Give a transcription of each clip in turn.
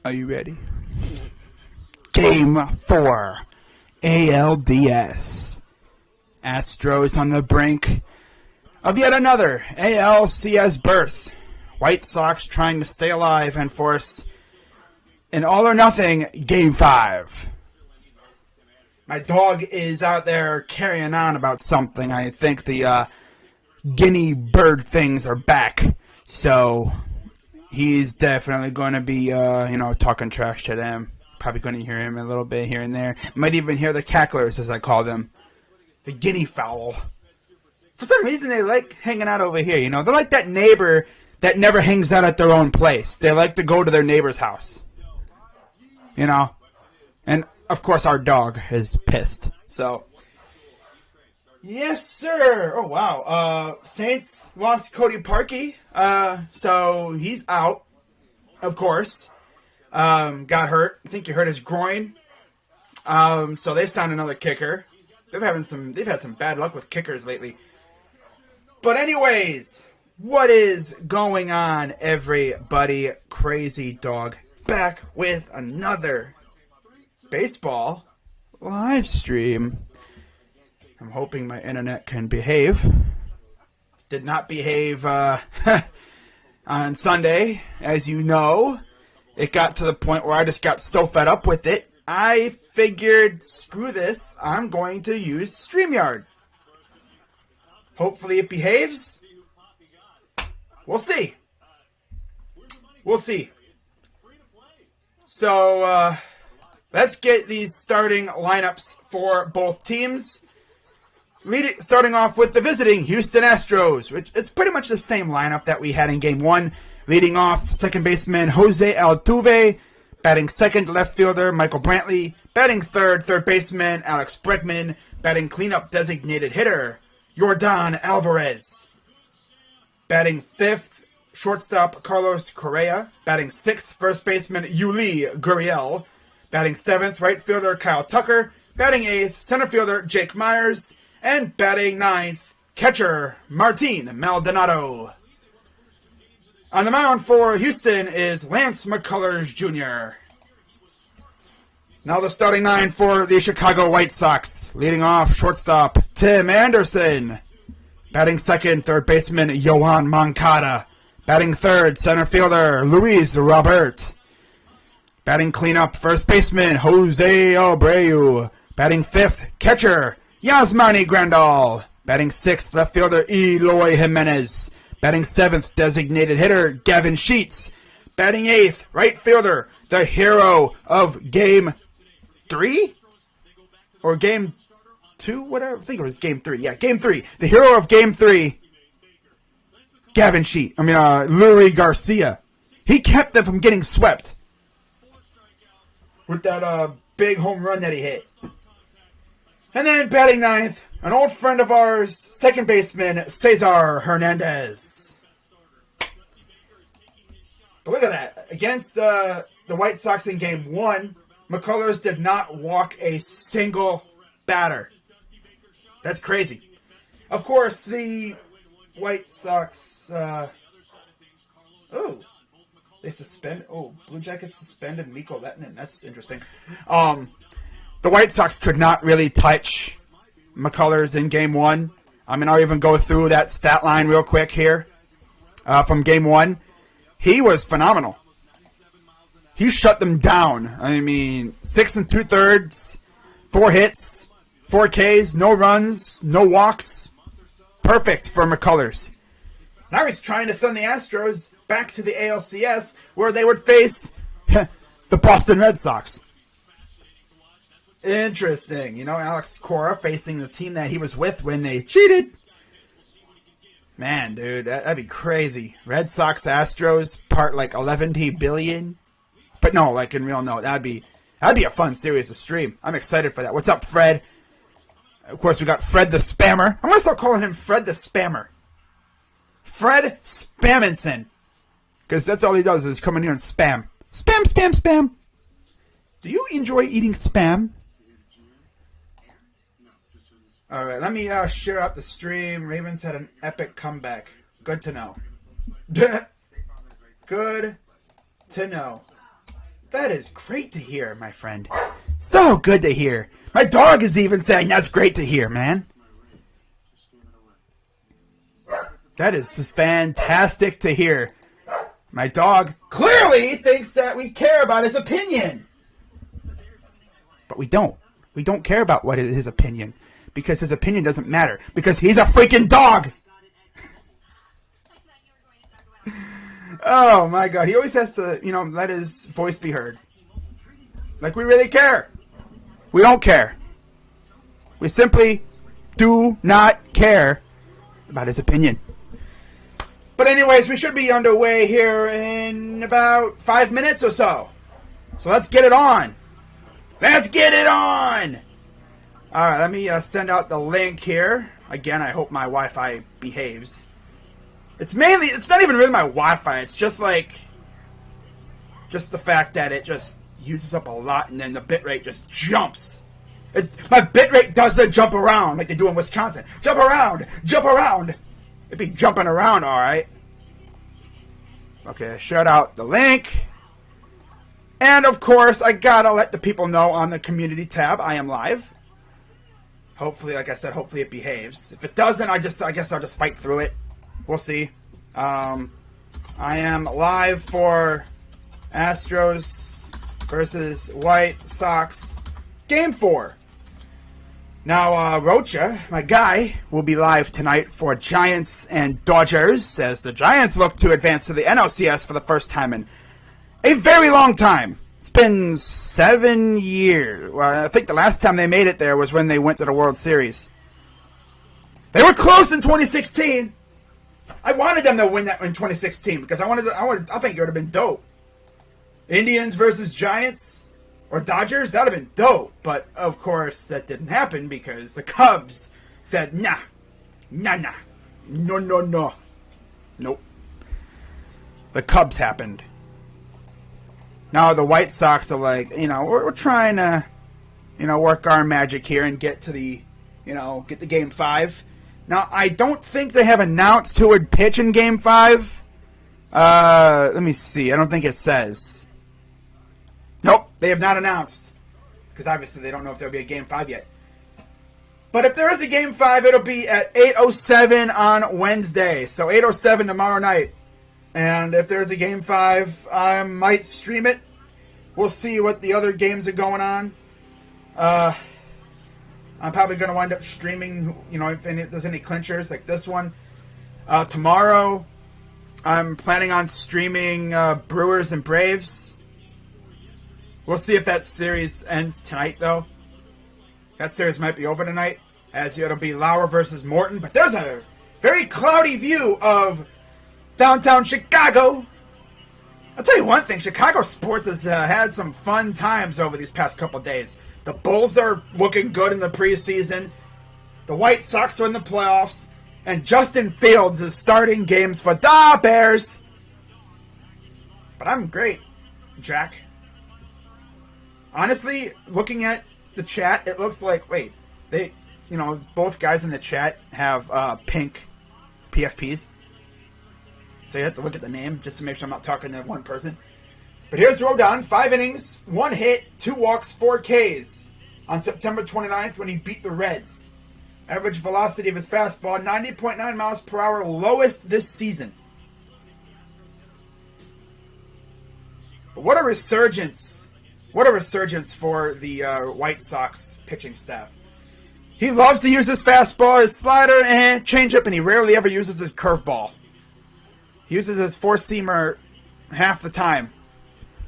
Are you ready? Game 4. ALDS. Astros on the brink of yet another ALCS berth. White Sox trying to stay alive and force an all-or-nothing Game 5. My dog is out there carrying on about something. I think the guinea bird things are back. So he's definitely going to be, talking trash to them. Probably going to hear him a little bit here and there. Might even hear the cacklers, as I call them. The guinea fowl. For some reason, they like hanging out over here. They're like that neighbor that never hangs out at their own place. They like to go to their neighbor's house. And, of course, our dog is pissed. So, yes, sir. Oh, wow. Saints lost Cody Parkey. So, he's out, of course. Got hurt. I think he hurt his groin. So, they signed another kicker. They've had some bad luck with kickers lately. But anyways, what is going on, everybody? Crazy Dog back with another baseball live stream. I'm hoping my internet can behave. Did not behave on Sunday, as you know. It got to the point where I just got so fed up with it, I figured, screw this, I'm going to use StreamYard. Hopefully it behaves. We'll see. We'll see. So, let's get these starting lineups for both teams. Starting off with the visiting Houston Astros, which it's pretty much the same lineup that we had in Game 1. Leading off, second baseman Jose Altuve. Batting second, left fielder Michael Brantley. Batting third baseman Alex Bregman. Batting cleanup, designated hitter Yordan Alvarez. Batting fifth, shortstop Carlos Correa. Batting sixth, first baseman Yuli Gurriel. Batting seventh, right fielder Kyle Tucker. Batting eighth, center fielder Jake Myers. And batting ninth, catcher Martin Maldonado. On the mound for Houston is Lance McCullers Jr. Now the starting nine for the Chicago White Sox. Leading off, shortstop Tim Anderson. Batting second, third baseman Yohan Moncada. Batting third, center fielder Luis Robert. Batting cleanup, first baseman Jose Abreu. Batting fifth, catcher Yasmani Grandal. Batting sixth, left fielder Eloy Jimenez. Batting seventh, designated hitter Gavin Sheets. Batting eighth, right fielder, the hero of Game 3? Or Game 2? Whatever. I think it was Game 3. Yeah, Game 3. The hero of Game 3, Gavin Sheets. Luis Garcia. He kept them from getting swept with that big home run that he hit. And then batting ninth, an old friend of ours, second baseman Cesar Hernandez. But look at that. Against the White Sox in Game 1, McCullers did not walk a single batter. That's crazy. Of course, the White Sox... Blue Jackets suspended Mikko Lehtinen. That's interesting. The White Sox could not really touch McCullers in Game 1. I'll even go through that stat line real quick here from Game 1. He was phenomenal. He shut them down. 6 2/3, 4 hits, 4 Ks, no runs, no walks. Perfect for McCullers. Now he's trying to send the Astros back to the ALCS where they would face the Boston Red Sox. Interesting. Alex Cora facing the team that he was with when they cheated. Man, dude, that'd be crazy. Red Sox, Astros, part like 11 billion. But no, like in real note, that'd be a fun series to stream. I'm excited for that. What's up, Fred? Of course, we got Fred the Spammer. I'm going to start calling him Fred the Spammer. Fred Spamminson. Because that's all he does is come in here and spam. Spam, spam, spam. Do you enjoy eating spam? All right, let me share out the stream. Ravens had an epic comeback. Good to know. Good to know. That is great to hear, my friend. So good to hear. My dog is even saying that's great to hear, man. That is just fantastic to hear. My dog clearly thinks that we care about his opinion. But we don't. We don't care about what is his opinion. Because his opinion doesn't matter. Because he's a freaking dog! Oh my god. He always has to, let his voice be heard. Like we really care. We don't care. We simply do not care about his opinion. But anyways, we should be underway here in about 5 minutes or so. So let's get it on. Let's get it on! Alright, let me send out the link here. Again, I hope my Wi-Fi behaves. It's not even really my Wi-Fi. It's just the fact that it just uses up a lot and then the bitrate just jumps. My bitrate does the jump around like they do in Wisconsin. Jump around! Jump around! It'd be jumping around, alright. Okay, shout out the link. And of course, I gotta let the people know on the community tab I am live. Hopefully, like I said, hopefully it behaves. If it doesn't, I guess I'll just fight through it. We'll see. I am live for Astros versus White Sox Game 4. Now, Rocha, my guy, will be live tonight for Giants and Dodgers as the Giants look to advance to the NLCS for the first time in a very long time. It's been 7 years. Well, I think the last time they made it there was when they went to the World Series. They were close in 2016. I wanted them to win that in 2016 because I think it would have been dope. Indians versus Giants. Or Dodgers, that would have been dope. But, of course, that didn't happen because the Cubs said, nah. No. Nope. The Cubs happened. Now the White Sox are like, we're trying to, work our magic here and get to the, get to Game 5. Now, I don't think they have announced who would pitch in Game 5. Let me see. I don't think it says. Nope, they have not announced. Because obviously they don't know if there'll be a Game 5 yet. But if there is a Game 5, it'll be at 8:07 on Wednesday. So 8:07 tomorrow night. And if there's a Game 5, I might stream it. We'll see what the other games are going on. I'm probably going to wind up streaming, if there's any clinchers like this one. Tomorrow, I'm planning on streaming Brewers and Braves. We'll see if that series ends tonight, though. That series might be over tonight, as it'll be Lauer versus Morton. But there's a very cloudy view of downtown Chicago. I'll tell you one thing. Chicago sports has had some fun times over these past couple days. The Bulls are looking good in the preseason. The White Sox are in the playoffs. And Justin Fields is starting games for the Bears. But I'm great, Jack. Honestly, looking at the chat, it looks like, both guys in the chat have pink PFPs. So you have to look at the name just to make sure I'm not talking to one person. But here's Rodon, 5 innings, 1 hit, 2 walks, 4 Ks on September 29th when he beat the Reds. Average velocity of his fastball, 90.9 miles per hour, lowest this season. But what a resurgence. What a resurgence for the White Sox pitching staff. He loves to use his fastball, his slider, and changeup, and he rarely ever uses his curveball. He uses his four-seamer half the time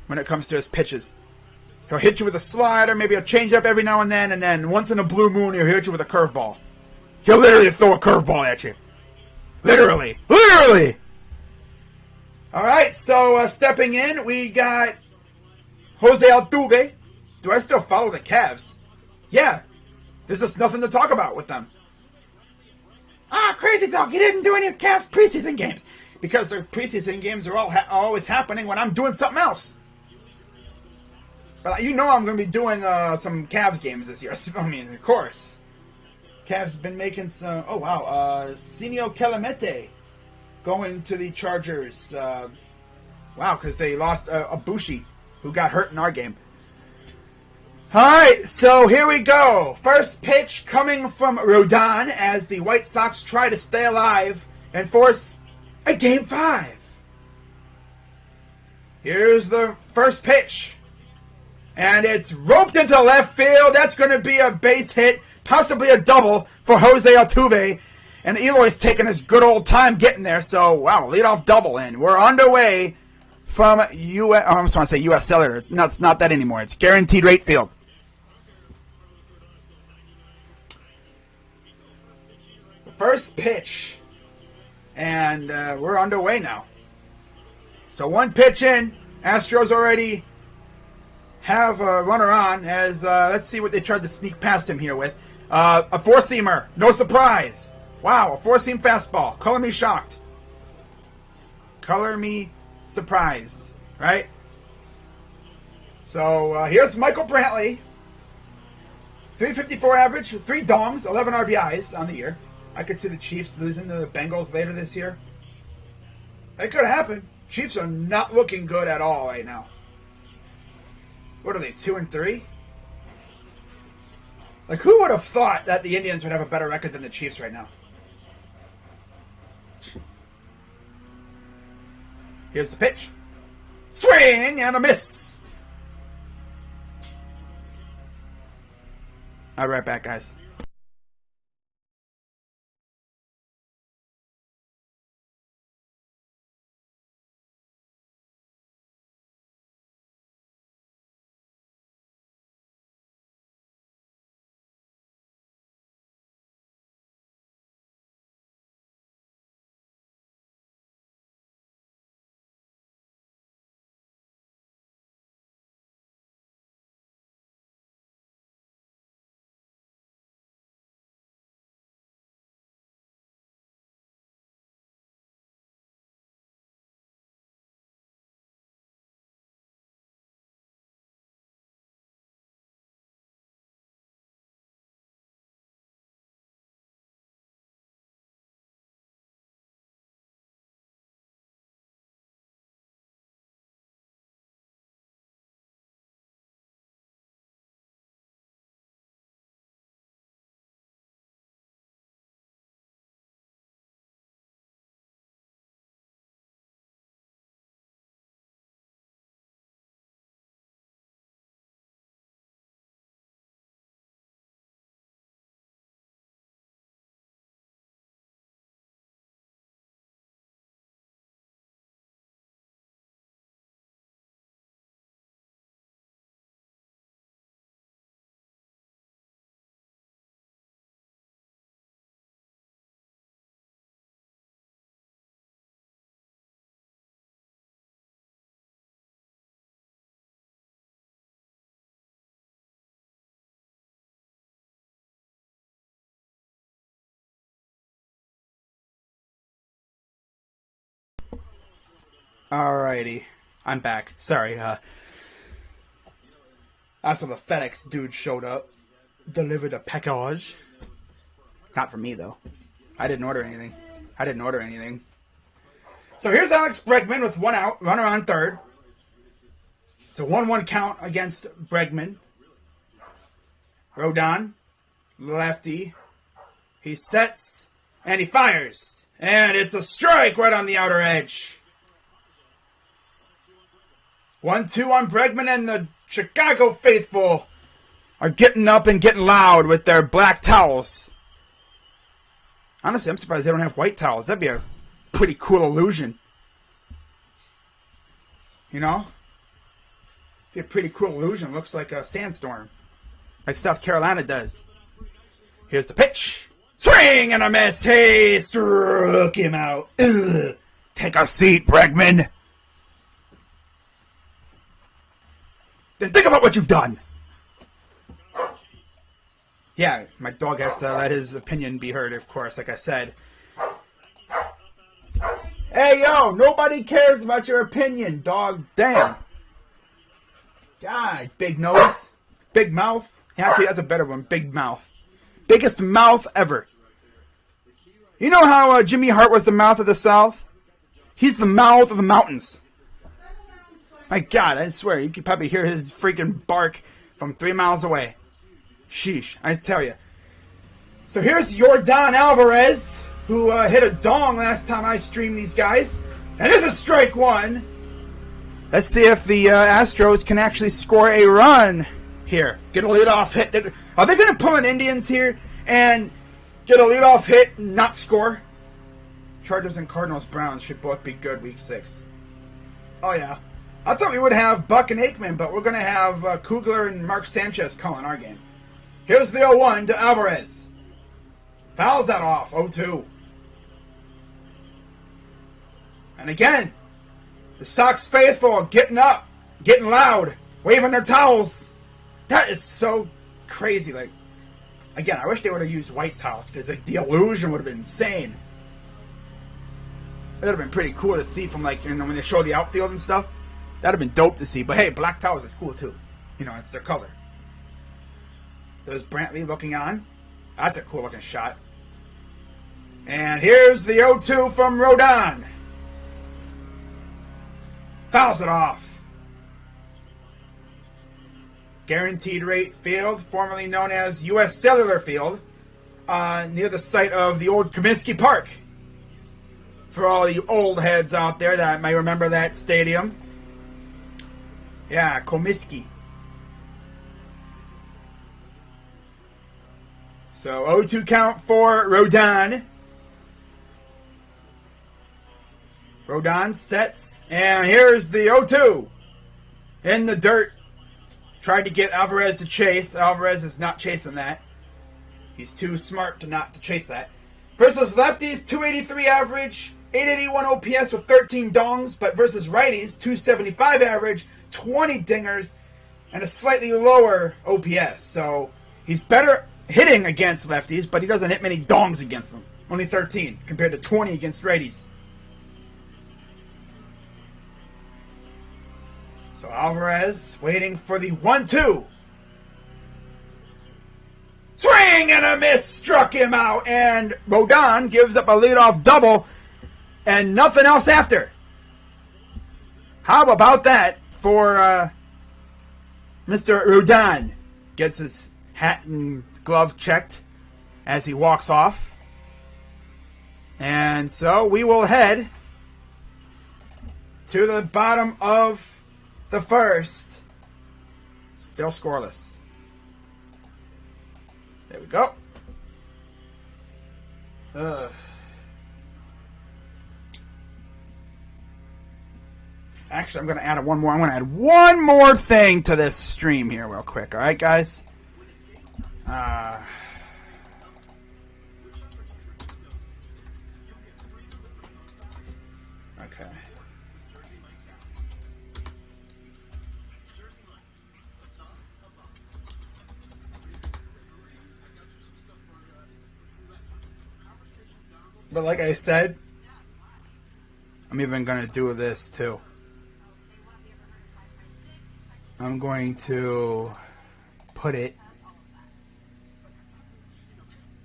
when it comes to his pitches. He'll hit you with a slider, maybe a changeup every now and then once in a blue moon, he'll hit you with a curveball. He'll literally throw a curveball at you. Literally. All right, so stepping in, we got Jose Altuve. Do I still follow the Cavs? Yeah. There's just nothing to talk about with them. Crazy talk. You didn't do any of Cavs preseason games. Because their preseason games are always happening when I'm doing something else. But I'm going to be doing some Cavs games this year. Of course. Cavs have been making some... Oh, wow. Senio Calamete going to the Chargers. Wow, because they lost Ibushi. who got hurt in our game. Alright, so here we go. First pitch coming from Rodon as the White Sox try to stay alive and force a Game 5. Here's the first pitch. And it's roped into left field. That's going to be a base hit, possibly a double for Jose Altuve. And Eloy's taking his good old time getting there. So, wow, leadoff double in. We're underway from U.S. I almost want to say U.S. Cellular. No, it's not that anymore. It's Guaranteed Rate Field. First pitch, and we're underway now. So one pitch in, Astros already have a runner on as, let's see what they tried to sneak past him here with. A four-seamer, no surprise. Wow, a four-seam fastball. Color me shocked. Color me surprised, right? So here's Michael Brantley. 354 average, 3 dongs, 11 RBIs on the year. I could see the Chiefs losing to the Bengals later this year. It could happen. Chiefs are not looking good at all right now. What are they, 2-3? Like, who would have thought that the Indians would have a better record than the Chiefs right now? Here's the pitch. Swing and a miss. I'll be right back, guys. Alrighty, I'm back. Sorry, also the FedEx dude showed up, delivered a package. Not for me though. I didn't order anything. So here's Alex Bregman with 1 out, runner on third. It's a 1-1 count against Bregman. Rodon, lefty. He sets and he fires, and it's a strike right on the outer edge. 1-2 on Bregman, and the Chicago faithful are getting up and getting loud with their black towels. Honestly, I'm surprised they don't have white towels. That'd be a pretty cool illusion. You know? Be a pretty cool illusion. Looks like a sandstorm. Like South Carolina does. Here's the pitch. Swing and a miss. Hey, struck him out. Ugh. Take a seat, Bregman. Then think about what you've done. Yeah, my dog has to let his opinion be heard, of course, like I said. Hey, yo, nobody cares about your opinion, dog. Damn. God, big nose. Big mouth. Yeah, see, that's a better one. Big mouth. Biggest mouth ever. You know how Jimmy Hart was the mouth of the South? He's the mouth of the mountains. My God, I swear, you could probably hear his freaking bark from 3 miles away. Sheesh, I tell you. So here's Yordan Alvarez, who hit a dong last time I streamed these guys. And this is strike one. Let's see if the Astros can actually score a run here. Get a leadoff hit. Are they going to pull in Indians here and get a leadoff hit and not score? Chargers and Cardinals Browns should both be good week 6. Oh, yeah. I thought we would have Buck and Aikman, but we're going to have Kugler and Mark Sanchez calling our game. Here's the 0-1 to Alvarez. Fouls that off, 0-2. And again, the Sox faithful getting up, getting loud, waving their towels. That is so crazy. Like, again, I wish they would have used white towels because like, the illusion would have been insane. It would have been pretty cool to see from like, you know, when they show the outfield and stuff. That would have been dope to see. But hey, black towels is cool too. You know, it's their color. There's Brantley looking on. That's a cool looking shot. And here's the 0-2 from Rodon. Fouls it off. Guaranteed Rate Field, formerly known as U.S. Cellular Field, near the site of the old Comiskey Park. For all you old heads out there that may remember that stadium. Yeah, Comiskey. So 0-2 count for Rodon. Rodon sets, and here's the 0-2 in the dirt. Tried to get Alvarez to chase. Alvarez is not chasing that. He's too smart to not to chase that. Versus lefties, 283 average, 881 OPS with 13 dongs, but versus righties, 275 average, 20 dingers, and a slightly lower OPS. So he's better hitting against lefties, but he doesn't hit many dongs against them. Only 13 compared to 20 against righties. So Alvarez waiting for the 1-2. Swing and a miss, struck him out, and Rodon gives up a leadoff double and nothing else after. How about that for Mr. Rodon? Gets his hat and glove checked as he walks off. And so we will head to the bottom of the first. Still scoreless. There we go. Actually, I'm going to add one more. I'm going to add one more thing to this stream here real quick. All right, guys? Okay. But like I said, I'm even going to do this too. I'm going to put it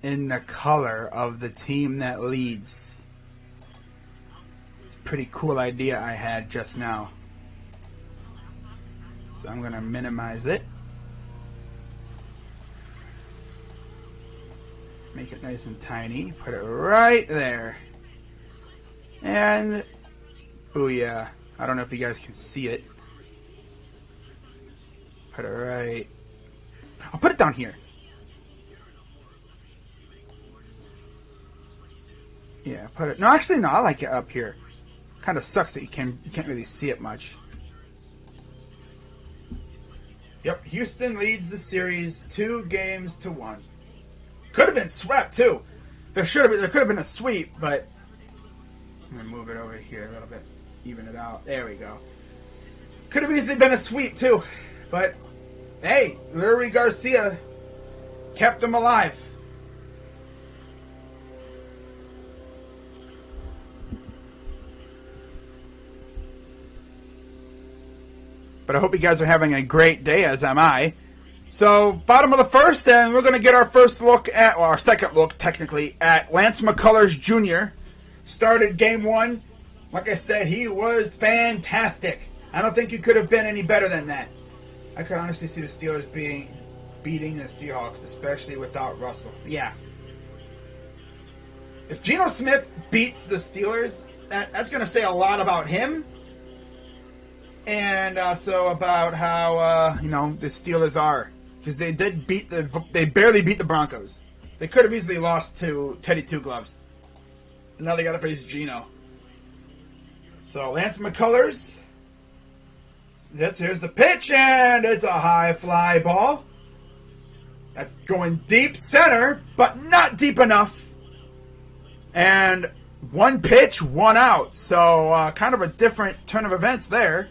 in the color of the team that leads. It's a pretty cool idea I had just now. So I'm going to minimize it. Make it nice and tiny. Put it right there. And booyah. I don't know if you guys can see it. Put it right. I'll put it down here. Yeah, put it. No, actually, no. I like it up here. Kind of sucks that you can't really see it much. Yep, Houston leads the series 2-1. Could have been swept too. There could have been a sweep, but I'm gonna move it over here a little bit, even it out. There we go. Could have easily been a sweep too, but hey, Lurie Garcia kept them alive. But I hope you guys are having a great day, as am I. So, bottom of the first, and we're going to get our first look at, or our second look, technically, at Lance McCullers Jr. Started game 1. Like I said, he was fantastic. I don't think you could have been any better than that. I could honestly see the Steelers beating the Seahawks, especially without Russell. Yeah. If Geno Smith beats the Steelers, that's going to say a lot about him. And also about how, the Steelers are. Because they barely beat the Broncos. They could have easily lost to Teddy Two Gloves. And now they got to face Geno. So Lance McCullers. Here's the pitch, and it's a high fly ball. That's going deep center, but not deep enough. And one pitch, one out. So kind of a different turn of events there.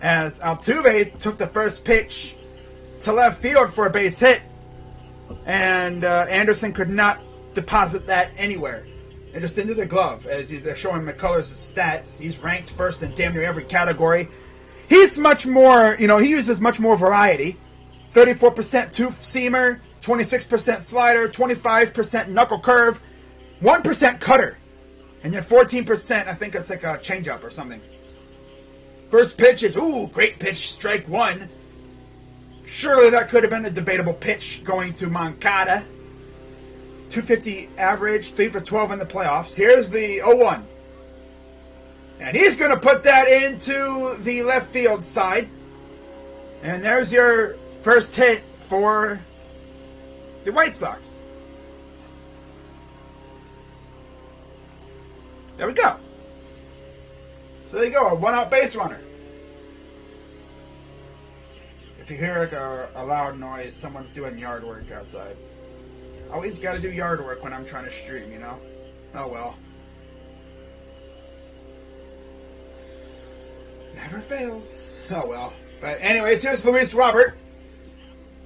As Altuve took the first pitch to left field for a base hit. And Anderson could not deposit that anywhere. And just into the glove. As they're showing McCullers' stats, he's ranked first in damn near every category. He's much more, he uses much more variety. 34% two-seamer, 26% slider, 25% knuckle curve, 1% cutter. And then 14%, I think it's like a changeup or something. First pitch is, great pitch, strike one. Surely that could have been a debatable pitch going to Moncada. 250 average, 3 for 12 in the playoffs. Here's the 0-1. And he's going to put that into the left field side. And there's your first hit for the White Sox. There we go. So there you go, a one-out base runner. If you hear like a loud noise, someone's doing yard work outside. Always got to do yard work when I'm trying to stream, Oh well. Never fails. Oh well. But anyways, here's Luis Robert.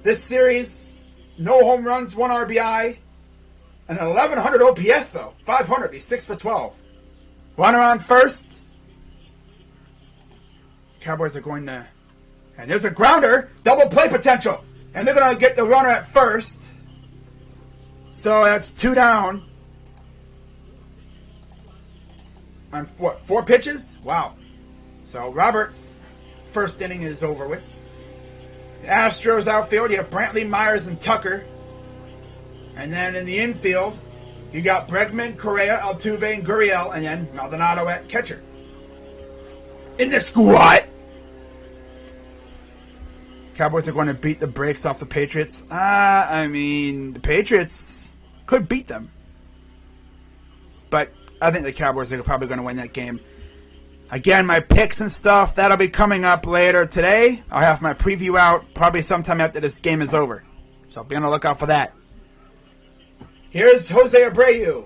This series, no home runs, 1 RBI, and an 1100 OPS though. 500. He's 6 for 12. Runner on first. Cowboys are going to, and there's a grounder, double play potential, and they're going to get the runner at first. So that's 2 down. On 4 pitches? Wow. So Roberts' first inning is over with. The Astros outfield, you have Brantley, Myers, and Tucker. And then in the infield, you got Bregman, Correa, Altuve, and Gurriel, and then Maldonado at catcher. In the squat. Cowboys are going to beat the brakes off the Patriots. The Patriots could beat them. But I think the Cowboys are probably going to win that game. Again, my picks and stuff, that'll be coming up later today. I'll have my preview out probably sometime after this game is over. So be on the lookout for that. Here's Jose Abreu.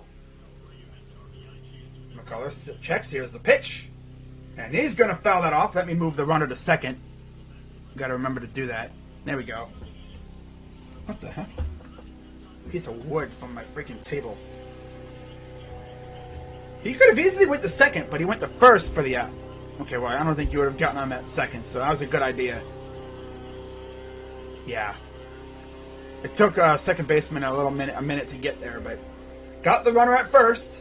McCullers checks. Here's the pitch. And he's going to foul that off. Let me move the runner to second. Got to remember to do that. There we go. What the heck? Piece of wood from my freaking table. He could have easily went to second, but he went to first for the out. Okay, well, I don't think you would have gotten on that second, so that was a good idea. Yeah. It took second baseman a minute to get there, but got the runner at first.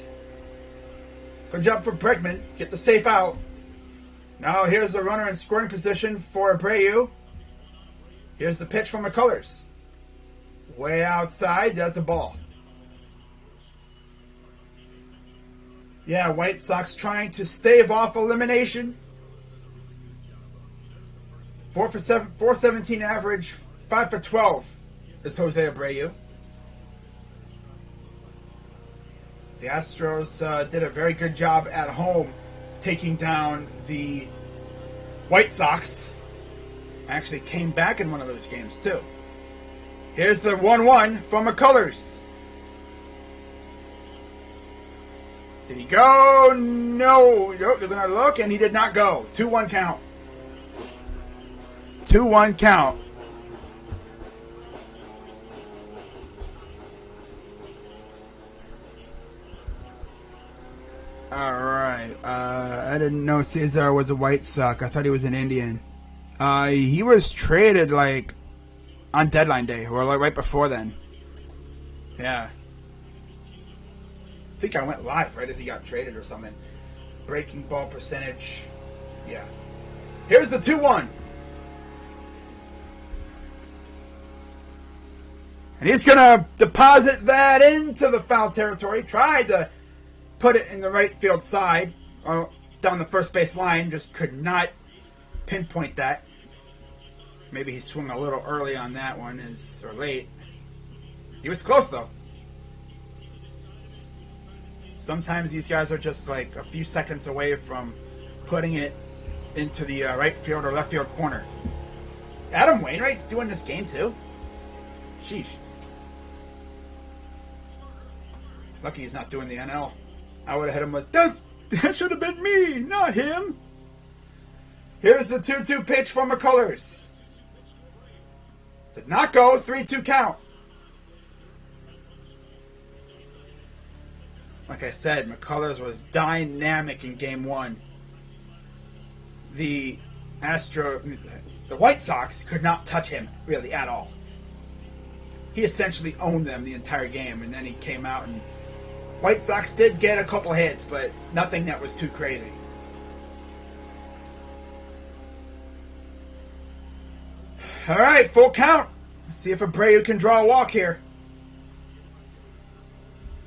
Good job for Bregman. Get the safe out. Now here's the runner in scoring position for Abreu. Here's the pitch from McCullers. Way outside, that's a ball. Yeah, White Sox trying to stave off elimination. 4 for 7, 417 average, 5 for 12 is Jose Abreu. The Astros did a very good job at home taking down the White Sox. Actually came back in one of those games too. Here's the 1-1 from McCullers. Did he go? No. They're going to look, and he did not go. 2-1 count. 2-1 count. All right. I didn't know Cesar was a White Sox. I thought he was an Indian. He was traded on deadline day, or right before then. Yeah. I think I went live right as he got traded or something. Breaking ball percentage. Yeah. Here's the 2-1. And he's going to deposit that into the foul territory. Tried to put it in the right field side, down the first base line. Just could not pinpoint that. Maybe he swung a little early on that one, or late. He was close, though. Sometimes these guys are just like a few seconds away from putting it into the right field or left field corner. Adam Wainwright's doing this game, too? Sheesh. Lucky he's not doing the NL. I would have hit him with, that should have been me, not him. Here's the 2-2 pitch from McCullers. Did not go, 3-2 count. Like I said, McCullers was dynamic in Game 1. The White Sox could not touch him, really, at all. He essentially owned them the entire game, and then he came out and White Sox did get a couple hits, but nothing that was too crazy. All right, full count. Let's see if Abreu can draw a walk here.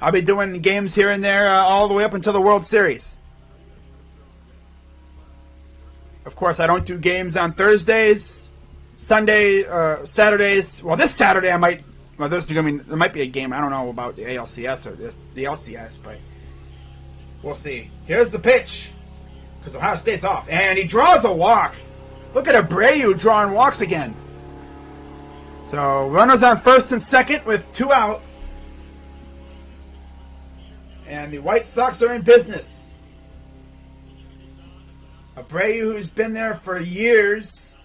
I'll be doing games here and there all the way up until the World Series. Of course, I don't do games on Thursdays, Saturdays. Well, this Saturday I might. Well, there might be a game. I don't know about the ALCS or the LCS, but we'll see. Here's the pitch, because Ohio State's off, and he draws a walk. Look at Abreu drawing walks again. So runners on first and second with 2 out, and the White Sox are in business. Abreu, who's been there for years.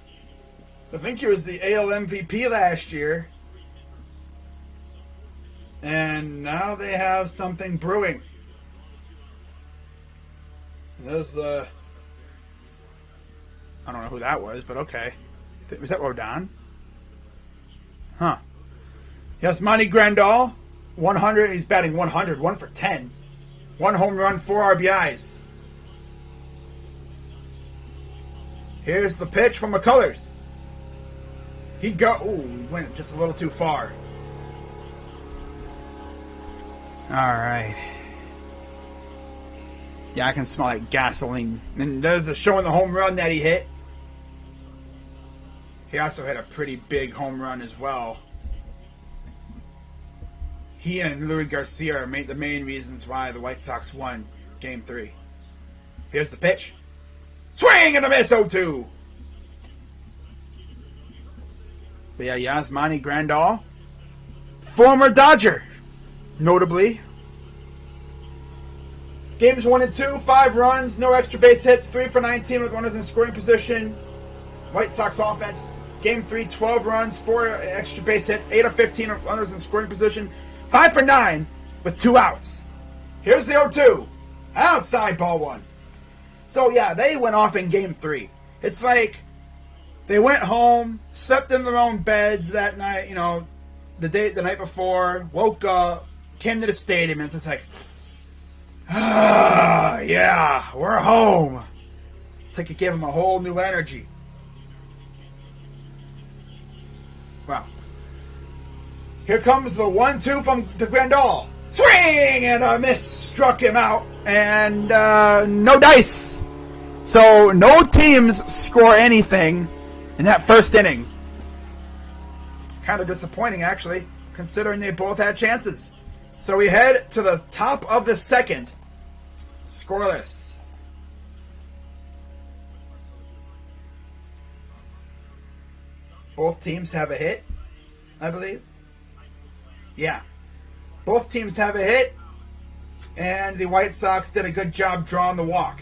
I think he was the AL MVP last year. And now they have something brewing. There's I don't know who that was, but okay. Was that Rodon? Huh. Yes, Monty Grandal, 100. He's batting 100, 1 for 10. 1 home run, 4 RBIs. Here's the pitch from McCullers. He went just a little too far. All right. Yeah, I can smell like gasoline. And there's a showing the home run that he hit. He also hit a pretty big home run as well. He and Louis Garcia are the main reasons why the White Sox won Game 3. Here's the pitch. Swing and a miss, 0-2. But yeah, Yasmani Grandal, former Dodger, notably. Games 1 and 2, 5 runs, no extra base hits, 3 for 19 with runners in scoring position. White Sox offense, Game 3, 12 runs, 4 extra base hits, 8 of 15 with runners in scoring position, 5 for 9 with 2 outs. Here's the 0-2. Outside ball 1. So yeah, they went off in Game 3. It's like they went home, slept in their own beds that night, the night before, woke up, came to the stadium, and it's just like, yeah, we're home. It's like it gave them a whole new energy. Wow. Here comes the 1-2 from the Grandal. Swing and a miss, struck him out, and no dice. So no teams score anything in that first inning. Kind of disappointing, actually, considering they both had chances. So we head to the top of the second. Scoreless. Both teams have a hit, I believe. Yeah. Both teams have a hit, and the White Sox did a good job drawing the walk.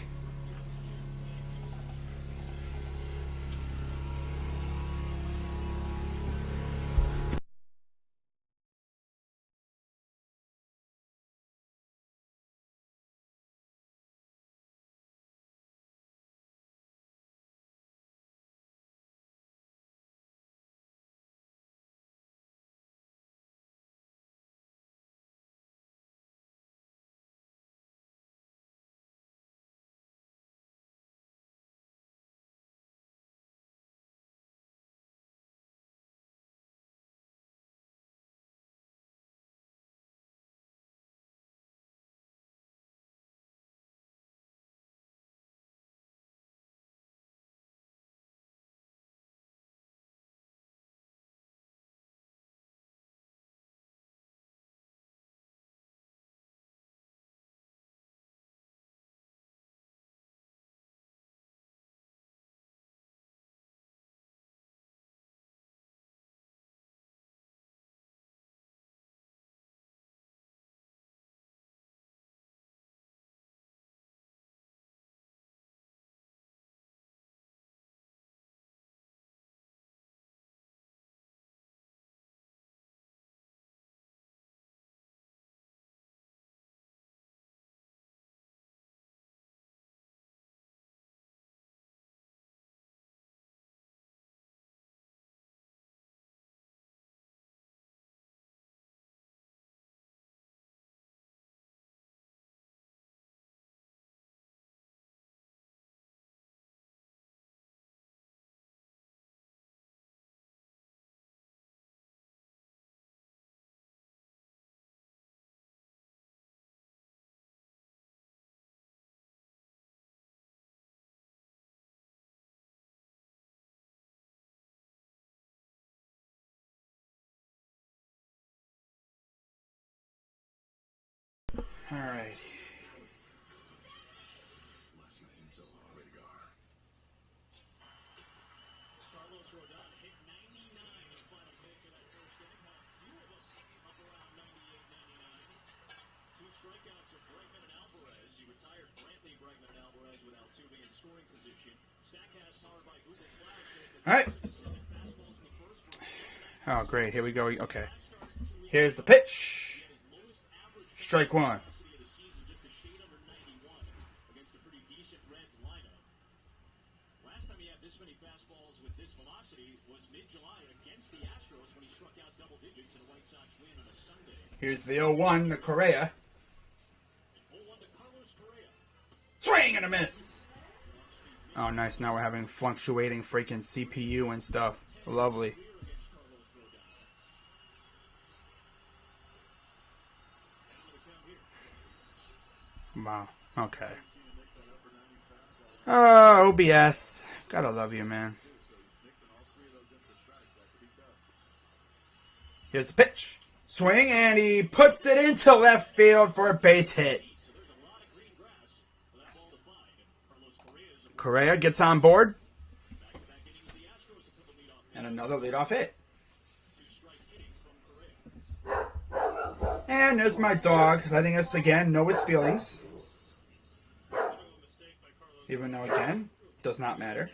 All right. All right. Oh, great. Here we go. Okay. Here's the pitch. Strike one. Last time he had this many fastballs with this velocity was mid-July against the Astros when he struck out double digits in a White Sox win on a Sunday. Here's the 0-1 to Correa. Swing and a miss. Oh, nice. Now we're having fluctuating freaking CPU and stuff. Lovely. Wow. Okay. Oh, OBS. Gotta love you, man. Here's the pitch. Swing, and he puts it into left field for a base hit. Correa gets on board. And another leadoff hit. And there's my dog letting us again know his feelings. Even though, again, does not matter.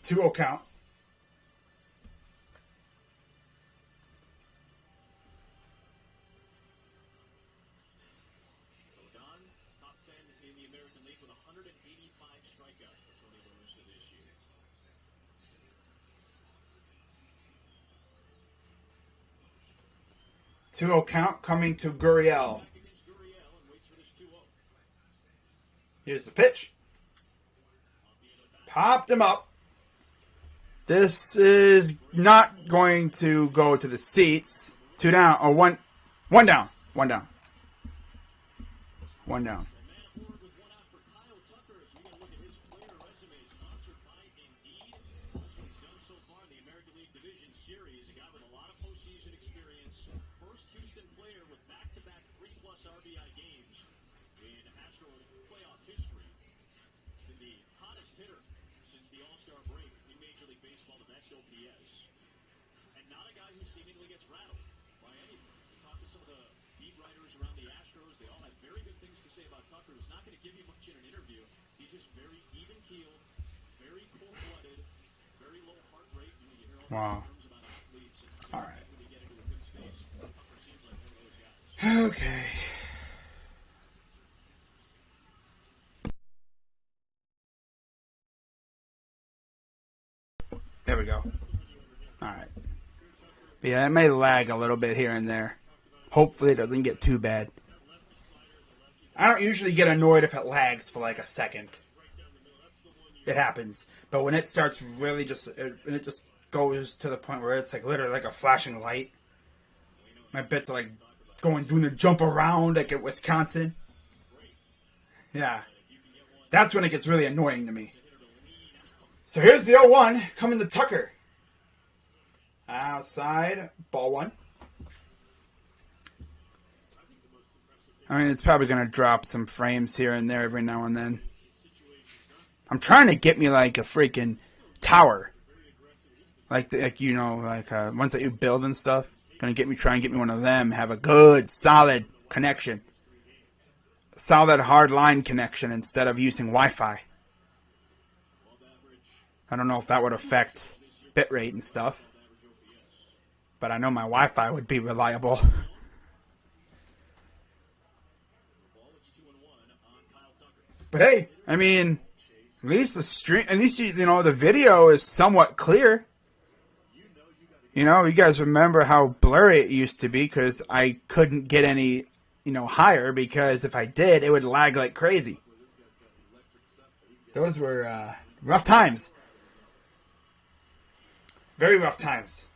Two-0 count. Top 10 in the American League with 185 strikeouts for Tony La Russa this year. Two-0 count coming to Gurriel. Here's the pitch. Popped him up. This is not going to go to the seats. Two down, or one down. One down. One down. RBI games in Astros playoff history. He's been the hottest hitter since the All-Star break in Major League Baseball, the best OPS. And not a guy who seemingly gets rattled by anything. We talked to some of the beat writers around the Astros. They all had very good things to say about Tucker. Who's not going to give you much in an interview. He's just very even-keeled, very cold-blooded, very low heart rate. You know, you hear all the terms about athletes. All right. When they get into a good space, Tucker seems like one of those guys. Okay. There we go. Alright. Yeah, it may lag a little bit here and there. Hopefully it doesn't get too bad. I don't usually get annoyed if it lags for like a second. It happens. But when it starts really it just goes to the point where it's like literally like a flashing light. My bits are like doing the jump around like at Wisconsin. Yeah. That's when it gets really annoying to me. So here's the 0-1 coming to Tucker. Outside, ball one. I mean, it's probably going to drop some frames here and there every now and then. I'm trying to get me like a freaking tower. Like you know, like ones that you build and stuff. Try and get me one of them. Have a good, solid connection. Solid, hard line connection instead of using Wi-Fi. I don't know if that would affect bitrate and stuff. But I know my Wi-Fi would be reliable. But hey, I mean, at least the stream, at least you know the video is somewhat clear. You know, you guys remember how blurry it used to be because I couldn't get any, higher because if I did, it would lag like crazy. Those were rough times. Very rough times.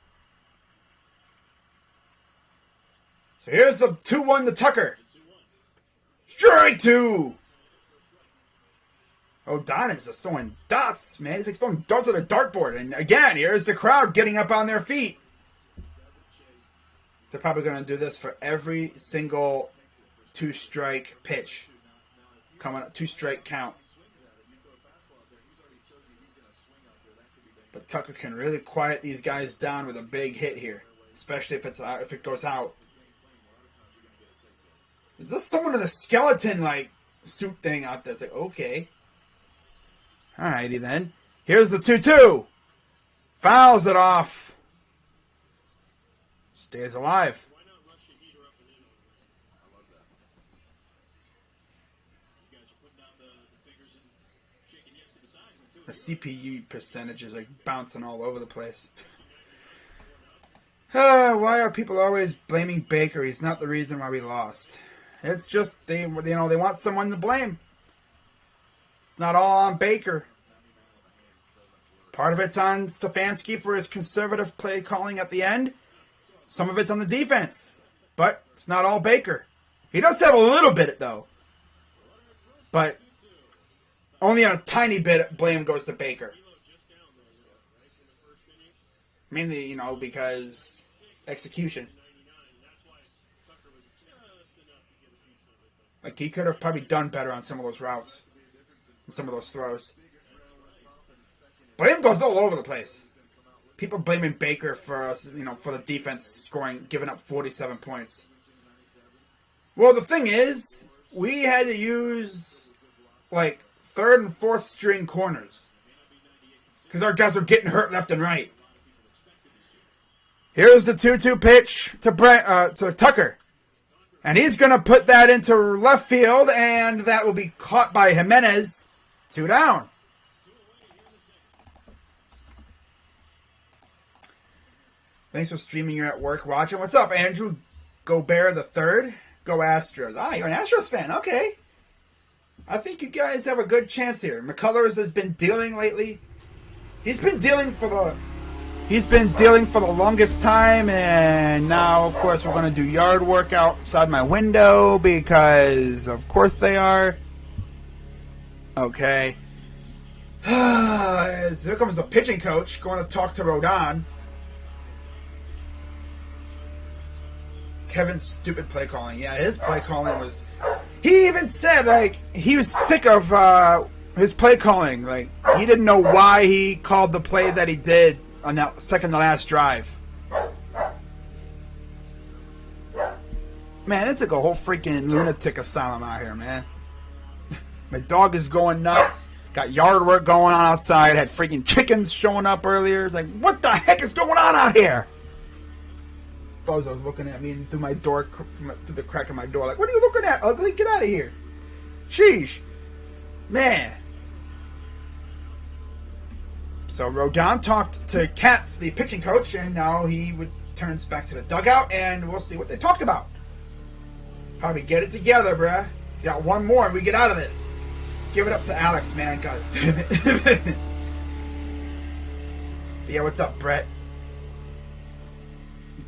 So here's the 2-1 to Tucker. Strike 2. O'Donnell's just throwing dots, man. He's like throwing darts at a dartboard. And again, here's the crowd getting up on their feet. They're probably going to do this for every single 2-strike pitch. Coming up, 2-strike count. But Tucker can really quiet these guys down with a big hit here. Especially if it goes out. There's just someone in a skeleton suit thing out there. It's like, okay. Alrighty then. Here's the 2-2. Fouls it off. Stays alive. The CPU percentage is bouncing all over the place. Why are people always blaming Baker? He's not the reason why we lost. It's just they want someone to blame. It's not all on Baker. Part of it's on Stefanski for his conservative play calling at the end. Some of it's on the defense. But it's not all Baker. He does have a little bit, though. But only a tiny bit blame goes to Baker. Mainly, because execution. He could have probably done better on some of those routes. And some of those throws. Blame goes all over the place. People blaming Baker for us, for the defense giving up 47 points. Well, the thing is, we had to use, third and fourth string corners. Because our guys are getting hurt left and right. Here's the 2-2 pitch to Tucker. And he's going to put that into left field, and that will be caught by Jimenez. 2 down. Thanks for streaming. You're at work watching. What's up, Andrew Gobert the third? Go Astros. Ah, you're an Astros fan. Okay. I think you guys have a good chance here. McCullers has been dealing lately. He's been dealing for the longest time, and now, of course, we're going to do yard work outside my window because, of course, they are. Okay. Here comes the pitching coach going to talk to Rodon. Kevin's stupid play calling. Yeah, his play calling was... He even said, he was sick of his play calling. He didn't know why he called the play that he did on that second to last drive. Man, it's like a whole freaking lunatic asylum out here, man. My dog is going nuts. Got yard work going on outside. Had freaking chickens showing up earlier. It's what the heck is going on out here? Bozo's looking at me through my door, through the crack of my door. What are you looking at, ugly? Get out of here. Sheesh. Man. So Rodon talked to Katz, the pitching coach, and now he turns back to the dugout, and we'll see what they talked about. Probably get it together, bruh. Got one more, and we get out of this. Give it up to Alex, man. God damn it. Yeah, what's up, Brett?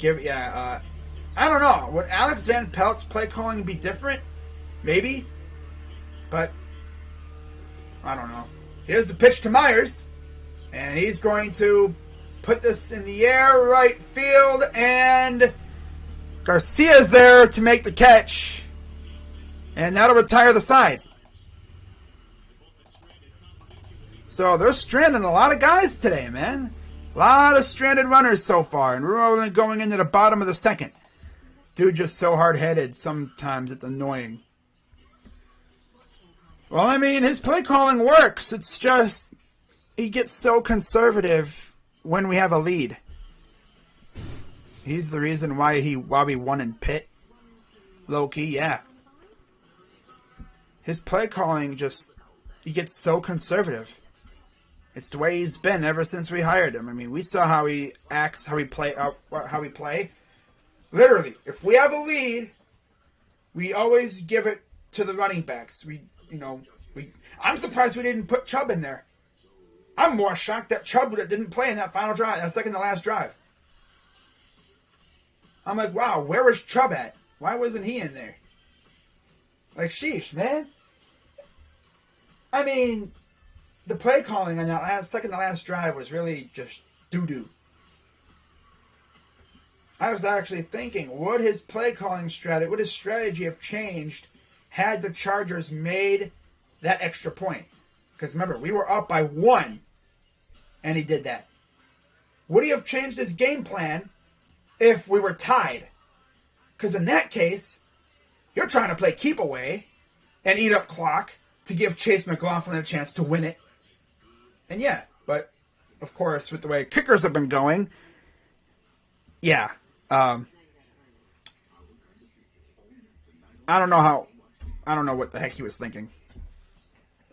I don't know. Would Alex Van Pelt's play calling be different? Maybe. But, I don't know. Here's the pitch to Myers. And he's going to put this in the air, right field, and Garcia's there to make the catch. And that'll retire the side. So they're stranding a lot of guys today, man. A lot of stranded runners so far, and we're only going into the bottom of the second. Dude, just so hard-headed, sometimes it's annoying. Well, I mean, his play calling works. It's just, he gets so conservative when we have a lead. He's the reason why we won in Pitt. Low key, yeah. His play calling he gets so conservative. It's the way he's been ever since we hired him. I mean, we saw how he acts, how we play. Literally, if we have a lead, we always give it to the running backs. I'm surprised we didn't put Chubb in there. I'm more shocked that Chubb didn't play in that final drive, that second to last drive. I'm like, wow, where was Chubb at? Why wasn't he in there? Like, sheesh, man. I mean, the play calling on that second to last drive was really just doo-doo. I was actually thinking, would his strategy have changed had the Chargers made that extra point? Because remember, we were up by 1, and he did that. Would he have changed his game plan if we were tied? Because in that case, you're trying to play keep away and eat up clock to give Chase McLaughlin a chance to win it. And yeah, but of course, with the way kickers have been going, yeah. I don't know what the heck he was thinking.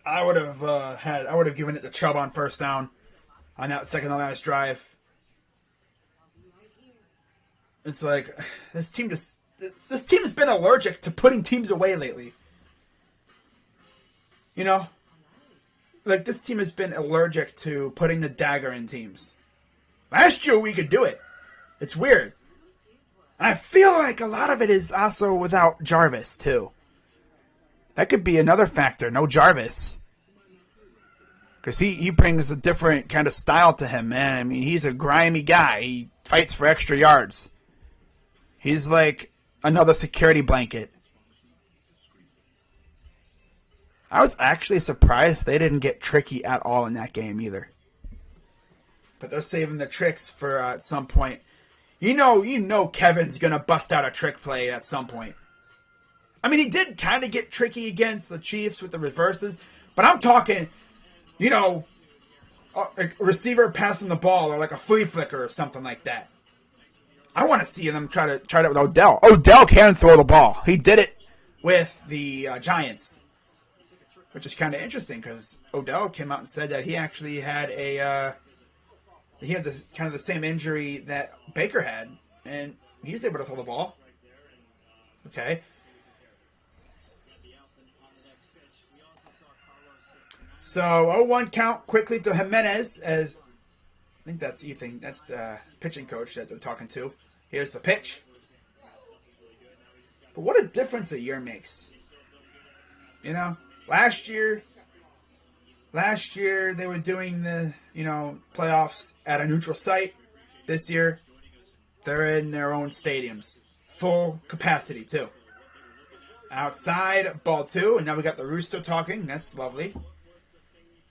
I would have given it to Chubb on first down on that second to last drive. It's like this team has been allergic to putting teams away lately. You know? Like, this team has been allergic to putting the dagger in teams. Last year we could do it. It's weird. I feel like a lot of it is also without Jarvis, too. That could be another factor. No Jarvis. Because he brings a different kind of style to him, man. I mean, he's a grimy guy. He fights for extra yards. He's like another security blanket. I was actually surprised they didn't get tricky at all in that game either. But they're saving the tricks for at some point. You know Kevin's going to bust out a trick play at some point. I mean, he did kind of get tricky against the Chiefs with the reverses. But I'm talking, a receiver passing the ball or like a flea flicker or something like that. I want to see them try that with Odell. Odell can throw the ball. He did it with the Giants. Which is kind of interesting because Odell came out and said that he actually had the same injury that Baker had, and he was able to throw the ball. Okay. So 0-1 count quickly to Jimenez as I think that's Ethan. That's the pitching coach that they're talking to. Here's the pitch. But what a difference a year makes. Last year they were doing the, playoffs at a neutral site. This year, they're in their own stadiums. Full capacity, too. Outside, ball 2, and now we got the rooster talking. That's lovely.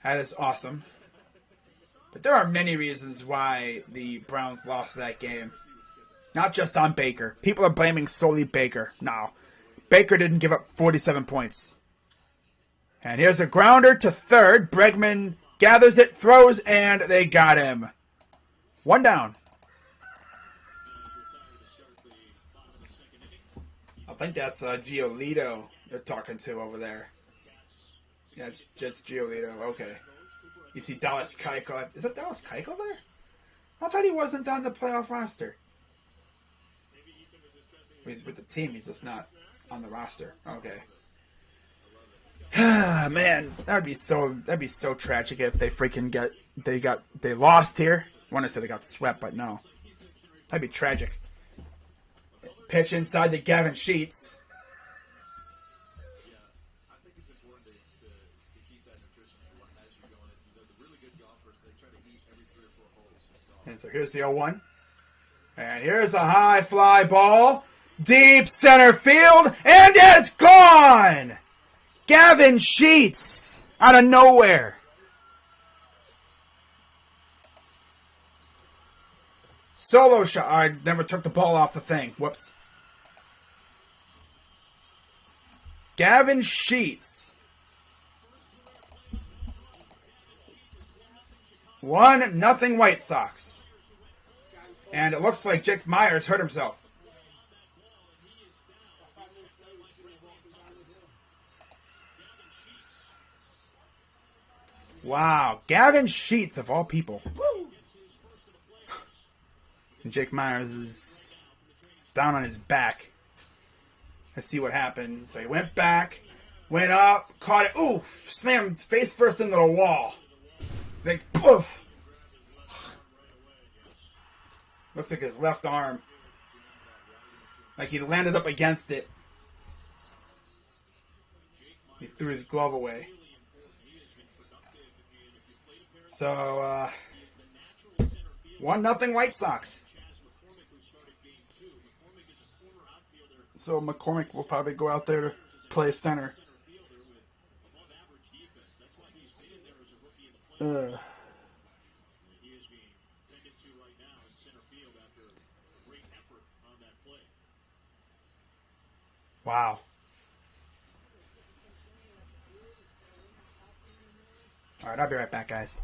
That is awesome. But there are many reasons why the Browns lost that game. Not just on Baker. People are blaming solely Baker. No. Baker didn't give up 47 points. And here's a grounder to third. Bregman gathers it, throws, and they got him. 1 down. I think that's Giolito they're talking to over there. Yeah, it's Giolito. Okay. You see Dallas Keuchel. Is that Dallas Keuchel there? I thought he wasn't on the playoff roster. He's with the team. He's just not on the roster. Okay. Man, that'd be so tragic if they freaking they lost here. I want to say they got swept, but no. That'd be tragic. Pitch inside to Gavin Sheets. And so here's the 0-1. And here's a high fly ball. Deep center field. And it's gone! Gavin Sheets out of nowhere. Solo shot. I never took the ball off the thing. Whoops. Gavin Sheets. 1-0 White Sox. And it looks like Jake Myers hurt himself. Wow, Gavin Sheets of all people. Woo! And Jake Myers is down on his back. Let's see what happened. So he went back, went up, caught it. Ooh, slammed face first into the wall. Like, poof. Looks like his left arm. Like he landed up against it. He threw his glove away. So, 1-0 White Sox. So McCormick will probably go out there to play center. Wow. All right, I'll be right back, guys.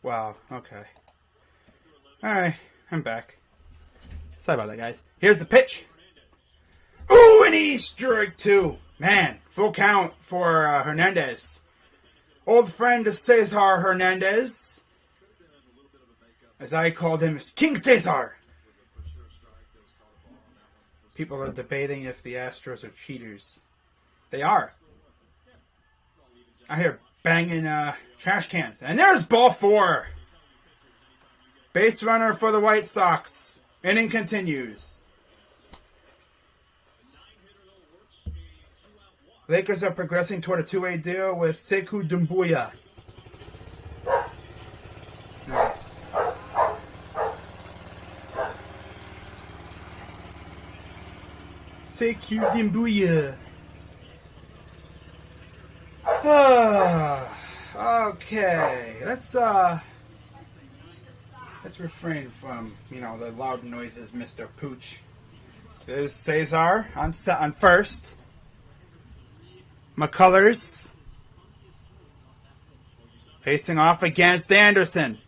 Wow, okay. Alright, I'm back. Sorry about that, guys. Here's the pitch. Ooh, and he's strike 2. Man, full count for Hernandez. Old friend of Cesar Hernandez. As I called him, King Cesar. People are debating if the Astros are cheaters. They are. I hear banging trash cans. And there's ball 4. Base runner for the White Sox. Inning continues. Lakers are progressing toward a 2-way deal with Sekou Doumbouya. Nice. Sekou Doumbouya. Okay, let's refrain from, the loud noises, Mr. Pooch. So there's Cesar on first. McCullers facing off against Anderson.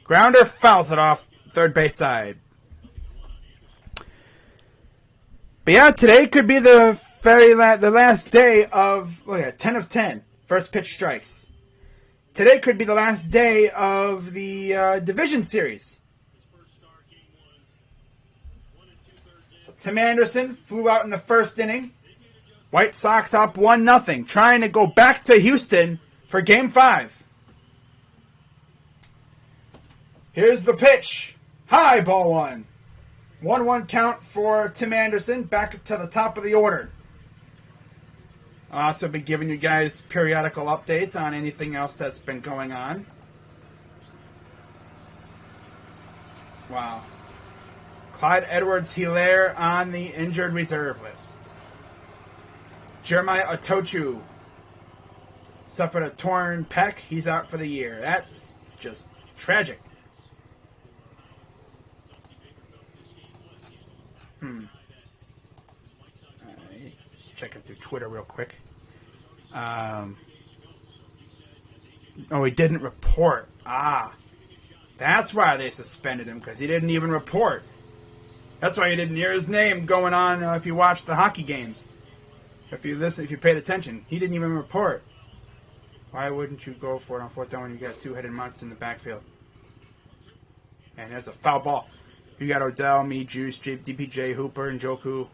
Grounder fouls it off third base side. But yeah, today could be the last day of 10 of 10 first pitch strikes. Today could be the last day of the division series. So Tim Anderson flew out in the first inning. White Sox up 1-0, trying to go back to Houston for Game 5. Here's the pitch. High, ball 1. 1-1 count for Tim Anderson, back to the top of the order. I'll also be giving you guys periodical updates on anything else that's been going on. Wow. Clyde Edwards-Helaire on the injured reserve list. Jeremiah Otochu suffered a torn pec. He's out for the year. That's just tragic. Just checking through Twitter real quick. He didn't report. That's why they suspended him, because he didn't even report. That's why you didn't hear his name going on if you watched the hockey games. If you paid attention, he didn't even report. Why wouldn't you go for it on fourth down when you got a two-headed monster in the backfield? And there's a foul ball. You got Odell, me, Juice, DPJ, Hooper, and Joku.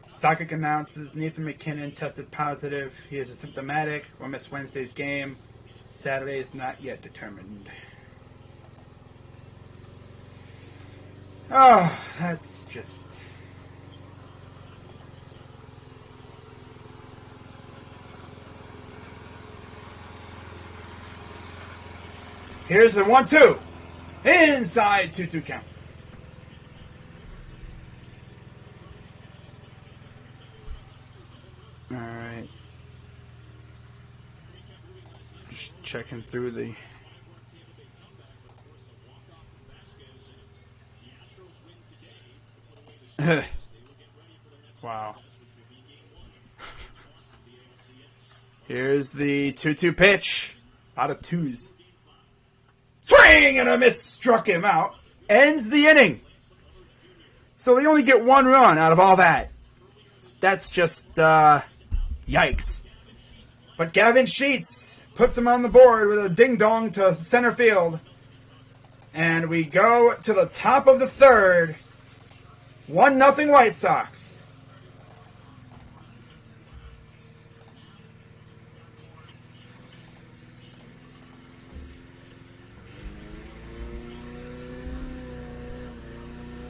Sakic announces Nathan McKinnon tested positive. He is asymptomatic. Will miss Wednesday's game. Saturday is not yet determined. Oh, that's just... Here's the 1-2. Inside 2-2 count. All right. Just checking through the... Wow. Here's the 2-2 pitch. Out of twos. Swing and a miss, struck him out. Ends the inning. So they only get one run out of all that. That's just, yikes. But Gavin Sheets puts him on the board with a ding-dong to center field. And we go to the top of the third. 1-0 White Sox.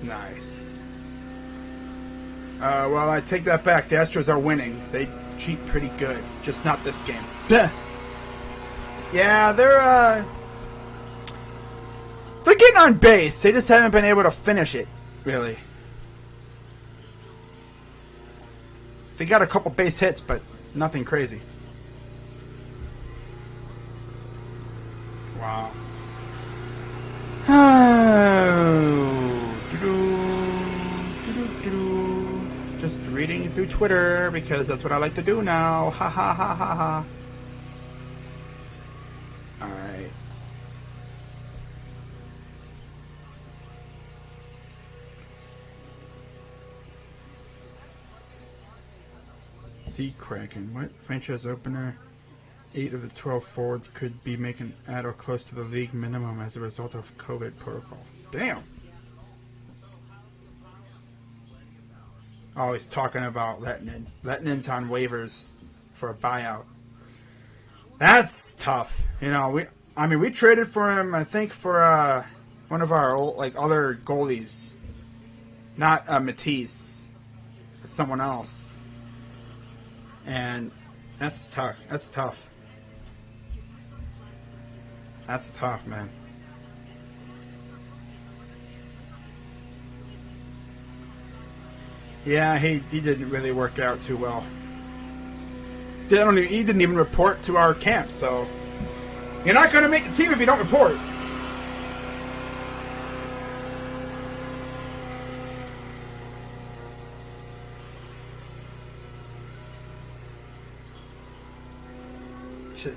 Nice. Well, I take that back. The Astros are winning. They cheat pretty good. Just not this game. Yeah, they're getting on base. They just haven't been able to finish it, really. They got a couple base hits, but nothing crazy. Wow. Just reading talking through Twitter because that's what I like to do now. Ha ha ha ha ha. Alright. Sea Kraken. What franchise opener? 8 of the 12 forwards could be making at or close to the league minimum as a result of COVID protocol. Damn. Oh, he's talking about Lettinen. Lettinen's on waivers for a buyout. That's tough. You know, we traded for him, I think, for one of our old, other goalies. Not Matisse. It's someone else. And that's tough. That's tough. That's tough, man. Yeah, he didn't really work out too well. He didn't even report to our camp, so you're not going to make the team if you don't report. Shit.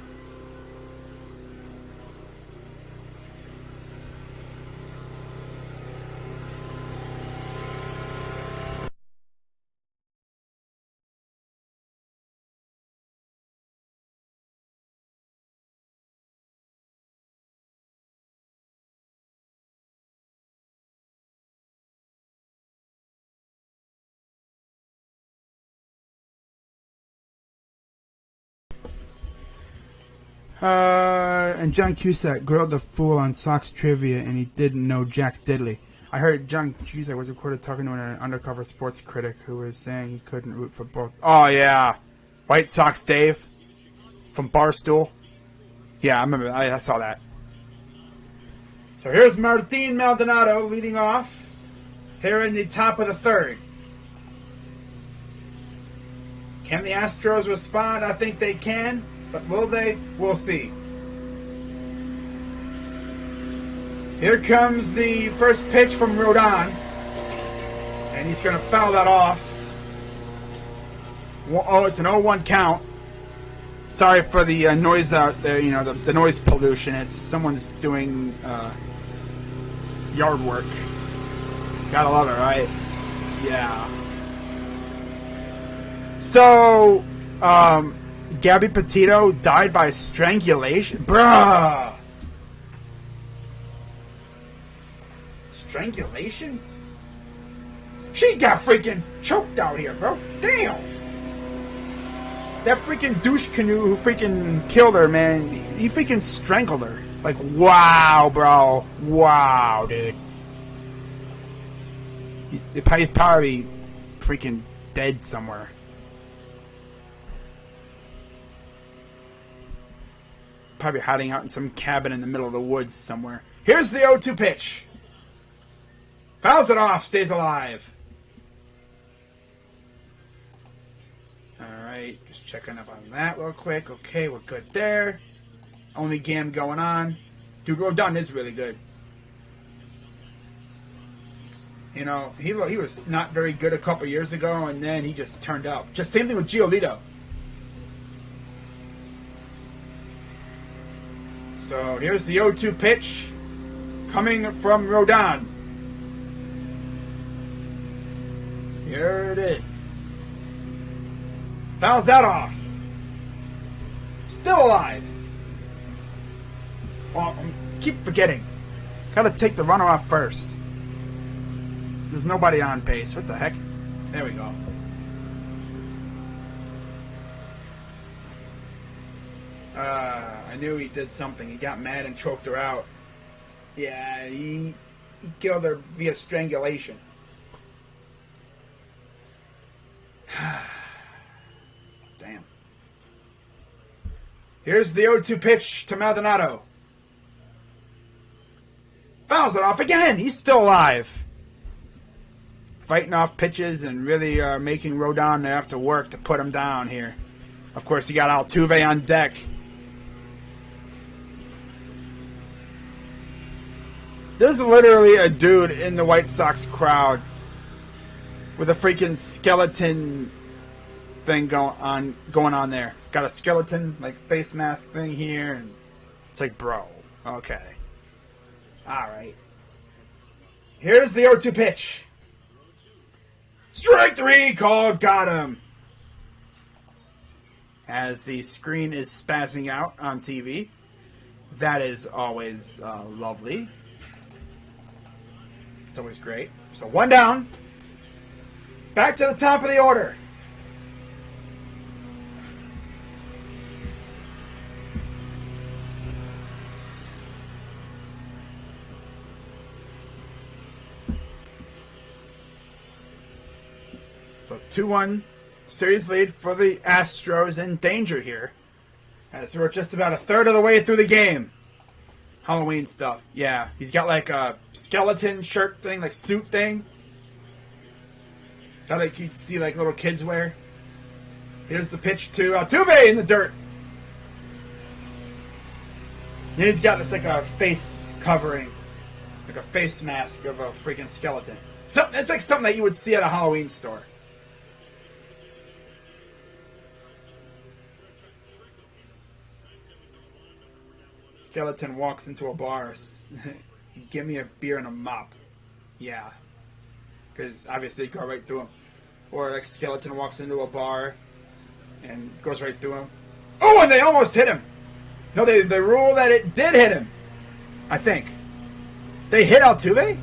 And John Cusack grilled the fool on Sox trivia, and he didn't know Jack Diddley. I heard John Cusack was recorded talking to an undercover sports critic who was saying he couldn't root for both. Oh, yeah. White Sox Dave from Barstool. Yeah, I remember. I saw that. So here's Martin Maldonado leading off here in the top of the third. Can the Astros respond? I think they can. But will they? We'll see. Here comes the first pitch from Rodon. And he's going to foul that off. Oh, it's an 0-1 count. Sorry for the noise out there, you know, the noise pollution. It's someone's doing yard work. Gotta love it, right? Yeah. So, Gabby Petito died by strangulation? Bruh! Strangulation? She got freaking choked out here, bro. Damn! That freaking douche canoe who freaking killed her, man, he freaking strangled her. Like, wow, bro. Wow, dude. He's probably freaking dead somewhere. Probably hiding out in some cabin in the middle of the woods somewhere. Here's the 0-2 pitch. Fouls it off, stays alive. Alright, just checking up on that real quick. Okay, we're good there. Only game going on. Dude, Rodon is really good. You know, he was not very good a couple years ago, and then he just turned up. Just same thing with Giolito. So here's the 0-2 pitch coming from Rodon. Here it is. Fouls that off. Still alive. Well, I keep forgetting. Gotta take the runner off first. There's nobody on base. What the heck? There we go. I knew he did something. He got mad and choked her out. Yeah, he killed her via strangulation. Damn. Here's the 0-2 pitch to Maldonado. Fouls it off again. He's still alive. Fighting off pitches and really making Rodon have to work to put him down here. Of course, you got Altuve on deck. There's literally a dude in the White Sox crowd with a freaking skeleton thing going on there. Got a skeleton like face mask thing here, and it's like, bro, okay, all right. Here's the 0-2 pitch. Strike 3 called. Got him. As the screen is spazzing out on TV, that is always lovely. It's always great. So 1 down. Back to the top of the order. So 2-1 series lead for the Astros, in danger here, as we're just about a third of the way through the game. Halloween stuff. Yeah, he's got like a skeleton shirt thing, like suit thing. That like you'd see like little kids wear. Here's the pitch to Altuve in the dirt. And he's got this like a face covering, like a face mask of a freaking skeleton. It's like something that you would see at a Halloween store. Skeleton walks into a bar. Give me a beer and a mop. Yeah. Because obviously you go right through him. Or like skeleton walks into a bar and goes right through him. Oh, and they almost hit him. No, they rule that it did hit him. I think. They hit Altuve?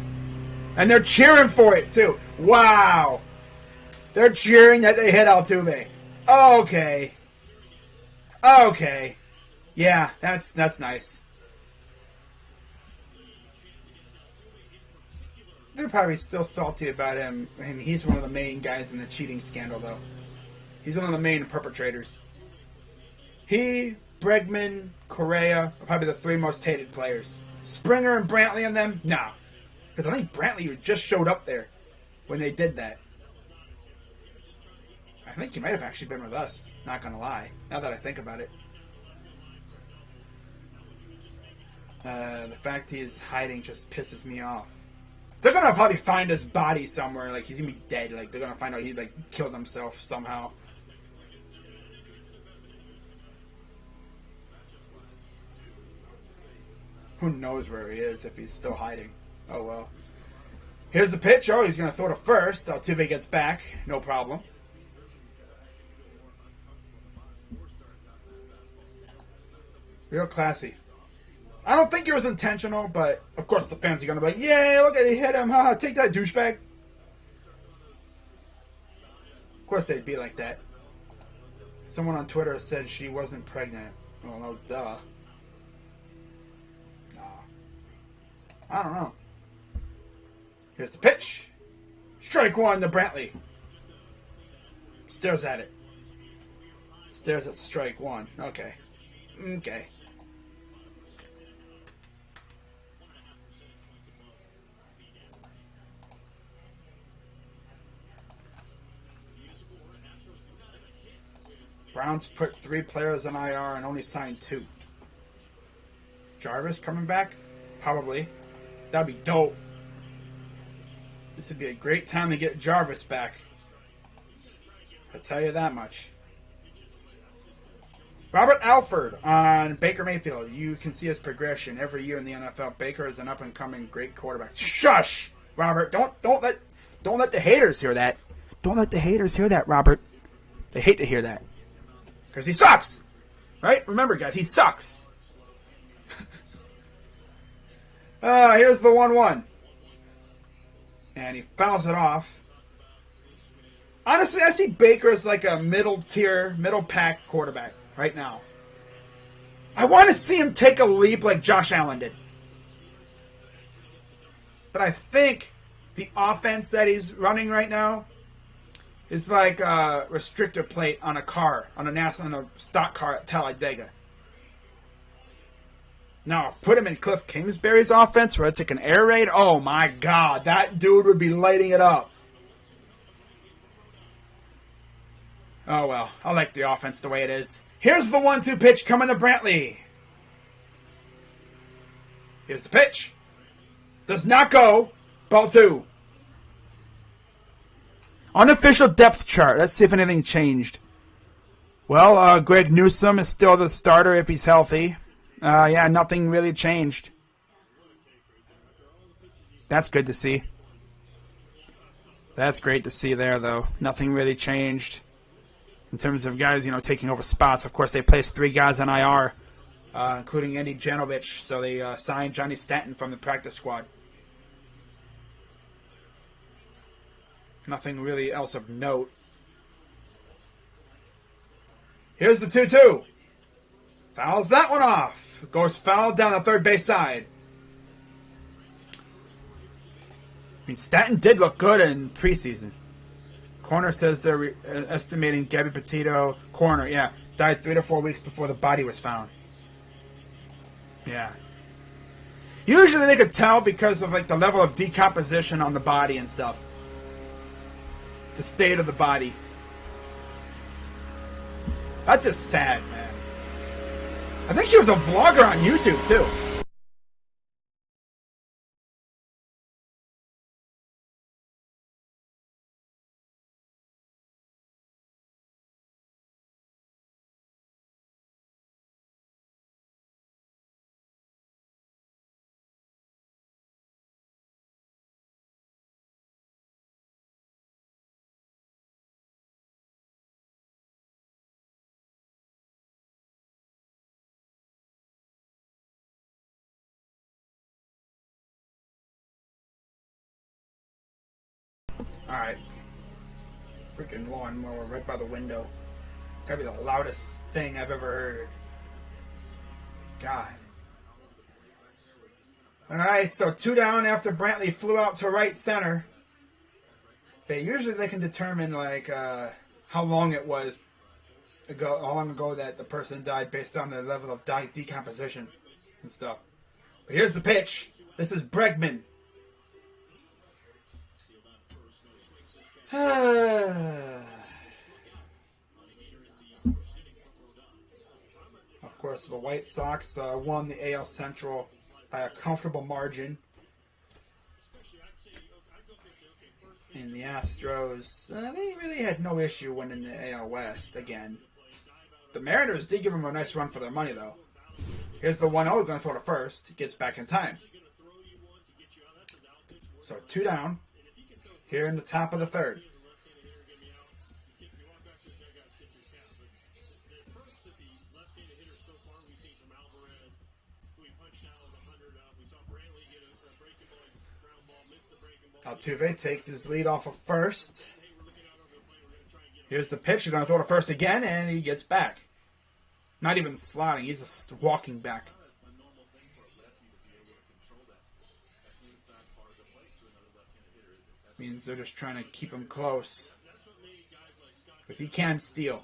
And they're cheering for it too. Wow. They're cheering that they hit Altuve. Okay. Okay. Yeah, that's nice. They're probably still salty about him. I mean, he's one of the main guys in the cheating scandal, though. He's one of the main perpetrators. He, Bregman, Correa are probably the 3 most hated players. Springer and Brantley and them? Nah. Because I think Brantley just showed up there when they did that. I think he might have actually been with us, not gonna lie, now that I think about it. The fact he is hiding just pisses me off. They're gonna probably find his body somewhere. Like he's gonna be dead. Like they're gonna find out he like killed himself somehow. Who knows where he is if he's still hiding? Oh well. Here's the pitch. Oh, he's gonna throw to first. Altuve gets back. No problem. Real classy. I don't think it was intentional, but of course the fans are going to be like, yay, look at it, he hit him, haha, take that, douchebag. Of course they'd be like that. Someone on Twitter said she wasn't pregnant. Well, no, duh. No. I don't know. Here's the pitch. Strike 1 to Brantley. Stares at it. Stares at strike 1. Okay. Okay. Browns put 3 players on IR and only signed 2. Jarvis coming back? Probably. That'd be dope. This would be a great time to get Jarvis back. I'll tell you that much. Robert Alford on Baker Mayfield. You can see his progression every year in the NFL. Baker is an up-and-coming great quarterback. Shush, Robert. Don't let the haters hear that. Don't let the haters hear that, Robert. They hate to hear that. Because he sucks. Right? Remember, guys, he sucks. Here's the 1-1. And he fouls it off. Honestly, I see Baker as like a middle-tier, middle-pack quarterback right now. I want to see him take a leap like Josh Allen did. But I think the offense that he's running right now is like a restrictor plate on a car, on a stock car at Talladega. Now, put him in Cliff Kingsbury's offense where it's like an air raid. Oh my God, that dude would be lighting it up. Oh well, I like the offense the way it is. Here's the 1-2 pitch coming to Brantley. Here's the pitch. Does not go. Ball 2. Unofficial depth chart. Let's see if anything changed. Well, Greg Newsome is still the starter if he's healthy. Yeah, nothing really changed. That's good to see. That's great to see there, though. Nothing really changed in terms of guys, taking over spots. Of course, they placed 3 guys on IR, including Andy Janovich, so they signed Johnny Stanton from the practice squad. Nothing really else of note. Here's the 2-2. Fouls that one off. Goes foul down the third base side. I mean, Stanton did look good in preseason. Corner says they're estimating Gabby Petito, corner, yeah, died 3 to 4 weeks before the body was found. Yeah. Usually they could tell because of the level of decomposition on the body and stuff. The state of the body. That's just sad, man. I think she was a vlogger on YouTube, too. Alright. Freaking lawnmower right by the window. Gotta be the loudest thing I've ever heard. God. Alright, so 2 down after Brantley flew out to right center. But usually they can determine, how long it was ago, how long ago that the person died based on the level of decomposition and stuff. But here's the pitch. This is Bregman. Of course, the White Sox won the AL Central by a comfortable margin. And the Astros, they really had no issue winning the AL West again. The Mariners did give them a nice run for their money, though. Here's the 1-0, going to throw to first. Gets back in time. So 2 down. Here in the top of the third. Altuve takes his lead off of first. Here's the pitch. He's going to throw to first again, and he gets back. Not even sliding. He's just walking back. Means they're just trying to keep him close. Because he can steal.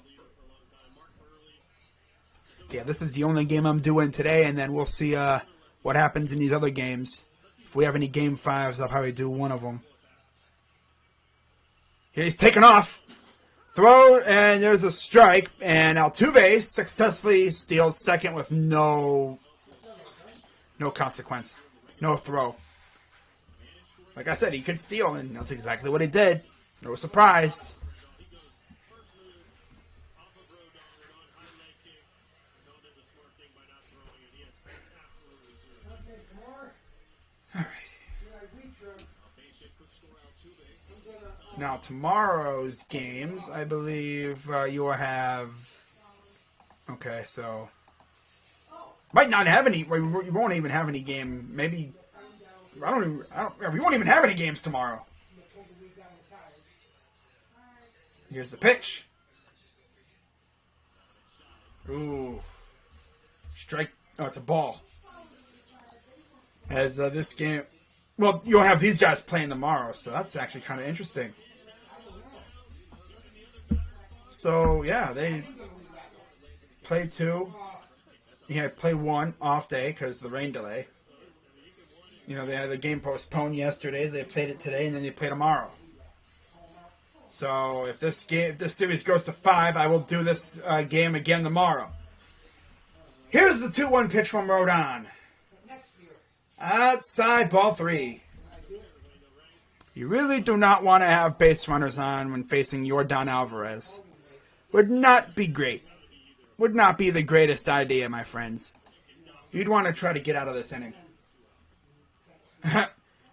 Yeah, this is the only game I'm doing today, and then we'll see what happens in these other games. If we have any Game 5s, I'll probably do one of them. Here he's taken off. Throw, and there's a strike, and Altuve successfully steals second with no consequence. No throw. Like I said, he could steal, and that's exactly what he did. No surprise. All right. Now, tomorrow's games, I believe you will have... Okay, so... Might not have any... You won't even have any game. Maybe... we won't even have any games tomorrow. Here's the pitch. Ooh. Strike. Oh, it's a ball. As this game... Well, you'll have these guys playing tomorrow, so that's actually kind of interesting. So, yeah, they played 2. Yeah, played 1 off day because of the rain delay. They had the game postponed yesterday. They played it today, and then they play tomorrow. So if this series goes to 5, I will do this game again tomorrow. Here's the 2-1 pitch from Rodon. Outside, ball 3. You really do not want to have base runners on when facing Yordan Alvarez. Would not be great. would not be the greatest idea, my friends. You'd want to try to get out of this inning.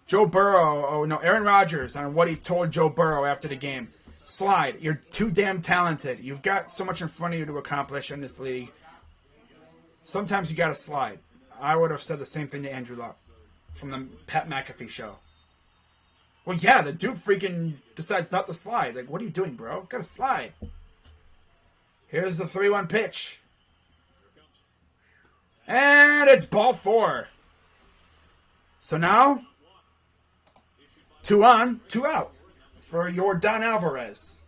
Joe Burrow, Aaron Rodgers, on what he told Joe Burrow after the game. Slide. You're too damn talented. You've got so much in front of you to accomplish in this league. Sometimes you got to slide. I would have said the same thing to Andrew Luck from the Pat McAfee show. Well, yeah, the dude freaking decides not to slide. Like, what are you doing, bro? Got to slide. Here's the 3-1 pitch. And it's ball 4. So now, 2 on, 2 out for Yordan Alvarez.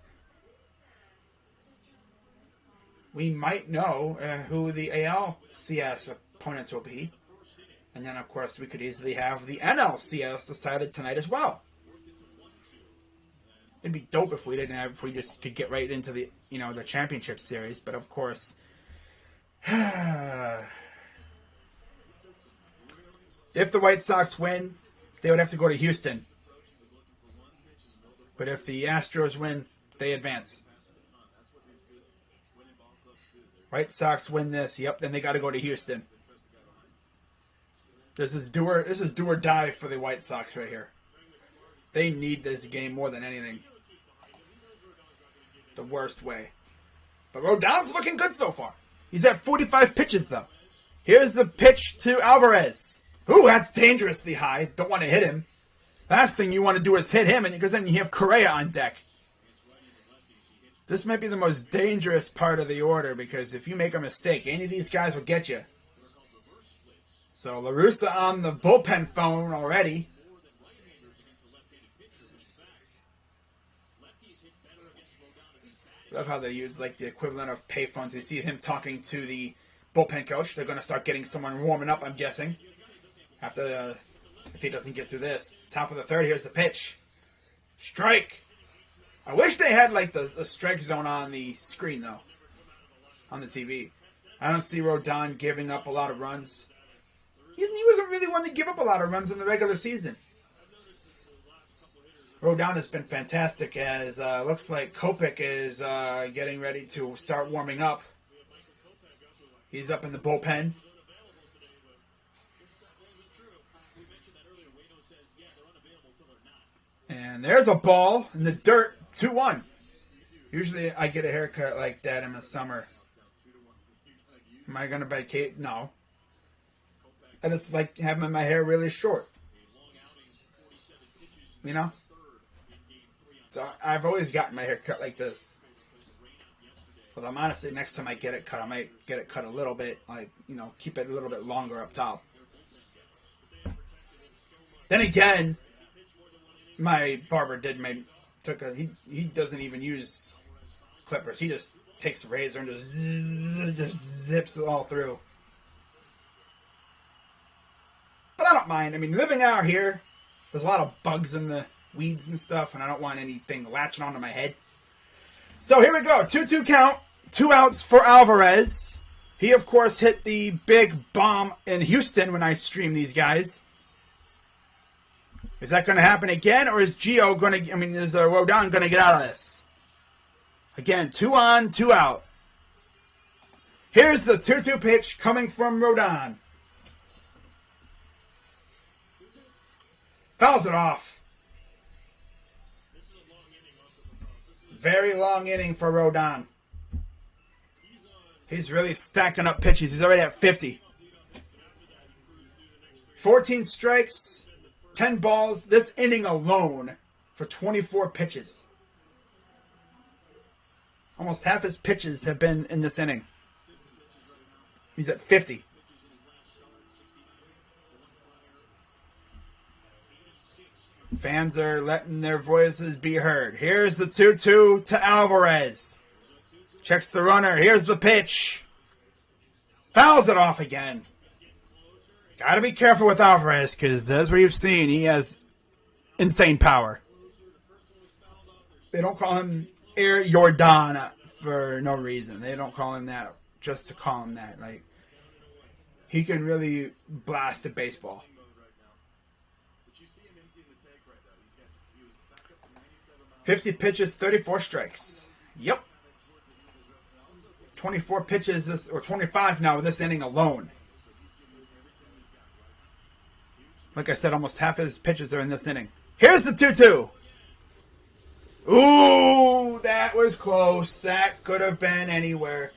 We might know who the ALCS opponents will be. And then, of course, we could easily have the NLCS decided tonight as well. It'd be dope if we just could get right into the championship series. But of course, if the White Sox win, they would have to go to Houston. But if the Astros win, they advance. White Sox win this, yep, then they got to go to Houston. This is do or die for the White Sox right here. They need this game more than anything. The worst way. But Rodon's looking good so far. He's at 45 pitches, though. Here's the pitch to Alvarez. Ooh, that's dangerously high. Don't want to hit him. Last thing you want to do is hit him, because then you have Correa on deck. This might be the most dangerous part of the order, because if you make a mistake, any of these guys will get you. So La Russa on the bullpen phone already. Love how they use like the equivalent of payphones. You see him talking to the bullpen coach. They're going to start getting someone warming up, I'm guessing. After, if he doesn't get through this. Top of the third, here's the pitch. Strike. I wish they had like the strike zone on the screen, though. On the TV. I don't see Rodon giving up a lot of runs. He wasn't really one to give up a lot of runs in the regular season. Rodon has been fantastic as looks like Kopech is getting ready to start warming up. He's up in the bullpen. And there's a ball in the dirt, 2-1. Usually I get a haircut like that in the summer. Am I going to vacate? No. I just like having my hair really short. You know? So I've always gotten my hair cut like this. But I'm honestly, next time I get it cut, I might get it cut a little bit, like, keep it a little bit longer up top. Then again, my barber he doesn't even use clippers. He just takes the razor and just zips it all through. But I don't mind. I mean, living out here, there's a lot of bugs in the weeds and stuff, and I don't want anything latching onto my head. So here we go. 2-2 count. 2 outs for Alvarez. He, of course, hit the big bomb in Houston when I stream these guys. Is that going to happen again, or is Rodon going to get out of this? Again, 2 on, 2 out. Here's the 2-2 pitch coming from Rodon. Fouls it off. Very long inning for Rodon. He's really stacking up pitches. He's already at 50. 14 strikes, 10 balls. This inning alone for 24 pitches. Almost half his pitches have been in this inning. He's at 50. Fans are letting their voices be heard. Here's the 2-2 to Alvarez. Checks the runner. Here's the pitch. Fouls it off again. Got to be careful with Alvarez because, as we've seen, he has insane power. They don't call him Air Yordan for no reason. They don't call him that just to call him that. Like, he can really blast a baseball. 50 pitches, 34 strikes. Yep. 24 pitches this, or 25 now with this inning alone. Like I said, almost half his pitches are in this inning. Here's the 2-2. Ooh, that was close. That could have been anywhere.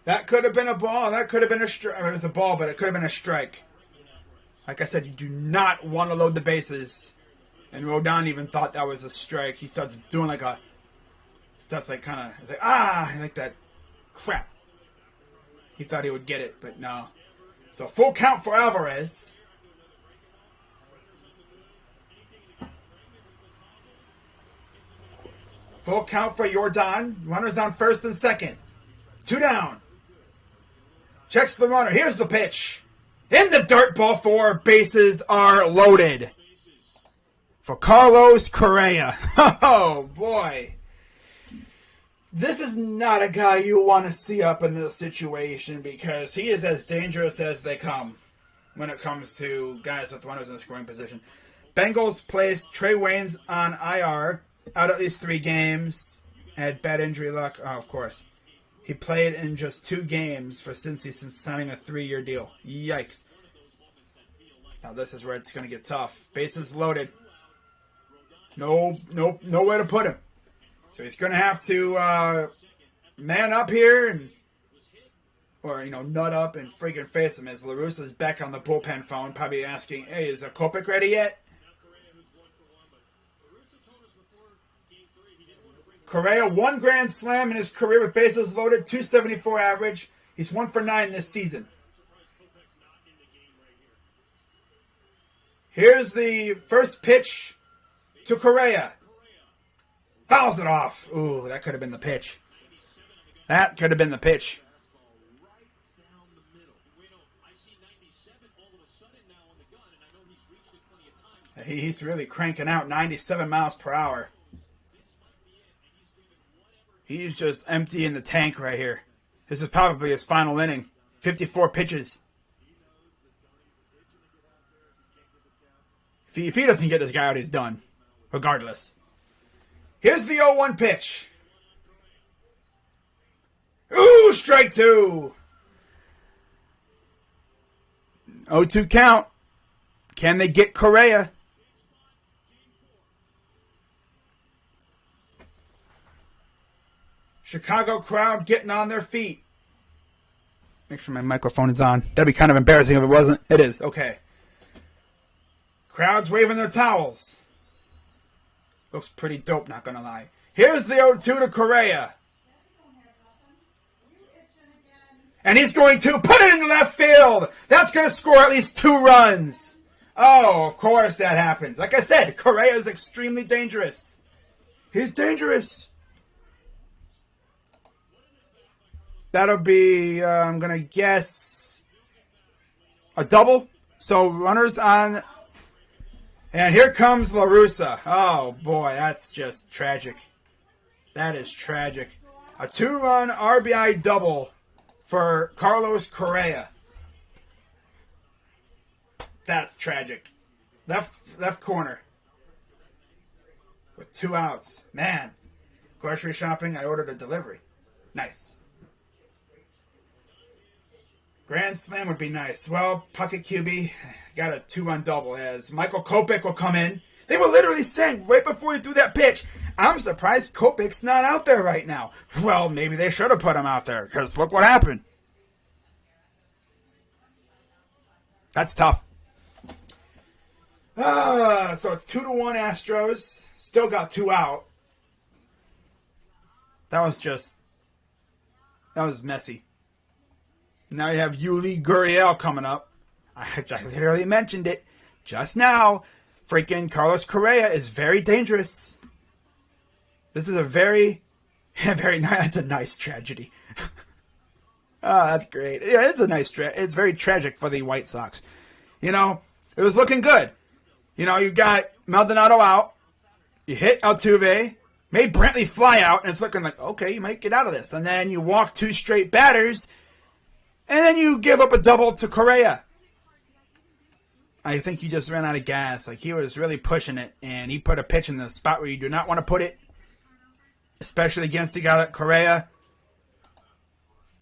That could have been a ball. That could have been a strike. It was a ball, but it could have been a strike. Like I said, you do not want to load the bases. And Rodon even thought that was a strike. He starts doing like a... Starts like kind of... It's like, like that. Crap. He thought he would get it, but no. So full count for Alvarez. Full count for Jordan. Runners on first and second. 2 down. Checks the runner. Here's the pitch. In the dirt, ball 4. Bases are loaded. For Carlos Correa. Oh, boy. This is not a guy you want to see up in this situation because he is as dangerous as they come when it comes to guys with runners in scoring position. Bengals placed Trey Waynes on IR. Out at least 3 games. Had bad injury luck. Oh, of course. He played in just 2 games for Cincy since signing a 3-year deal. Yikes. Now this is where it's going to get tough. Bases loaded. Nowhere to put him. So he's going to have to man up here and, or, nut up and freaking face him as La Russa's back on the bullpen phone, probably asking, hey, is Kopech ready yet? Correa, 1 grand slam in his career with bases loaded, 274 average. He's 1 for 9 this season. Here's the first pitch to Correa. Fouls it off. Ooh, that could have been the pitch. That could have been the pitch. He's really cranking out 97 miles per hour. He's just emptying the tank right here. This is probably his final inning. 54 pitches. If he doesn't get this guy out, he's done. Regardless. Here's the 0-1 pitch. Ooh, strike 2. 0-2 count. Can they get Correa? Chicago crowd getting on their feet. Make sure my microphone is on. That'd be kind of embarrassing if it wasn't. It is. Okay. Crowd's waving their towels. Looks pretty dope, not gonna lie. Here's the 0-2 to Correa. And he's going to put it into left field. That's going to score at least 2 runs. Oh, of course that happens. Like I said, Correa is extremely dangerous. He's dangerous. That'll be, I'm going to guess, a double. So runners on. And here comes La Russa. Oh, boy, that's just tragic. That is tragic. A 2-run RBI double for Carlos Correa. That's tragic. Left corner. With 2 outs. Man. Grocery shopping, I ordered a delivery. Nice. Grand slam would be nice. Well, Pocket QB got a 2-run double as Michael Kopech will come in. They were literally saying right before he threw that pitch, I'm surprised Kopech's not out there right now. Well, maybe they should have put him out there because look what happened. That's tough. So it's 2-1 Astros. Still got 2 out. That was messy. Now you have Yuli Gurriel coming up. I literally mentioned it just now. Freaking Carlos Correa is very dangerous. This is a very that's a nice tragedy. Oh, that's great. Yeah, it's a nice it's very tragic for the White Sox. It was looking good. You got Maldonado out. You hit Altuve. Made Brantley fly out, and it's looking like, okay, you might get out of this. And then you walk 2 straight batters, and then you give up a double to Correa. I think he just ran out of gas. Like, he was really pushing it, and he put a pitch in the spot where you do not want to put it, especially against a guy like Correa.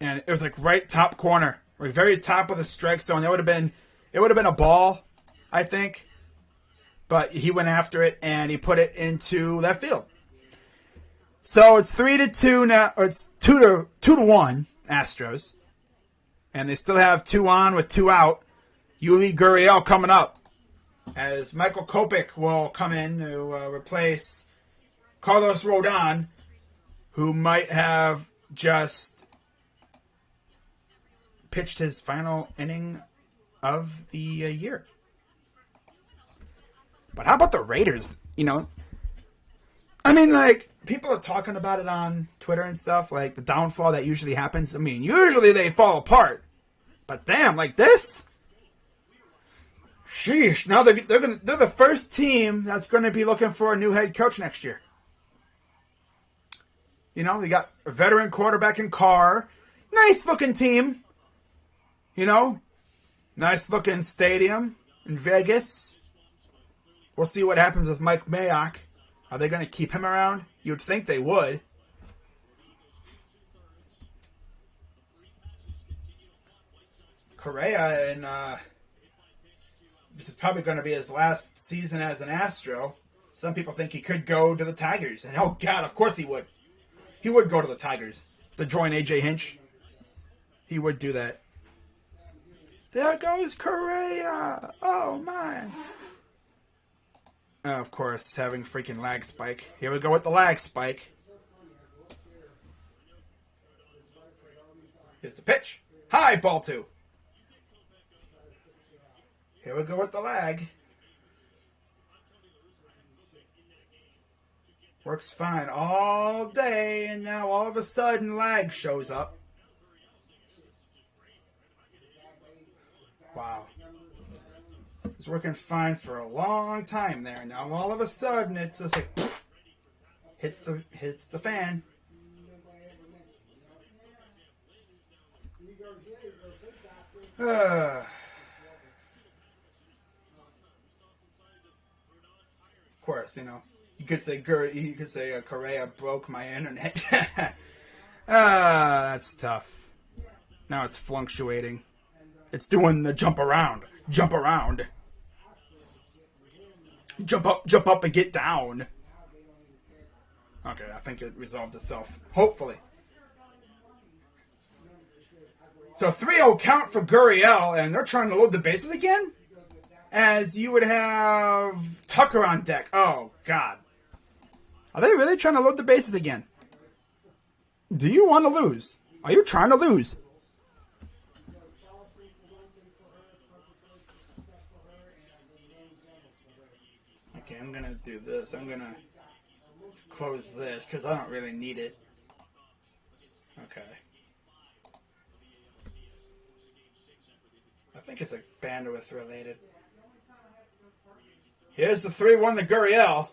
and it was like right top corner, like very top of the strike zone. It would have been a ball, I think, but he went after it and he put it into left field. So it's 3-2 now, or it's 2-1 Astros, and they still have 2 on with 2 out. Yuli Gurriel coming up, as Michael Kopech will come in to replace Carlos Rodon, who might have just pitched his final inning of the year. But how about the Raiders? You know, I mean, like, people are talking about it on Twitter and stuff, like the downfall that usually happens. I mean, usually they fall apart, but damn, like this? Sheesh! Now they're the first team that's going to be looking for a new head coach next year. You know, they got a veteran quarterback in Carr, nice looking team. You know, nice looking stadium in Vegas. We'll see what happens with Mike Mayock. Are they going to keep him around? You'd think they would. Correa, and this is probably going to be his last season as an Astro. Some people think he could go to the Tigers. And oh, God, of course he would. He would go to the Tigers to join A.J. Hinch. He would do that. There goes Correa. Oh, my. Of course, having freaking lag spike. Here we go with the lag spike. Here's the pitch. High, ball 2. Here we go with the lag. Works fine all day, and now all of a sudden lag shows up. Wow. It's working fine for a long time there. Now all of a sudden it's just like hits the fan. Of course, you know, you could say Correa broke my internet. That's tough. Now it's fluctuating. It's doing the jump around. Jump around. Jump up and get down. Okay, I think it resolved itself. Hopefully. So 3-0 count for Gurriel, and they're trying to load the bases again? As you would have Tucker on deck. Oh, God. Are they really trying to load the bases again? Do you want to lose? Are you trying to lose? Okay, I'm going to do this. I'm going to close this because I don't really need it. Okay. I think it's like bandwidth related. Here's the 3-1 to Gurriel.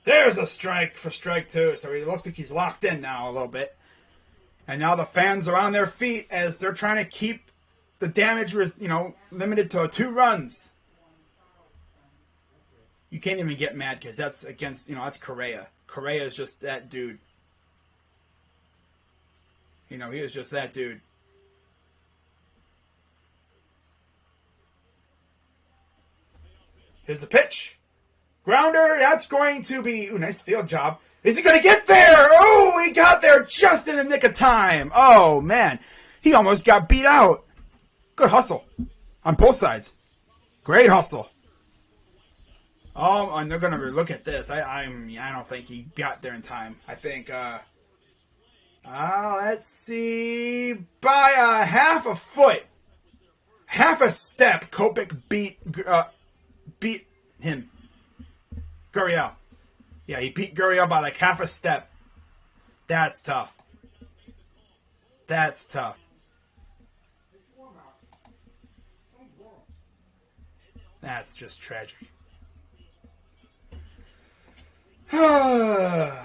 There's a strike for strike 2. So he looks like he's locked in now a little bit. And now the fans are on their feet as they're trying to keep the damage, limited to 2 runs. You can't even get mad because that's against, that's Correa. Correa is just that dude. He is just that dude. Here's the pitch. Grounder, that's going to be... Ooh, nice field job. Is he going to get there? Oh, he got there just in the nick of time. Oh, man. He almost got beat out. Good hustle on both sides. Great hustle. Oh, and they're going to look at this. I don't think he got there in time. I think, let's see. By a half a foot. Half a step, Kopech beat him. Gurriel. Yeah, he beat Gurriel by like half a step. That's tough. That's tough. That's just tragic. Alright.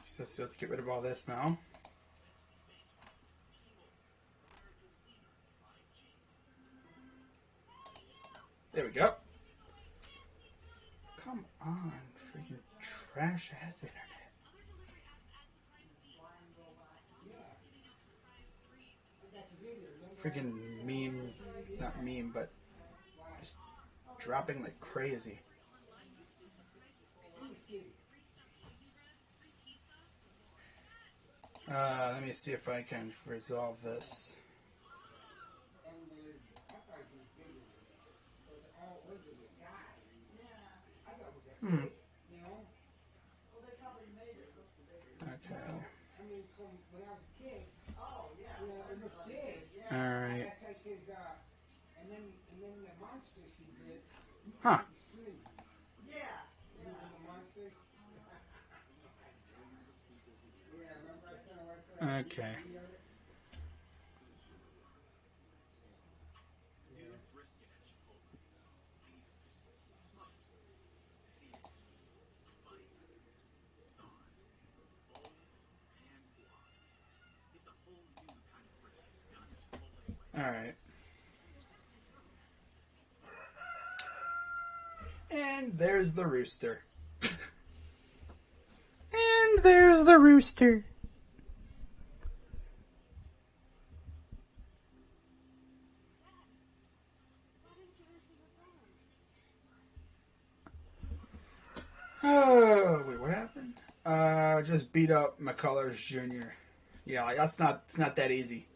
So let's get rid of all this now. There we go. Come on, freaking trash ass internet. Freaking meme, not meme, but just dropping like crazy. Let me see if I can resolve this. Okay. Alright. Huh. Okay. Alright. And there's the rooster. And there's the rooster. Oh, wait, what happened? Just beat up McCullers Jr. Yeah, like, it's not that easy.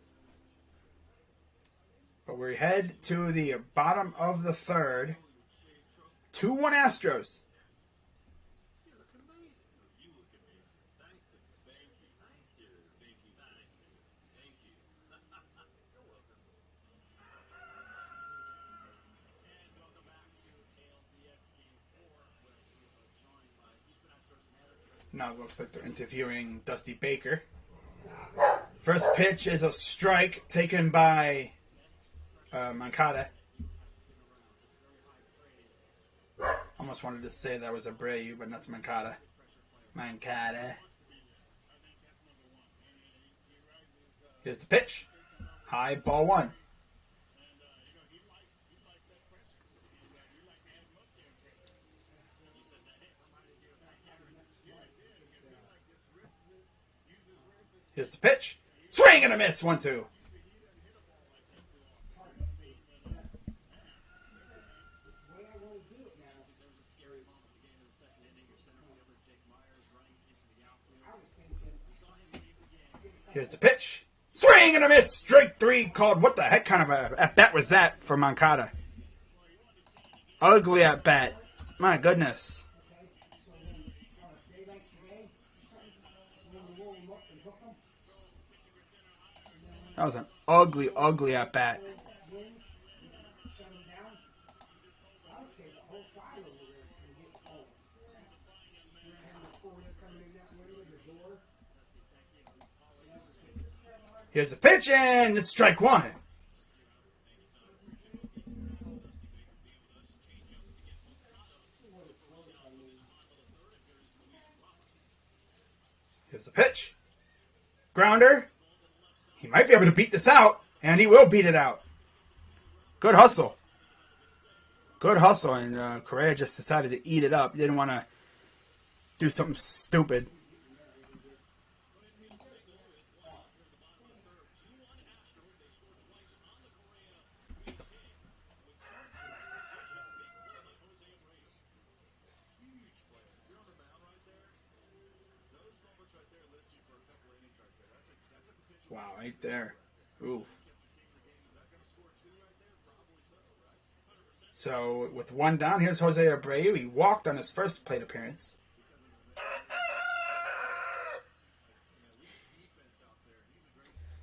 But we head to the bottom of the third. 2-1 Astros. Now it looks like they're interviewing Dusty Baker. First pitch is a strike taken by Moncada. Almost wanted to say that was Abreu, but that's Moncada. Moncada. Here's the pitch. High, ball one. Here's the pitch. Swing and a miss. 1-2. Here's the pitch. Swing and a miss. Strike three called. What the heck kind of a at bat was that for Moncada? Ugly at bat. My goodness. That was an ugly at bat. Here's the pitch, and it's strike one. Here's the pitch. Grounder. He might be able to beat this out, and he will beat it out. Good hustle. Good hustle, and Correa just decided to eat it up. He didn't want to do something stupid. Wow, right there. Oof. So, with one down, here's Jose Abreu. He walked on his first plate appearance.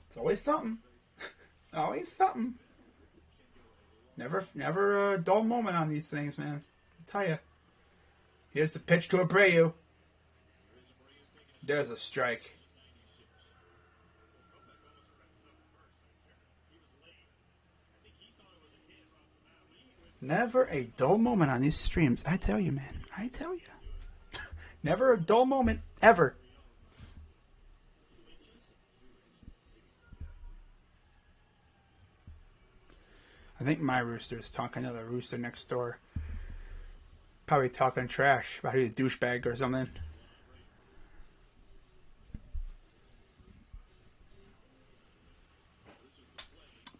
It's always something. Always something. Never a dull moment on these things, man. I tell you. Here's the pitch to Abreu. There's a strike. Never a dull moment on these streams. I tell you, man. I tell you. Never a dull moment, ever. I think my rooster is talking to the rooster next door. Probably talking trash about he's a douchebag or something.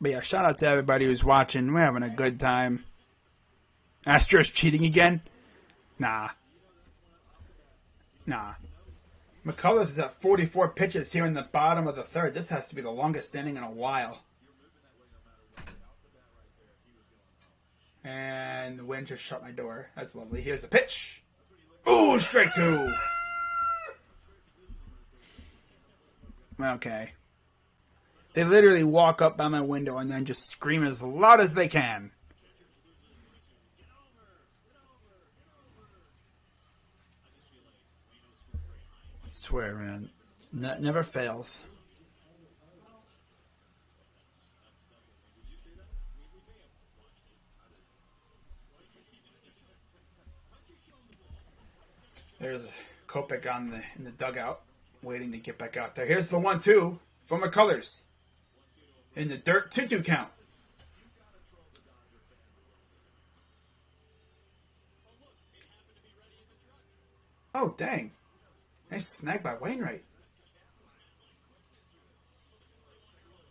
But yeah, shout out to everybody who's watching. We're having a good time. Astros cheating again? Nah. McCullers is at 44 pitches here in the bottom of the third. This has to be the longest inning in a while. And the wind just shut my door. That's lovely. Here's the pitch. Ooh, strike two. Okay. They literally walk up by my window and then just scream as loud as they can. I swear, man. Never fails. There's Kopech in the dugout, waiting to get back out there. Here's the 1-2 from McCullers. In the dirt, 2-2 count. Oh, dang. Nice snag by Wainwright.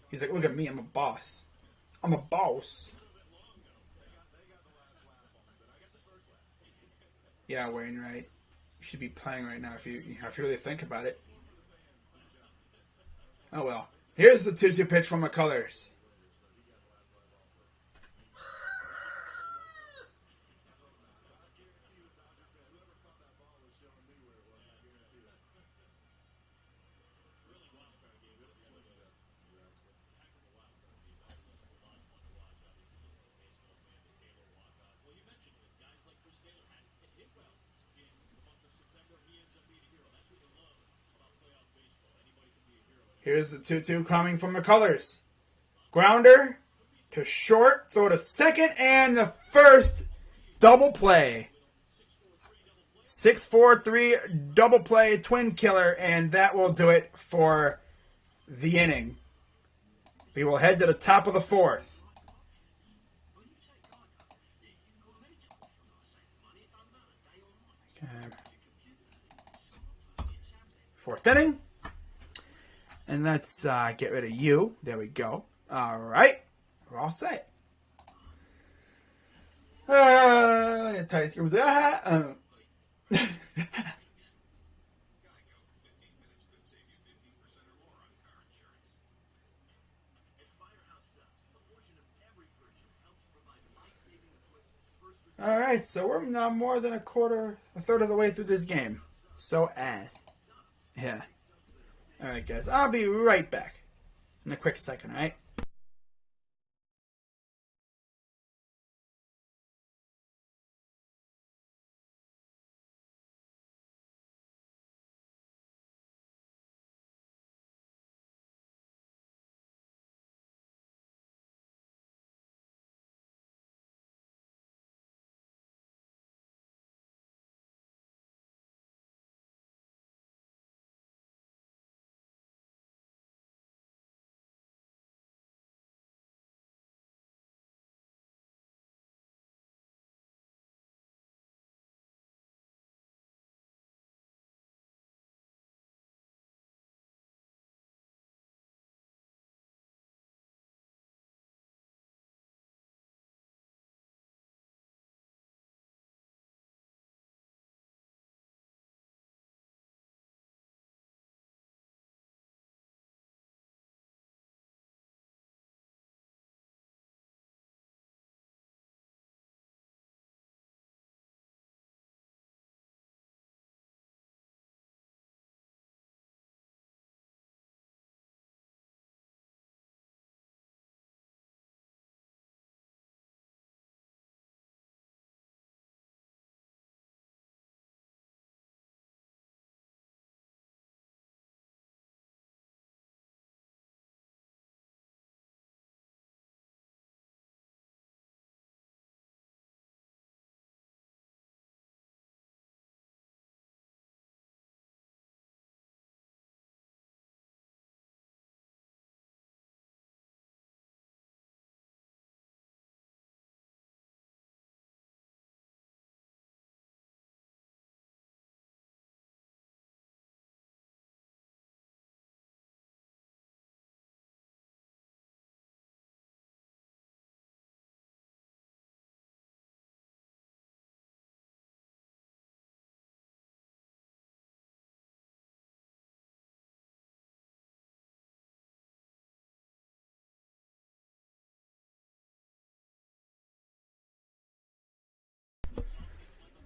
He's like, look at me, I'm a boss. I'm a boss. Yeah, Wainwright. You should be playing right now if you really think about it. Oh, well. Here's the 2-2 pitch from McCullers. Here's the 2-2 coming from McCullers. Grounder to short, throw to second, and the first double play. 6-4-3 double play, twin killer, and that will do it for the inning. We will head to the top of the fourth. Okay. Fourth inning. And let's get rid of you. There we go. All right. We're all set. Tight screws. All right, so we're not more than a third of the way through this game. Yeah. All right, guys. I'll be right back in a quick second, all right?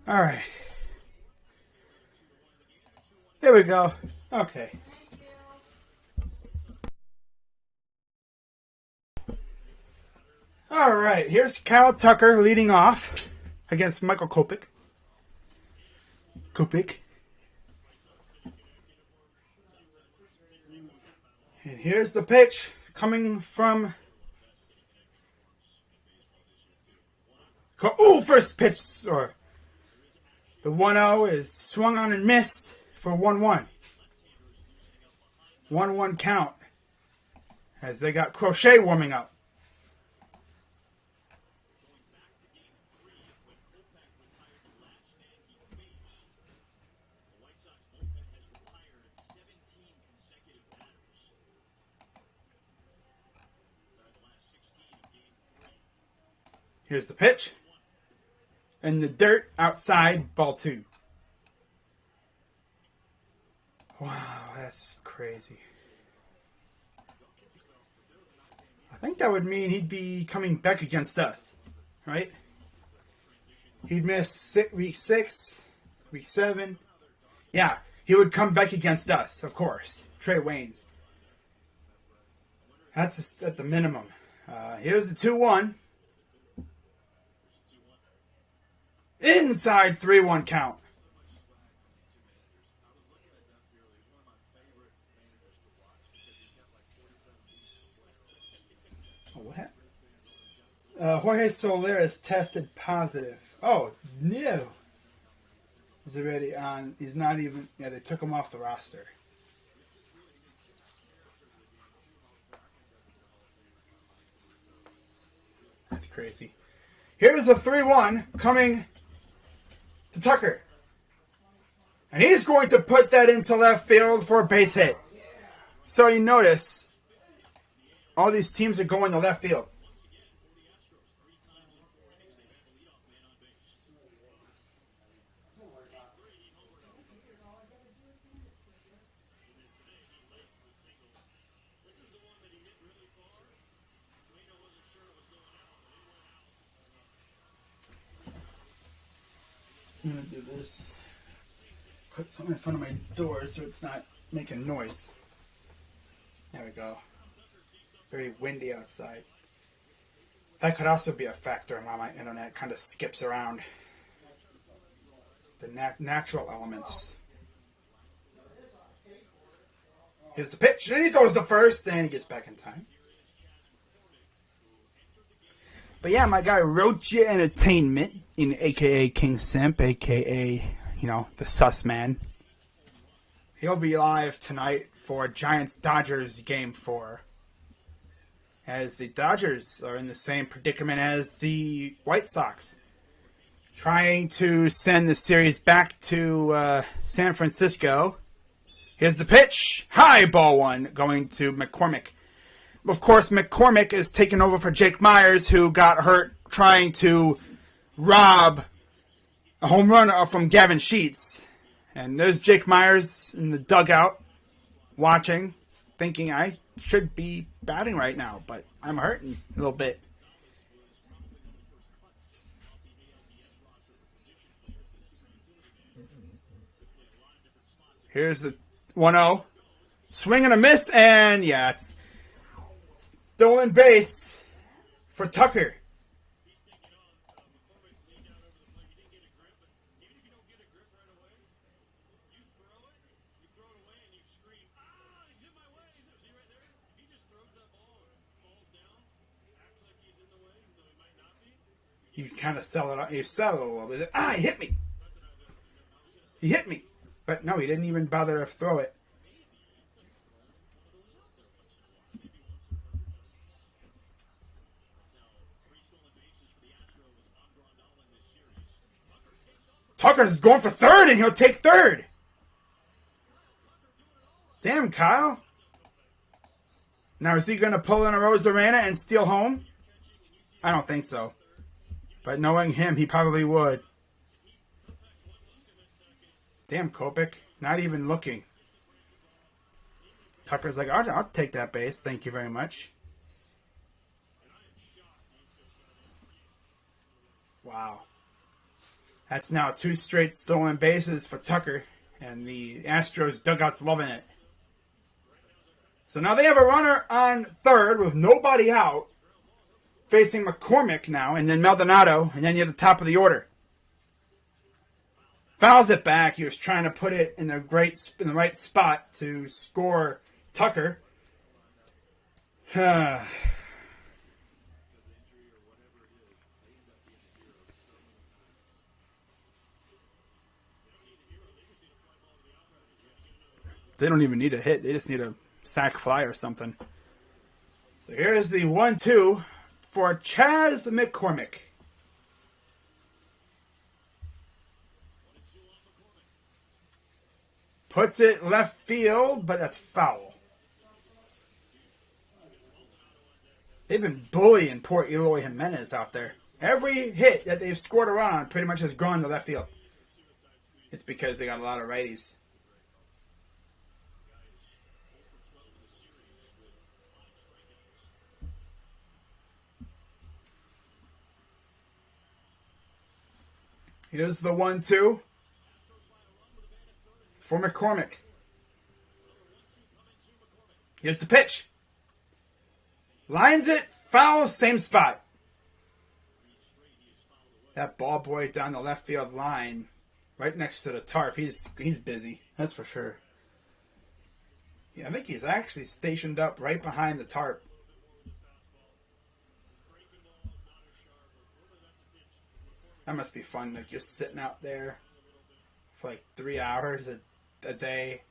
All right. There we go. Okay. All right. Here's Kyle Tucker leading off against Michael Kopech. And here's the pitch coming from... first pitch. Or the 1-0 is swung on and missed for 1-1. 1-1 count as they got Crochet warming up. Here's the pitch. In the dirt outside, ball 2. Wow, that's crazy. I think that would mean he'd be coming back against us, right? He'd miss week 6, week 7. Yeah, he would come back against us, of course. Trey Waynes. That's just at the minimum. Here's the 2-1. Inside 3-1 count. Oh, what happened? Jorge Soler is tested positive. Oh, no. He's already on. He's not even. Yeah, they took him off the roster. That's crazy. Here's a 3-1 coming to Tucker. And he's going to put that into left field for a base hit. So you notice all these teams are going to left field. I'm going to do this. Put something in front of my door so it's not making noise. There we go. Very windy outside. That could also be a factor in why my internet kind of skips around the natural elements. Here's the pitch, and he throws the first, and he gets back in time. But yeah, my guy Rocha Entertainment, a.k.a. King Simp, a.k.a., the sus man. He'll be live tonight for Giants-Dodgers Game 4. As the Dodgers are in the same predicament as the White Sox. Trying to send the series back to San Francisco. Here's the pitch. High ball 1 going to McCormick. Of course, McCormick is taking over for Jake Myers, who got hurt trying to rob a home run from Gavin Sheets. And there's Jake Myers in the dugout watching, thinking I should be batting right now, but I'm hurting a little bit. Here's the 1-0. Swing and a miss, and yeah, it's stolen base for Tucker. You kind of sell it. You sell it a little bit. He hit me. He hit me. But no, he didn't even bother to throw it. Tucker's going for third, and he'll take third. Damn, Kyle. Now, is he going to pull in a Rosarena and steal home? I don't think so. But knowing him, he probably would. Damn, Kopech. Not even looking. Tucker's like, I'll take that base. Thank you very much. Wow. That's now 2 straight stolen bases for Tucker, and the Astros dugout's loving it. So now they have a runner on third with nobody out, facing McCormick now, and then Maldonado, and then you're at the top of the order. Fouls it back. He was trying to put it in the right spot to score Tucker. They don't even need a hit. They just need a sac fly or something. So here's the 1-2 for Chaz McCormick. Puts it left field, but that's foul. They've been bullying poor Eloy Jimenez out there. Every hit that they've scored a run on pretty much has gone to left field. It's because they got a lot of righties. Here's the 1-2 for McCormick. Here's the pitch. Lines it, foul, same spot. That ball boy down the left field line, right next to the tarp, he's busy, that's for sure. Yeah, I think he's actually stationed up right behind the tarp. That must be fun, like just sitting out there for like 3 hours a day.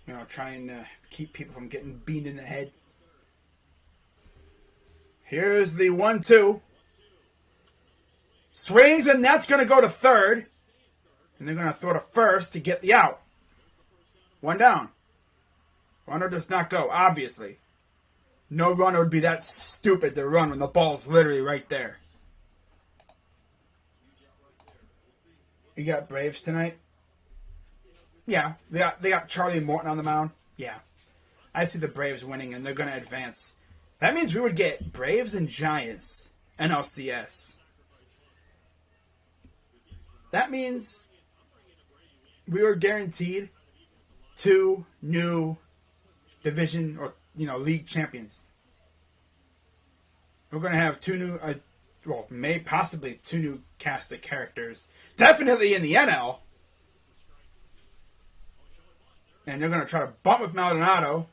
You know, trying to keep people from getting beamed in the head. Here's the 1-2. Swings, and that's going to go to third. And they're going to throw to first to get the out. 1 down. Runner does not go, obviously. No runner would be that stupid to run when the ball's literally right there. You got Braves tonight? Yeah, they got Charlie Morton on the mound. Yeah. I see the Braves winning, and they're going to advance. That means we would get Braves and Giants, ALCS. That means we were guaranteed 2 new division or league champions. We're going to have 2 new, possibly 2 new cast of characters. Definitely in the NL. And they're going to try to bump with Maldonado.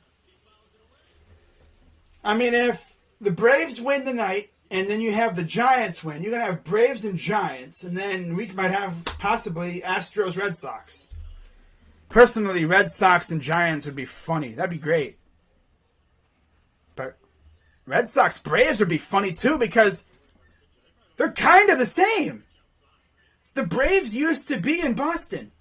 I mean, if the Braves win tonight, and then you have the Giants win, you're going to have Braves and Giants, and then we might have possibly Astros Red Sox. Personally, Red Sox and Giants would be funny. That'd be great. But Red Sox Braves would be funny too because they're kind of the same. The Braves used to be in Boston.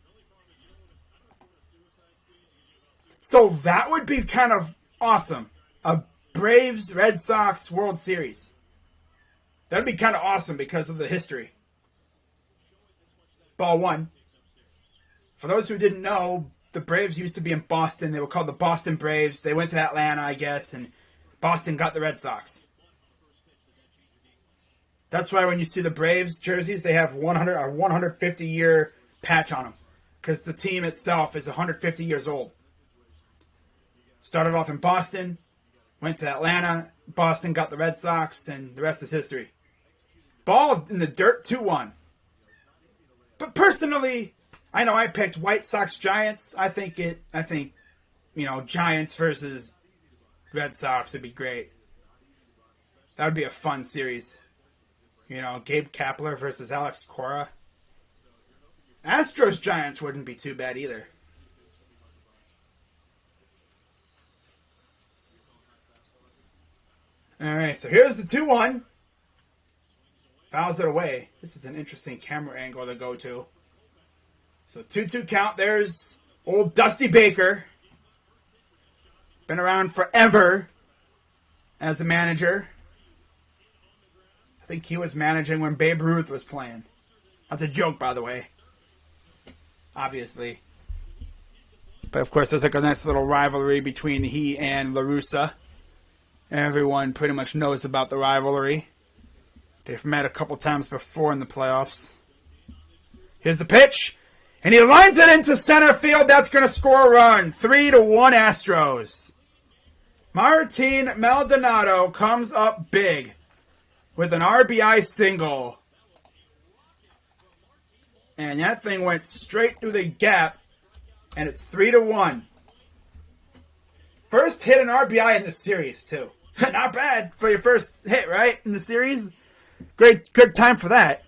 So that would be kind of awesome. A Braves Red Sox World Series. That would be kind of awesome because of the history. Ball 1. For those who didn't know, the Braves used to be in Boston. They were called the Boston Braves. They went to Atlanta, I guess, and Boston got the Red Sox. That's why when you see the Braves jerseys, they have a 150-year patch on them. Because the team itself is 150 years old. Started off in Boston, went to Atlanta, Boston got the Red Sox, and the rest is history. Ball in the dirt, 2-1. But personally, I know I picked White Sox Giants. I think Giants versus Red Sox would be great. That would be a fun series. Gabe Kapler versus Alex Cora. Astros Giants wouldn't be too bad either. Alright, so here's the 2-1. Fouls it away. This is an interesting camera angle to go to. So 2-2 count. There's old Dusty Baker. Been around forever as a manager. I think he was managing when Babe Ruth was playing. That's a joke, by the way. Obviously. But of course, there's like a nice little rivalry between he and La Russa. Everyone pretty much knows about the rivalry. They've met a couple times before in the playoffs. Here's the pitch. And he lines it into center field. That's going to score a run. 3-1 Astros. Martin Maldonado comes up big with an RBI single. And that thing went straight through the gap. And it's 3-1. First hit an RBI in the series, too. Not bad for your first hit, right? In the series. Good time for that.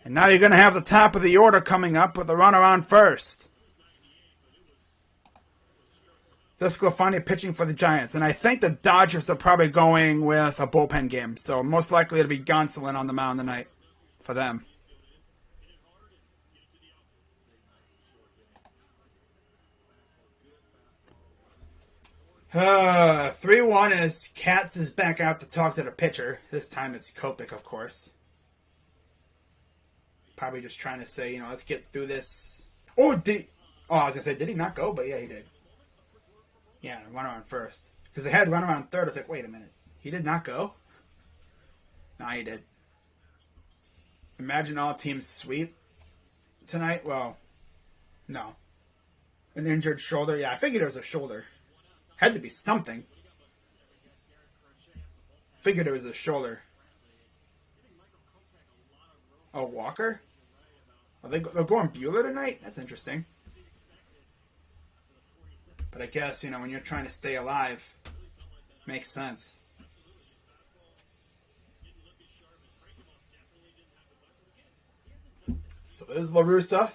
And now you're going to have the top of the order coming up with a runner on first. Desclafani pitching for the Giants. And I think the Dodgers are probably going with a bullpen game. So most likely it'll be Gonsolin on the mound tonight for them. 3-1 as Katz is back out to talk to the pitcher. This time it's Kopech, of course. Probably just trying to say, let's get through this. I was going to say, did he not go? But yeah, he did. Yeah, runner on first. Because they had runner on third. I was like, wait a minute. He did not go? No, he did. Imagine all teams sweep tonight. Well, no. An injured shoulder. Yeah, I figured it was a shoulder. Had to be something. Figured it was a shoulder. Oh, Walker? They're going Bueller tonight? That's interesting. But I guess, when you're trying to stay alive, makes sense. So there's La Russa.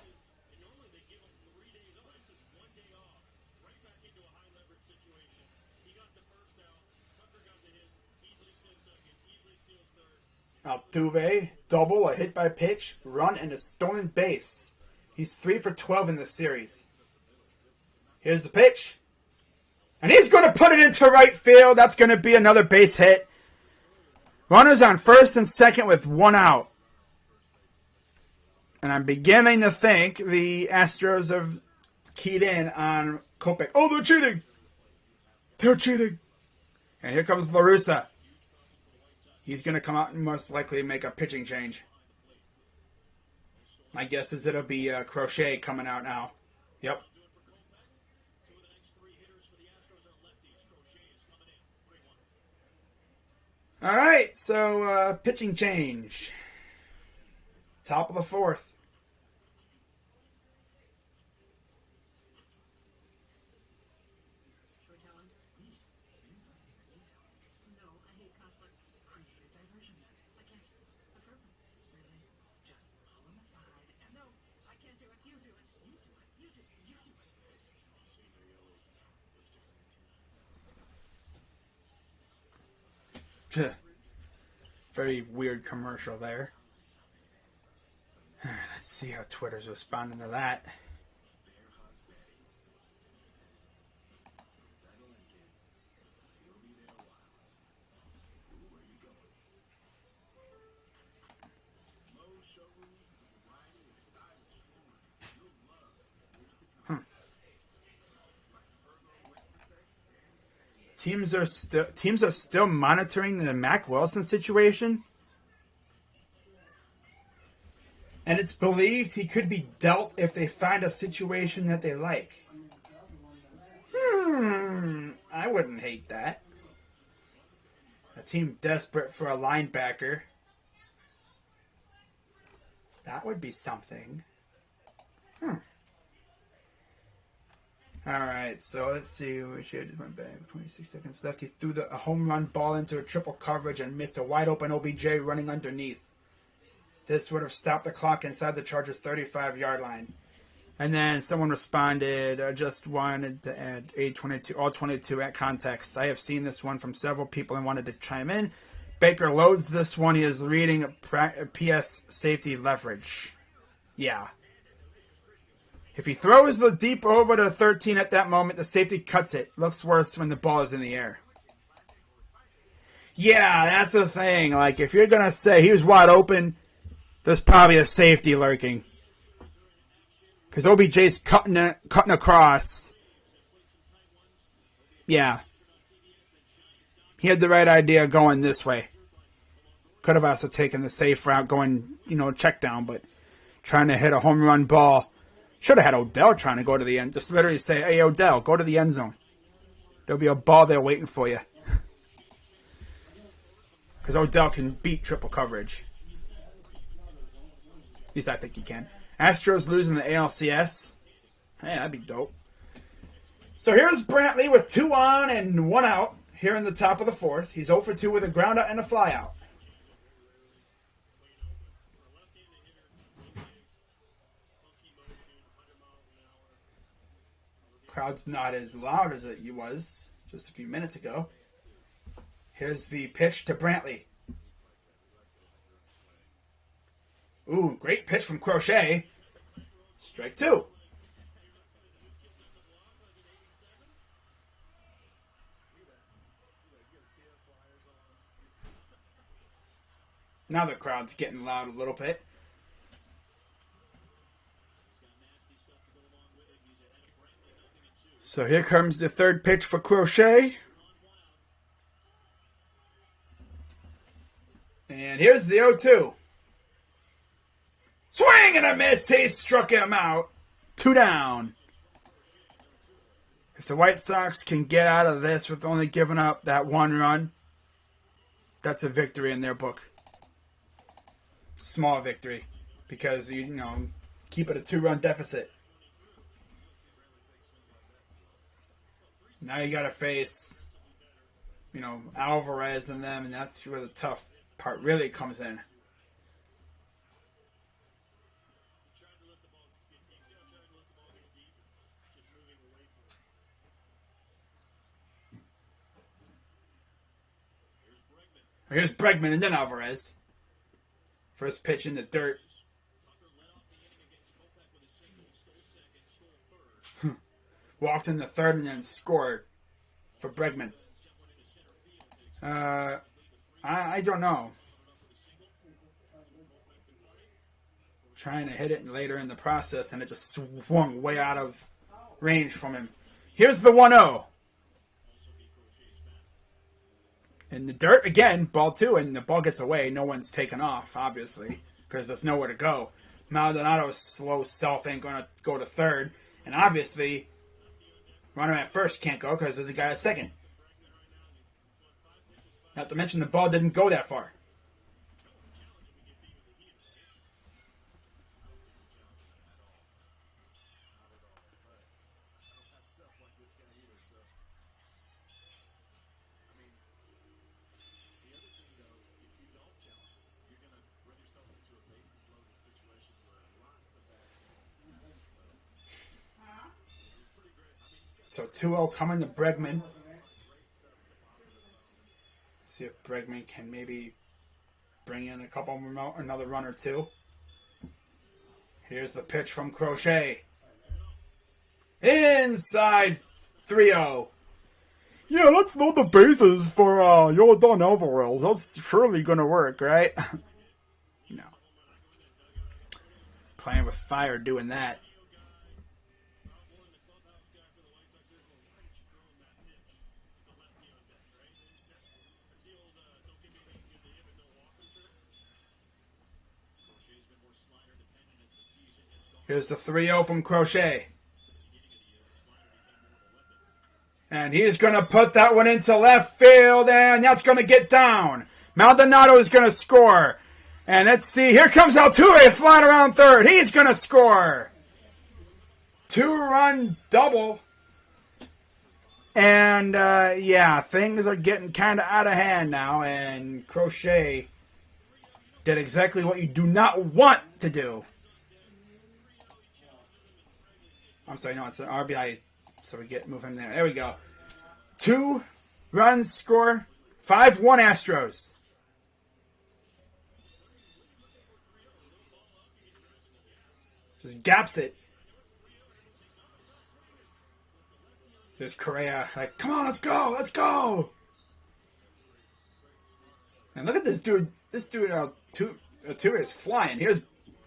Altuve, double, a hit by pitch, run, and a stolen base. He's 3 for 12 in this series. Here's the pitch. And he's going to put it into right field. That's going to be another base hit. Runners on first and second with 1 out. And I'm beginning to think the Astros have keyed in on Kopech. Oh, they're cheating. They're cheating. And here comes La Russa. He's going to come out and most likely make a pitching change. My guess is it'll be Crochet coming out now. Yep. All right, so pitching change. Top of the fourth. Very weird commercial there. Let's see how Twitter's responding to that. Teams are still monitoring the Mac Wilson situation, and it's believed he could be dealt if they find a situation that they like. I wouldn't hate that. A team desperate for a linebacker. That would be something. Alright, so let's see. We should went back. 26 seconds left. He threw a home run ball into a triple coverage and missed a wide open OBJ running underneath. This would have stopped the clock inside the Chargers' 35-yard line. And then someone responded, just wanted to add A22, all 22 at context. I have seen this one from several people and wanted to chime in. Baker loads this one. He is reading PS safety leverage. Yeah. If he throws the deep over to 13 at that moment, the safety cuts it. Looks worse when the ball is in the air. Yeah, that's the thing. Like, if you're going to say he was wide open, there's probably a safety lurking. Because OBJ's cutting across. Yeah. He had the right idea going this way. Could have also taken the safe route going, check down, but trying to hit a home run ball. Should have had Odell trying to go to the end. Just literally say, hey, Odell, go to the end zone. There'll be a ball there waiting for you. Because Odell can beat triple coverage. At least I think he can. Astros losing the ALCS. Hey, that'd be dope. So here's Brantley with 2 on and 1 out here in the top of the 4th. He's 0 for 2 with a ground out and a fly out. Crowd's not as loud as it was just a few minutes ago. Here's the pitch to Brantley. Ooh, great pitch from Crochet. Strike 2. Now the crowd's getting loud a little bit. So here comes the 3rd pitch for Crochet. And here's the 0-2. Swing and a miss. He struck him out. 2 down. If the White Sox can get out of this with only giving up that 1 run, that's a victory in their book. Small victory. Because, keep it a 2-run deficit. Now you got to face, Alvarez and them, and that's where the tough part really comes in. Here's Bregman and then Alvarez. First pitch in the dirt. Walked in the 3rd and then scored for Bregman. I don't know. Trying to hit it later in the process, and it just swung way out of range from him. Here's the 1-0. In the dirt again, ball 2, and the ball gets away. No one's taken off, obviously, because there's nowhere to go. Maldonado's slow self ain't going to go to 3rd, and obviously runner at 1st can't go because there's a guy at 2nd. Not to mention the ball didn't go that far. So 2-0 coming to Bregman. See if Bregman can maybe bring in another run or 2. Here's the pitch from Crochet. Inside 3-0. Yeah, let's load the bases for Yordan Alvarez. That's surely going to work, right? No. Playing with fire doing that. Here's the 3-0 from Crochet. And he's going to put that one into left field, and that's going to get down. Maldonado is going to score. And let's see, here comes Altuve flying around 3rd. He's going to score. 2-run double. And, things are getting kind of out of hand now, and Crochet did exactly what you do not want to do. I'm sorry, no, it's an RBI, so we move him there. There we go. 2 runs score, 5-1 Astros. Just gaps it. There's Correa, like, come on, let's go. And look at this dude. This dude, Altuve is flying. Here's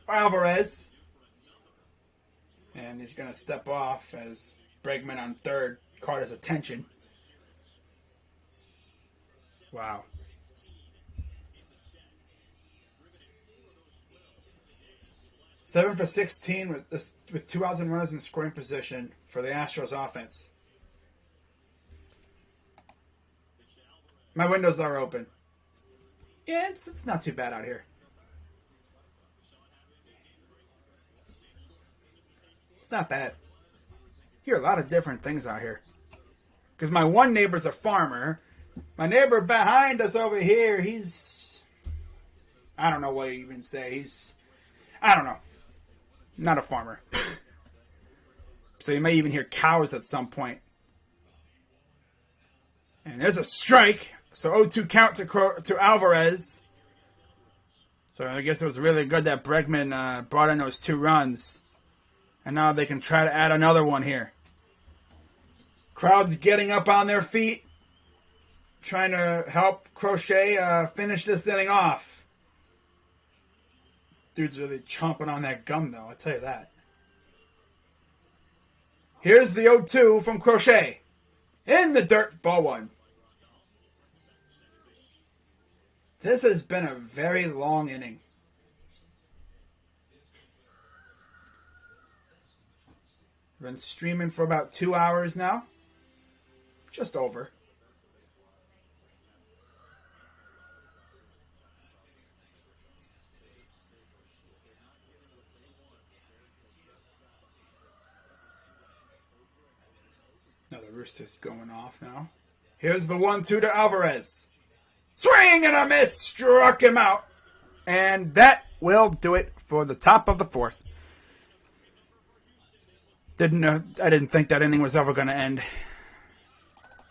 Alvarez. And he's going to step off as Bregman on 3rd caught his attention. Wow. 7 for 16 with 2 outs and runners in scoring position for the Astros offense. My windows are open. Yeah, it's not too bad out here. It's not bad. Hear a lot of different things out here. Because my one neighbor's a farmer. My neighbor behind us over here, he's... I don't know what you even say. I don't know. Not a farmer. So you may even hear cows at some point. And there's a strike. So 0-2 count to Alvarez. So I guess it was really good that Bregman brought in those 2 runs. And now they can try to add another one here. Crowd's getting up on their feet. Trying to help Crochet finish this inning off. Dude's really chomping on that gum, though. I'll tell you that. Here's the 0-2 from Crochet. In the dirt, ball 1. This has been a very long inning. Been streaming for about 2 hours now. Just over. Now the rooster's going off now. Here's the 1-2 to Alvarez. Swing and a miss. Struck him out. And that will do it for the top of the 4th. I didn't think that inning was ever going to end.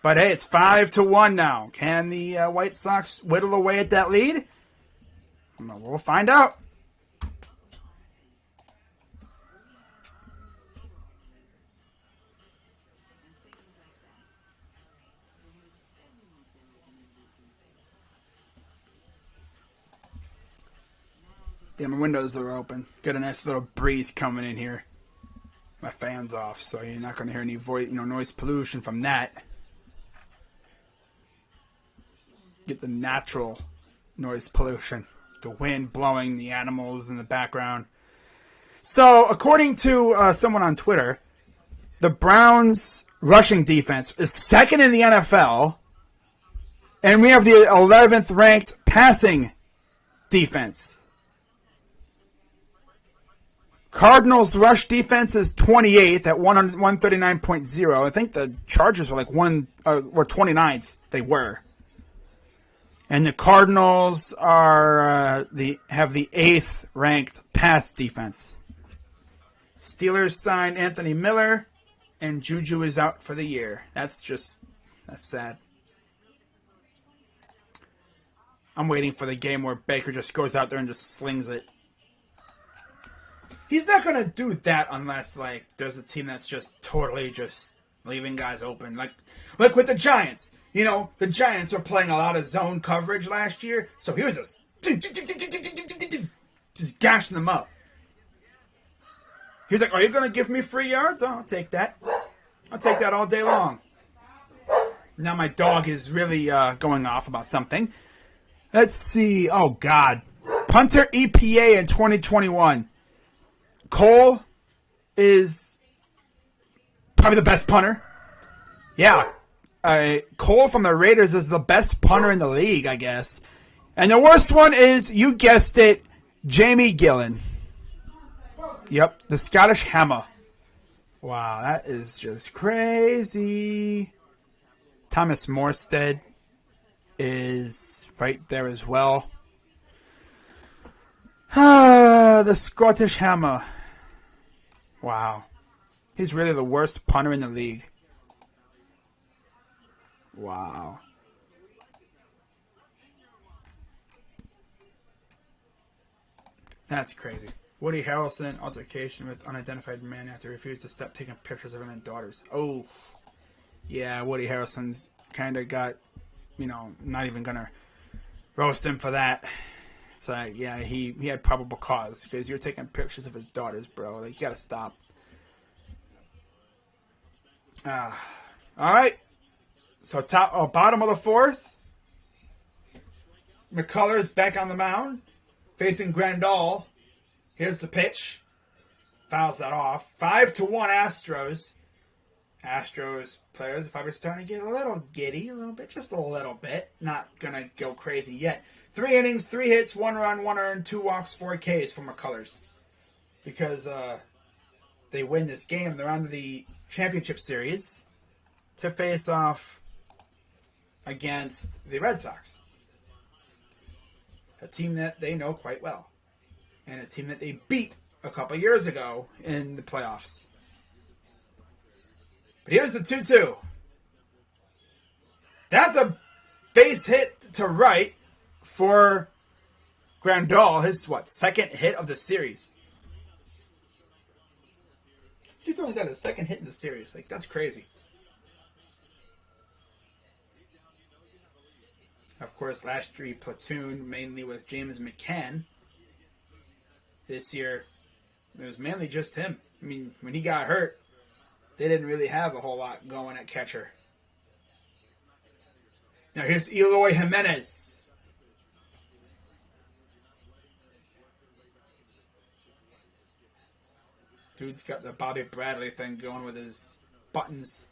But hey, it's 5-1 now. Can the White Sox whittle away at that lead? We'll find out. Yeah, my windows are open. Got a nice little breeze coming in here. My fan's off, so you're not going to hear any noise pollution from that. Get the natural noise pollution. The wind blowing, the animals in the background. So, according to someone on Twitter, the Browns' rushing defense is 2nd in the NFL, and we have the 11th ranked passing defense. Cardinals' rush defense is 28th at 139.0. I think the Chargers were like were 29th. They were. And the Cardinals have the 8th ranked pass defense. Steelers signed Anthony Miller, and Juju is out for the year. That's sad. I'm waiting for the game where Baker just goes out there and just slings it. He's not going to do that unless, there's a team that's just totally just leaving guys open. Like with the Giants. The Giants were playing a lot of zone coverage last year, so he was just gashing them up. He was like, are you going to give me free yards? Oh, I'll take that. I'll take that all day long. Now my dog is really going off about something. Let's see. Oh, God. Punter EPA in 2021. Cole is probably the best punter. Yeah. Cole from the Raiders is the best punter in the league, I guess. And the worst one is, you guessed it, Jamie Gillen. Yep, the Scottish Hammer. Wow, that is just crazy. Thomas Morstead is right there as well. The Scottish Hammer. Wow. He's really the worst punter in the league. Wow. That's crazy. Woody Harrelson, altercation with unidentified man after refused to stop taking pictures of him and daughters. Oh. Yeah, Woody Harrelson's kind of got, not even going to roast him for that. It's like, yeah, he had probable cause because you're taking pictures of his daughters, bro. Like, you got to stop. All right. So bottom of the 4th. McCullers back on the mound, facing Grandal. Here's the pitch. fouls that off. 5-1 Astros. Astros players are probably starting to get a little giddy, a little bit, just a little bit. Not gonna go crazy yet. 3 innings, 3 hits, 1 run, 1 earned, 2 walks, 4 Ks for McCullers. Because they win this game, they're on to the championship series to face off against the Red Sox. A team that they know quite well. And a team that they beat a couple years ago in the playoffs. But here's the 2-2. That's a base hit to right for Grandal. His, second hit of the series. This dude's only got his second hit in the series. Like, that's crazy. Of course, last year he platooned mainly with James McCann. This year, it was mainly just him. I mean, when he got hurt, they didn't really have a whole lot going at catcher. Now here's Eloy Jimenez. Dude's got the Bobby Bradley thing going with his buttons.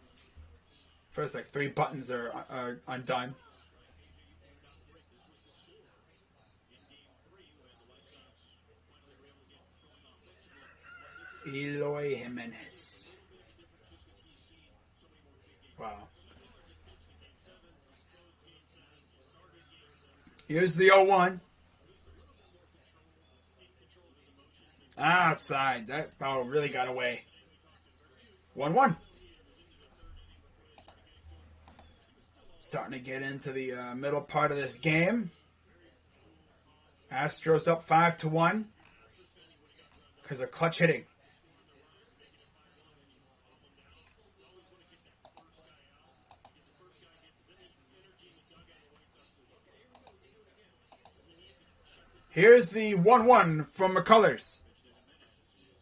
First, 3 buttons are undone. Eloy Jimenez. Wow. Here's the 0-1. Outside. That ball really got away. 1-1. Starting to get into the middle part of this game. Astros up 5-1 because of clutch hitting. Here's the 1-1 from McCullers.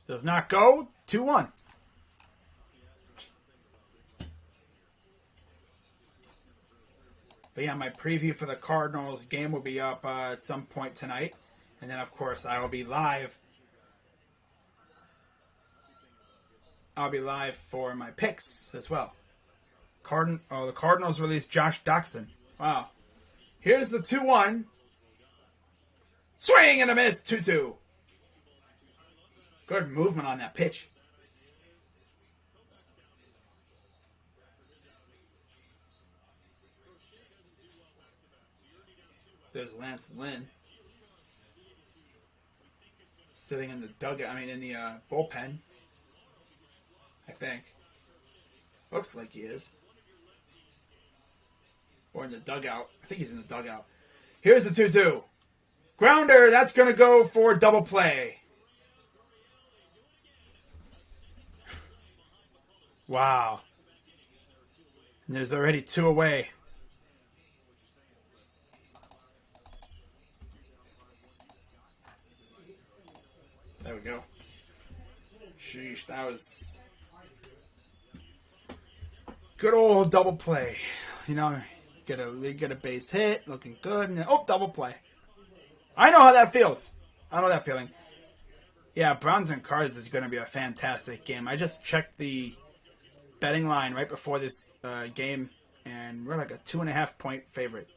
Does not go. 2-1. But yeah, my preview for the Cardinals game will be up at some point tonight. And then, of course, I will be live. I'll be live for my picks as well. The Cardinals released Josh Doxson. Wow. Here's the 2-1. Swing and a miss, 2-2. Good movement on that pitch. There's Lance Lynn. Sitting in the dugout, in the bullpen. I think. Looks like he is. Or in the dugout. I think he's in the dugout. Here's the 2-2. Grounder, that's going to go for double play. Wow. And there's already 2 away. There we go. Sheesh, that was good old double play. Get a base hit, looking good, and then, double play. I know how that feels. I know that feeling. Yeah, Browns and Cards is going to be a fantastic game. I just checked the betting line right before this game, and we're like a 2.5 point favorite.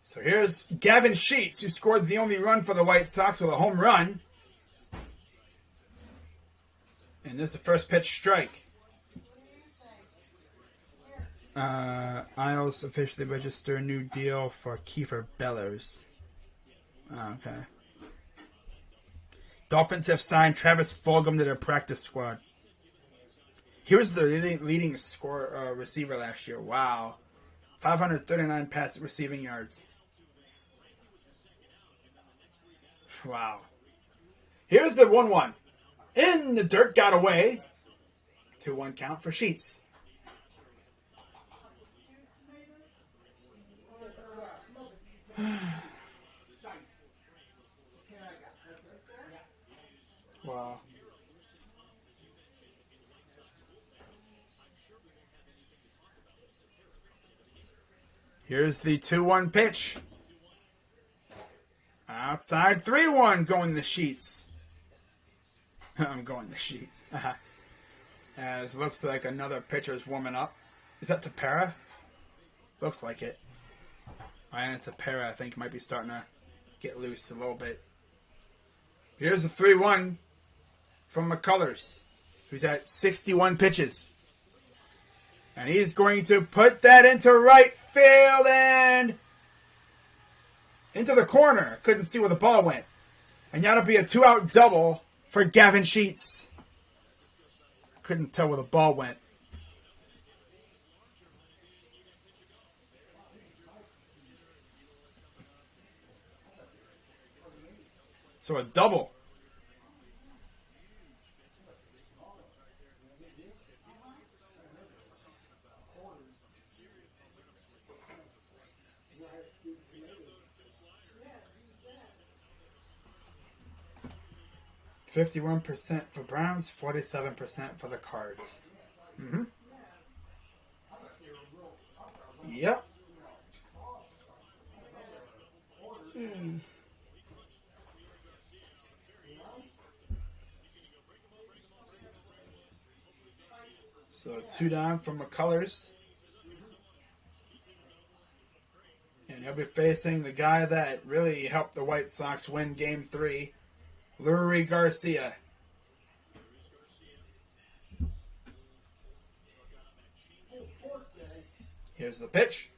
So here's Gavin Sheets, who scored the only run for the White Sox with a home run. And this is the first pitch strike. Isles officially register a new deal for Kiefer Bellers. Okay. Dolphins have signed Travis Fulgham to their practice squad. He was the leading receiver last year. Wow. 539 pass receiving yards. Wow. Here's the 1-1. In the dirt, got away. 2-1 count for Sheets. Wow. Here's the 2-1 pitch. Outside 3-1 going to Sheets. I'm going to Sheets. As looks like another pitcher's warming up. Is that Tepera? Looks like it. And Tepera, I think, might be starting to get loose a little bit. Here's a 3-1 from McCullers, who's at 61 pitches. And he's going to put that into right field and into the corner. Couldn't see where the ball went. And that'll be a 2-out double for Gavin Sheets. Couldn't tell where the ball went. So a double. %51 for Browns, 47% for the Cards. Yep. So 2 down from McCullers. And he'll be facing the guy that really helped the White Sox win Game 3, Lurie Garcia. Here's the pitch.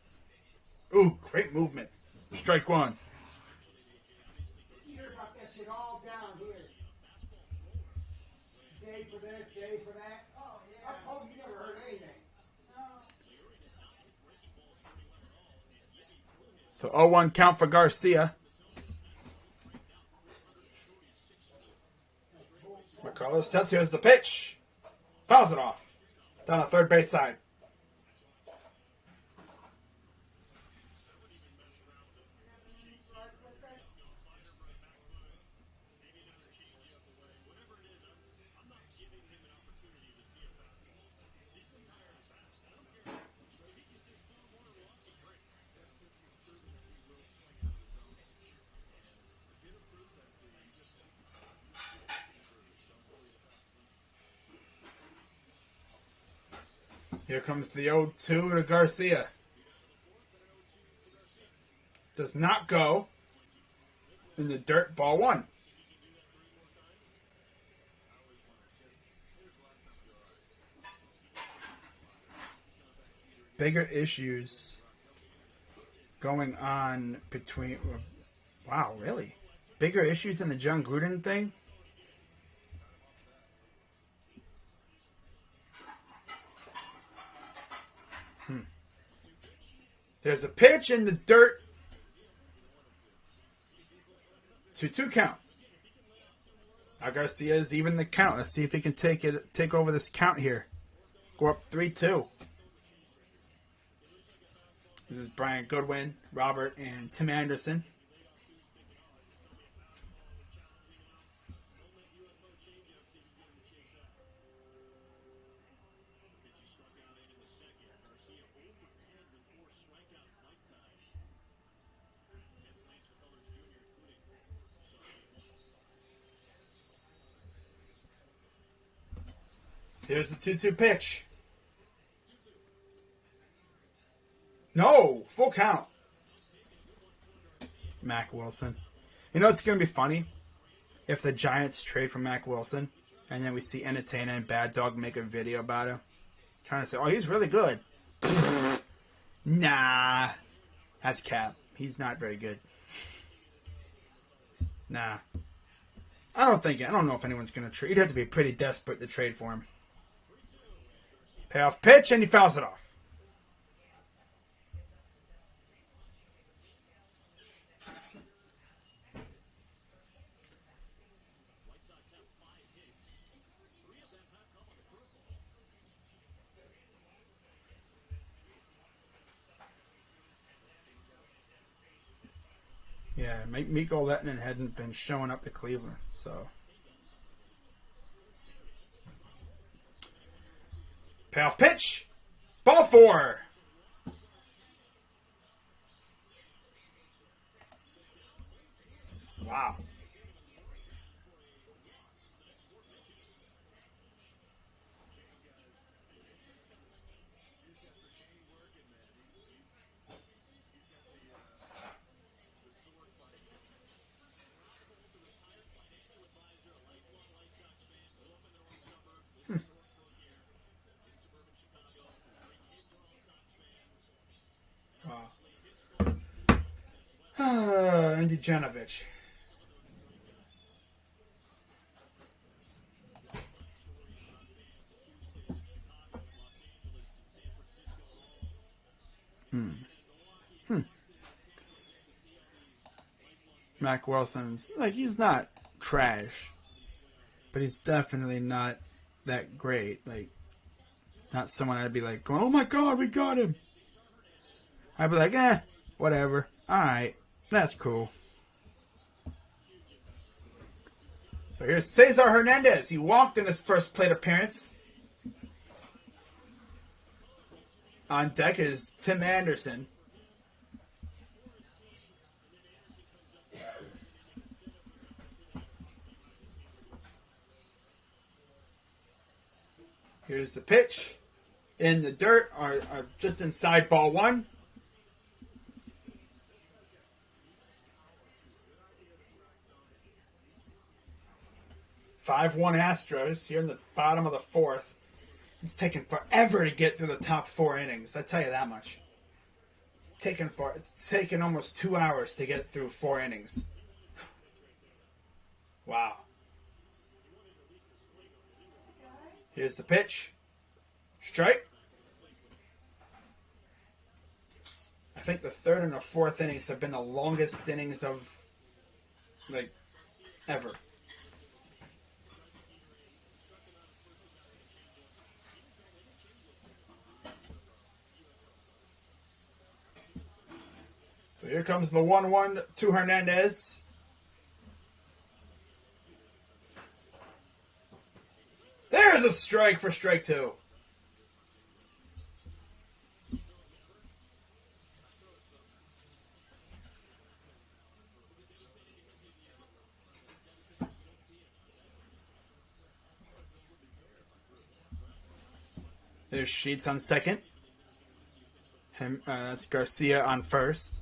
Ooh, great movement. Strike 1. You hear about that shit all down here. Day for this, day for that. Oh, yeah. I told you never heard anything. So 0-1 count for Garcia. McCullers sets. Here's the pitch. Fouls it off. Down the third base side. Here comes the 0-2 to Garcia. Does not go in the dirt. Ball 1. Bigger issues going on between... Wow, really? Bigger issues than the John Gruden thing? There's a pitch in the dirt. 2-2 count. Now Garcia's even the count. Let's see if he can take over this count here. Go up 3-2. This is Brian Goodwin, Robert, and Tim Anderson. Here's the 2-2 pitch. No! Full count. Mac Wilson. You know it's going to be funny? If the Giants trade for Mac Wilson, and then we see Entertainer and Bad Dog make a video about him. Trying to say, oh, he's really good. Nah. That's cap. He's not very good. Nah. I don't know if anyone's going to trade. You'd have to be pretty desperate to trade for him. Payoff pitch, and he fouls it off. Yeah, Mikko Lehtinen hadn't been showing up to Cleveland, so... Payoff pitch. Ball 4. Randy Janovich. Mac Wilson's like he's not trash, but he's definitely not that great. Like not someone I'd be like going, "Oh my god, we got him." I'd be like, whatever. All right, that's cool. So here's Cesar Hernandez. He walked in his first plate appearance. On deck is Tim Anderson. Here's the pitch. In the dirt, or just inside ball one. "5-1 Astros here in the bottom of the fourth." It's taken forever to get through the top 4 innings. I tell you that much. It's taken almost 2 hours to get through 4 innings. Wow. Here's the pitch. Strike. I think the 3rd and the 4th innings have been the longest innings of, like, ever. So here comes the 1-1 to Hernandez. There's a strike for strike 2. There's Sheets on second. That's Garcia on first.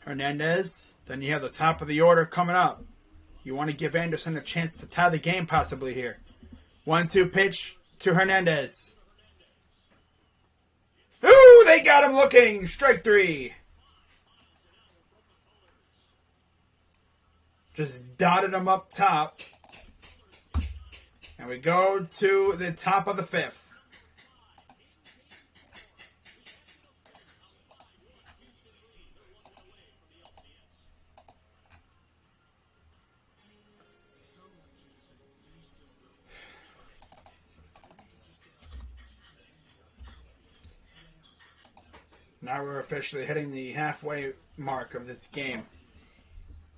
Hernandez. Then you have the top of the order coming up. You want to give Anderson a chance to tie the game possibly here. 1-2 pitch to Hernandez. Ooh, they got him looking. Strike 3. Just dotted him up top. And we go to the top of the 5th. Now we're officially hitting the halfway mark of this game.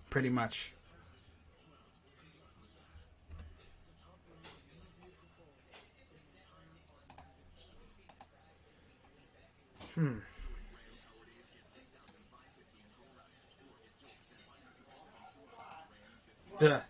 Pretty much. Yeah.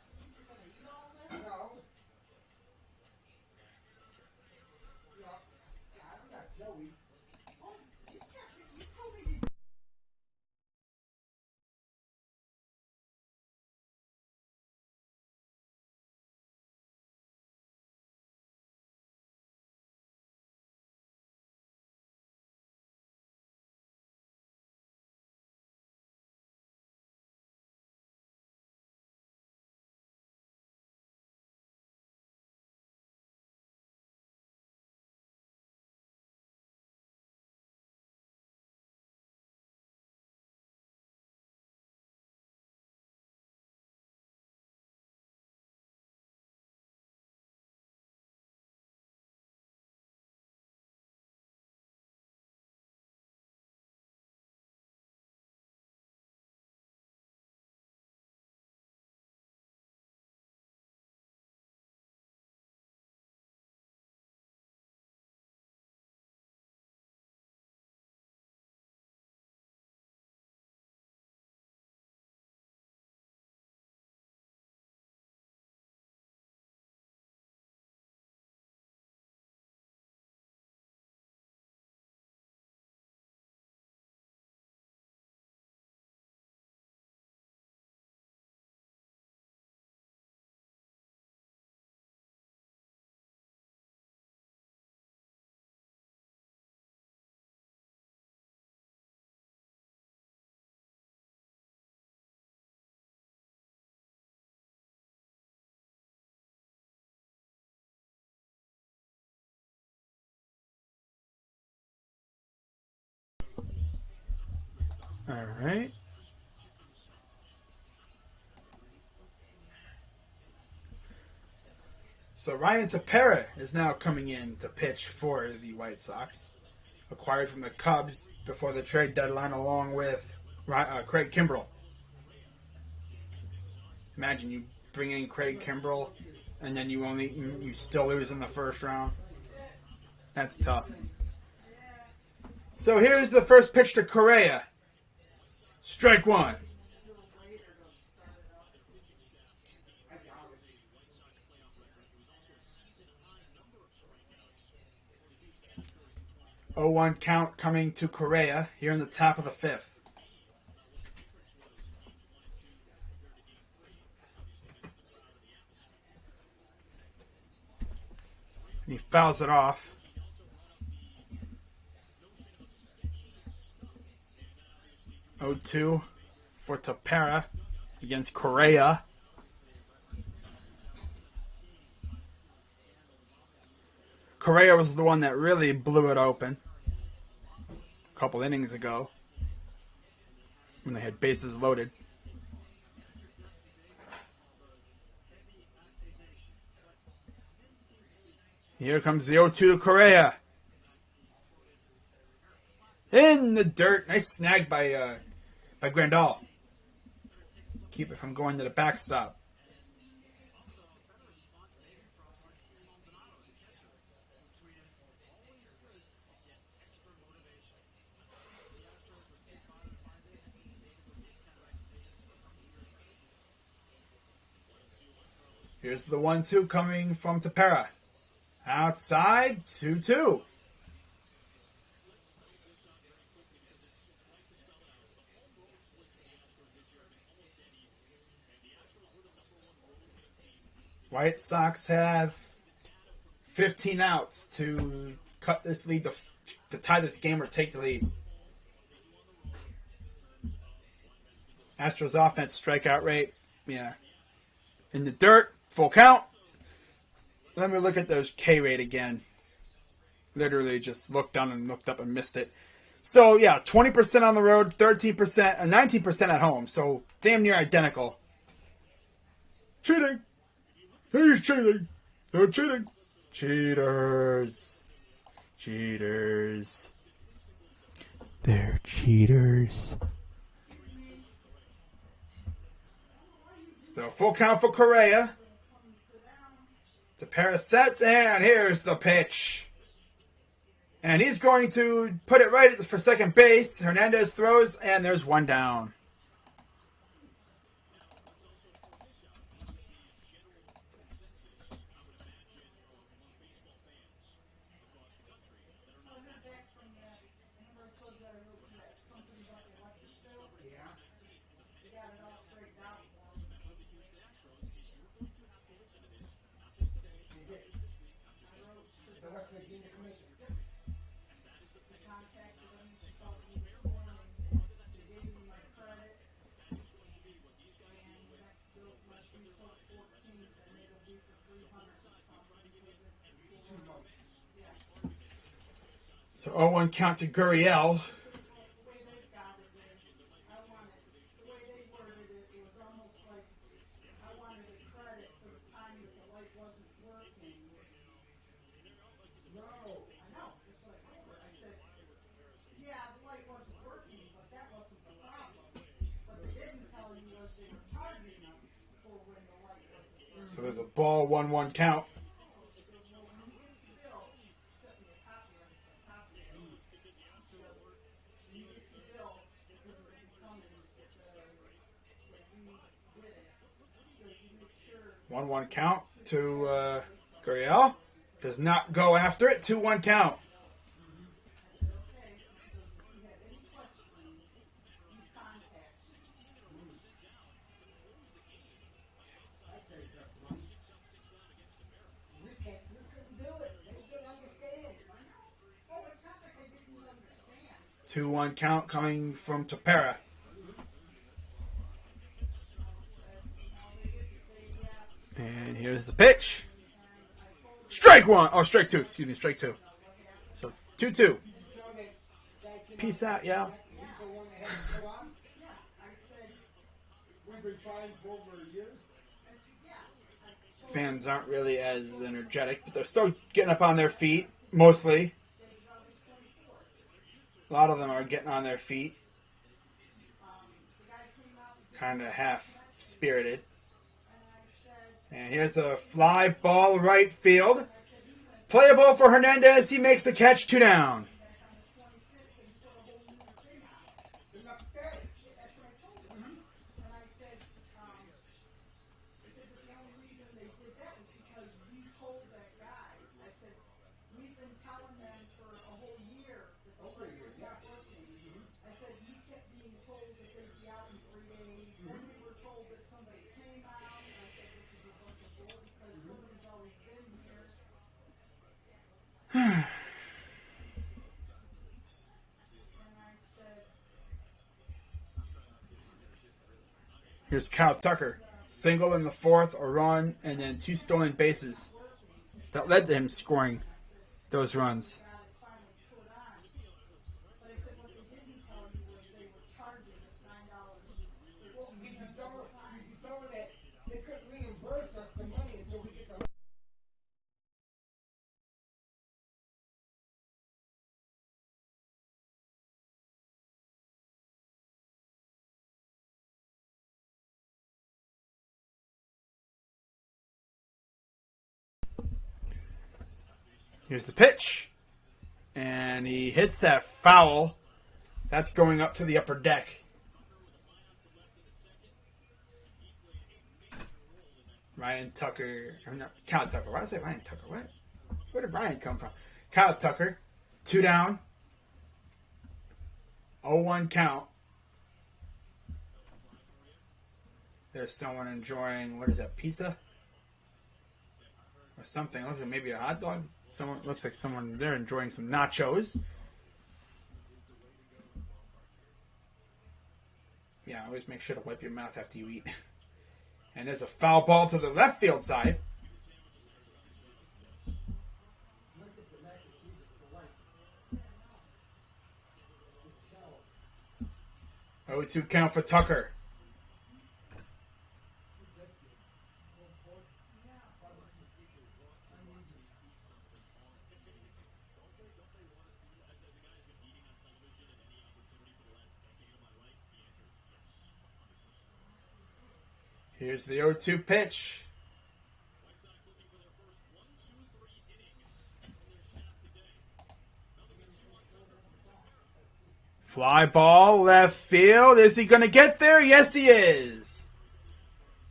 All right. So Ryan Tepera is now coming in to pitch for the White Sox, acquired from the Cubs before the trade deadline, along with Craig Kimbrell. Imagine you bring in Craig Kimbrell, and then you still lose in the first round. That's tough. So here's the first pitch to Correa. Strike one. Oh, 1 count coming to Correa here in the top of the fifth. And he fouls it off. Oh, 2 for Tepera against Correa. Correa was the one that really blew it open a couple innings ago when they had bases loaded. Here comes the 0-2 to Correa. In the dirt. Nice snag by Grandal. Keep it from going to the backstop. Here's the 1-2 coming from Tepera. Outside, 2-2. White Sox have 15 outs to cut this lead, to tie this game or take the lead. Astros offense strikeout rate, in the dirt, full count. Let me look at those K rate again. Literally just looked down and looked up and missed it. So, 20% on the road, 13%, and 19% at home. So, damn near identical. Cheating. He's cheating. They're cheating. Cheaters. Cheaters. They're cheaters. So, full count for Correa. Tepera sets, and here's the pitch. And he's going to put it right for second base. Hernandez throws, and there's one down. So 0-1 count to Gurriel. So there's a ball, 1-1 count. One count to Gurriel. Does not go after it. 2-1 count. Two 2-1 count coming from Tepera. And here's the pitch. Strike one. Oh, strike two. Excuse me, strike two. So 2-2. Peace out, y'all. been fine for over a year. Fans aren't really as energetic, but they're still getting up on their feet, mostly. A lot of them are getting on their feet. Kind of half-spirited. And here's a fly ball right field. Playable for Hernandez. He makes the catch, 2 down. Here's Kyle Tucker. Single in the 4th, a run, and then 2 stolen bases. That led to him scoring those runs. Here's the pitch. And he hits that foul. That's going up to the upper deck. Ryan Tucker. Kyle Tucker. Why did I say Ryan Tucker? What? Where did Ryan come from? Kyle Tucker. 2 down. 0-1 count. There's someone enjoying, what is that, pizza? Or something. Looks like maybe a hot dog. Someone looks like someone they're enjoying some nachos. Yeah, always make sure to wipe your mouth after you eat. And there's a foul ball to the left field side. Oh, 2 count for Tucker. Here's the 0-2 pitch. Fly ball, left field. Is he going to get there? Yes, he is.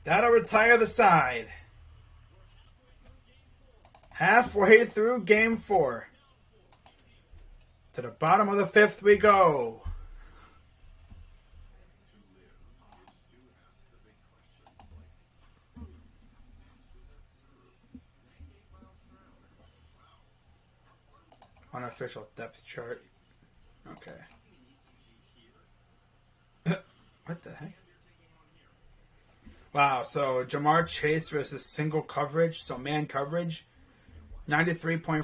That'll retire the side. Halfway through Game 4. To the bottom of the 5th we go. Unofficial depth chart. Okay. What the heck? Wow, so Jamar Chase versus single coverage, so man coverage. 93.4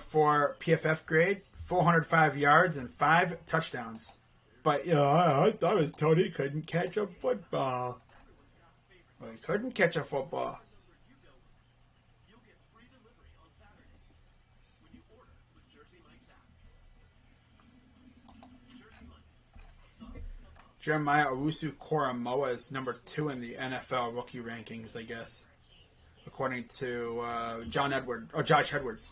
PFF grade, 405 yards, and 5 touchdowns. But, you know, I thought his Tony couldn't catch a football. Well, he couldn't catch a football. Jeremiah Owusu-Koramoah is number 2 in the NFL rookie rankings, I guess, according to Josh Edwards.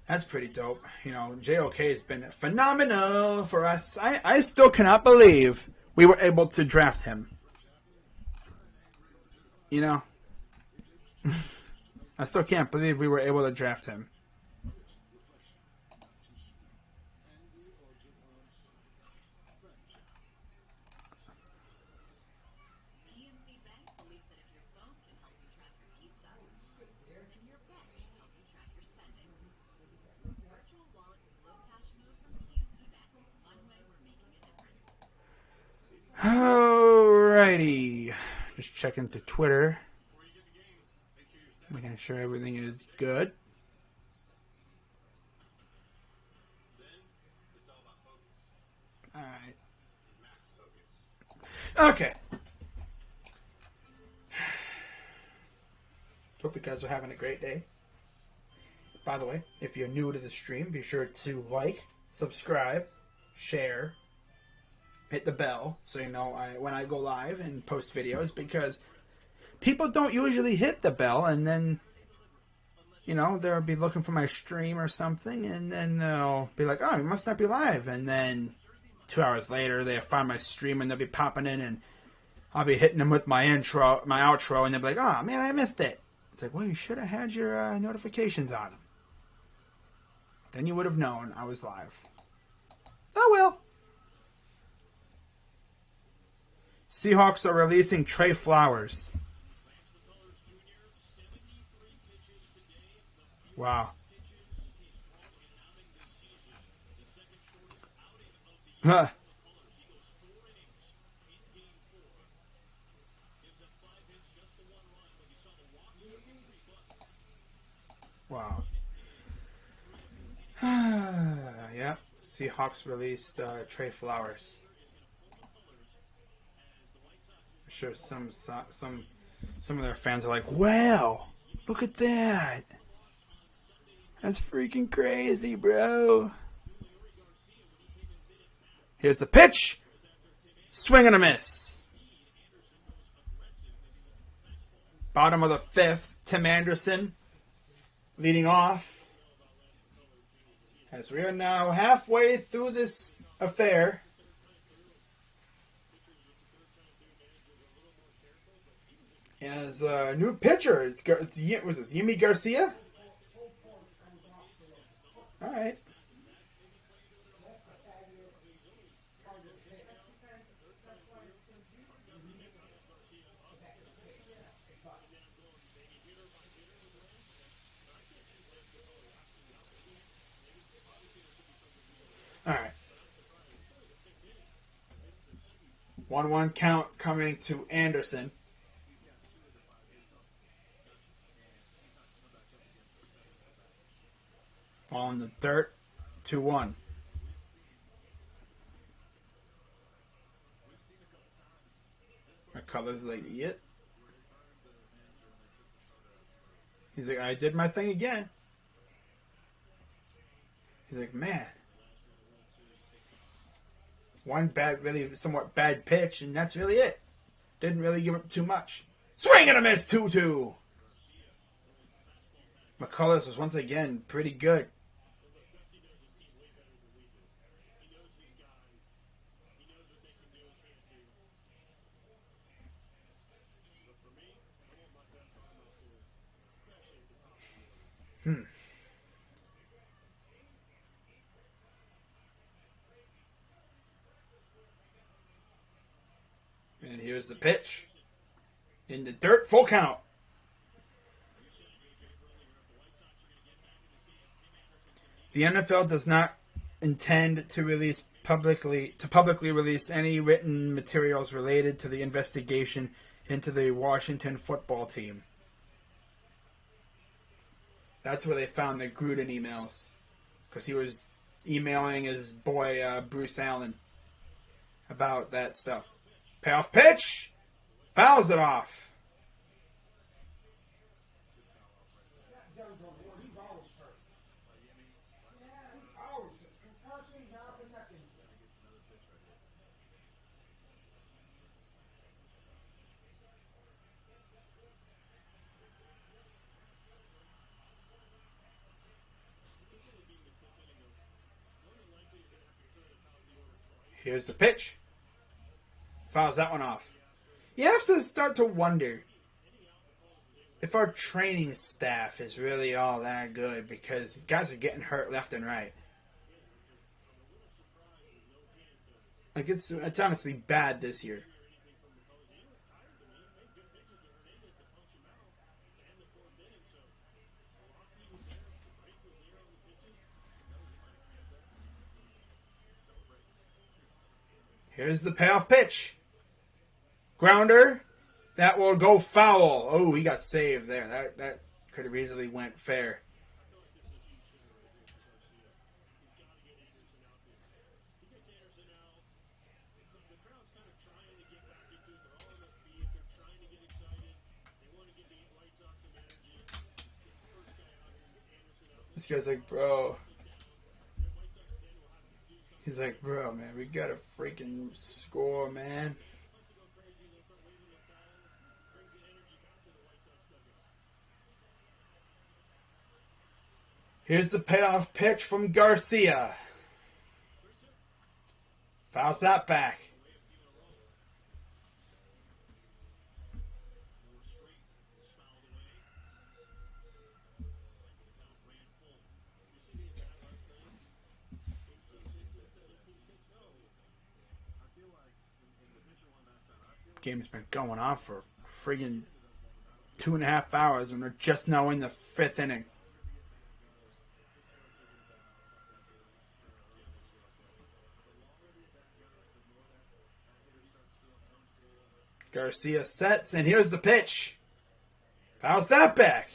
That's pretty dope. You know, JOK has been phenomenal for us. I still cannot believe we were able to draft him. You know, I still can't believe we were able to draft him. Alrighty. Just checking through Twitter. Making sure everything is good. Alright. Okay. Hope you guys are having a great day. By the way, if you're new to the stream, be sure to like, subscribe, share, hit the bell so you know when I go live and post videos, because people don't usually hit the bell, and then, you know, they'll be looking for my stream or something, and then they'll be like, oh, you must not be live, and then 2 hours later they'll find my stream and they'll be popping in, and I'll be hitting them with my outro, and they'll be like, oh man, I missed it. It's like, well, you should have had your notifications on. Then you would have known I was live. Oh well. Seahawks are releasing Trey Flowers. Wow. Huh. Wow. Yeah. Seahawks released Trey Flowers. I'm sure some of their fans are like, wow, look at that. That's freaking crazy, bro. Here's the pitch. Swing and a miss. Bottom of the fifth, Tim Anderson leading off. As we are now halfway through this affair. As a new pitcher, was this Yimi Garcia? All right. All right. 1-1 count coming to Anderson. On the dirt, 2-1. McCullers like, yep. He's like, I did my thing again. He's like, man. One bad, really somewhat bad pitch, and that's really it. Didn't really give up too much. Swing and a miss, 2-2. McCullers was once again pretty good. And here's the pitch. In the dirt, full count. The NFL does not intend to publicly release any written materials related to the investigation into the Washington football team. That's where they found the Gruden emails, because he was emailing his boy Bruce Allen about that stuff. Payoff pitch, fouls it off. Here's the pitch. Fouls that one off. You have to start to wonder if our training staff is really all that good, because guys are getting hurt left and right. Like, it's honestly bad this year. Here's the payoff pitch. Grounder. That will go foul. Oh, he got saved there. That could have easily went fair. This guy's like, bro. He's like, bro, man, we gotta freaking score, man. Here's the payoff pitch from Garcia. Fouls that back. Game's been going on for friggin' 2.5 hours and we're just now in the 5th inning. Garcia sets, and here's the pitch. Fouls that back.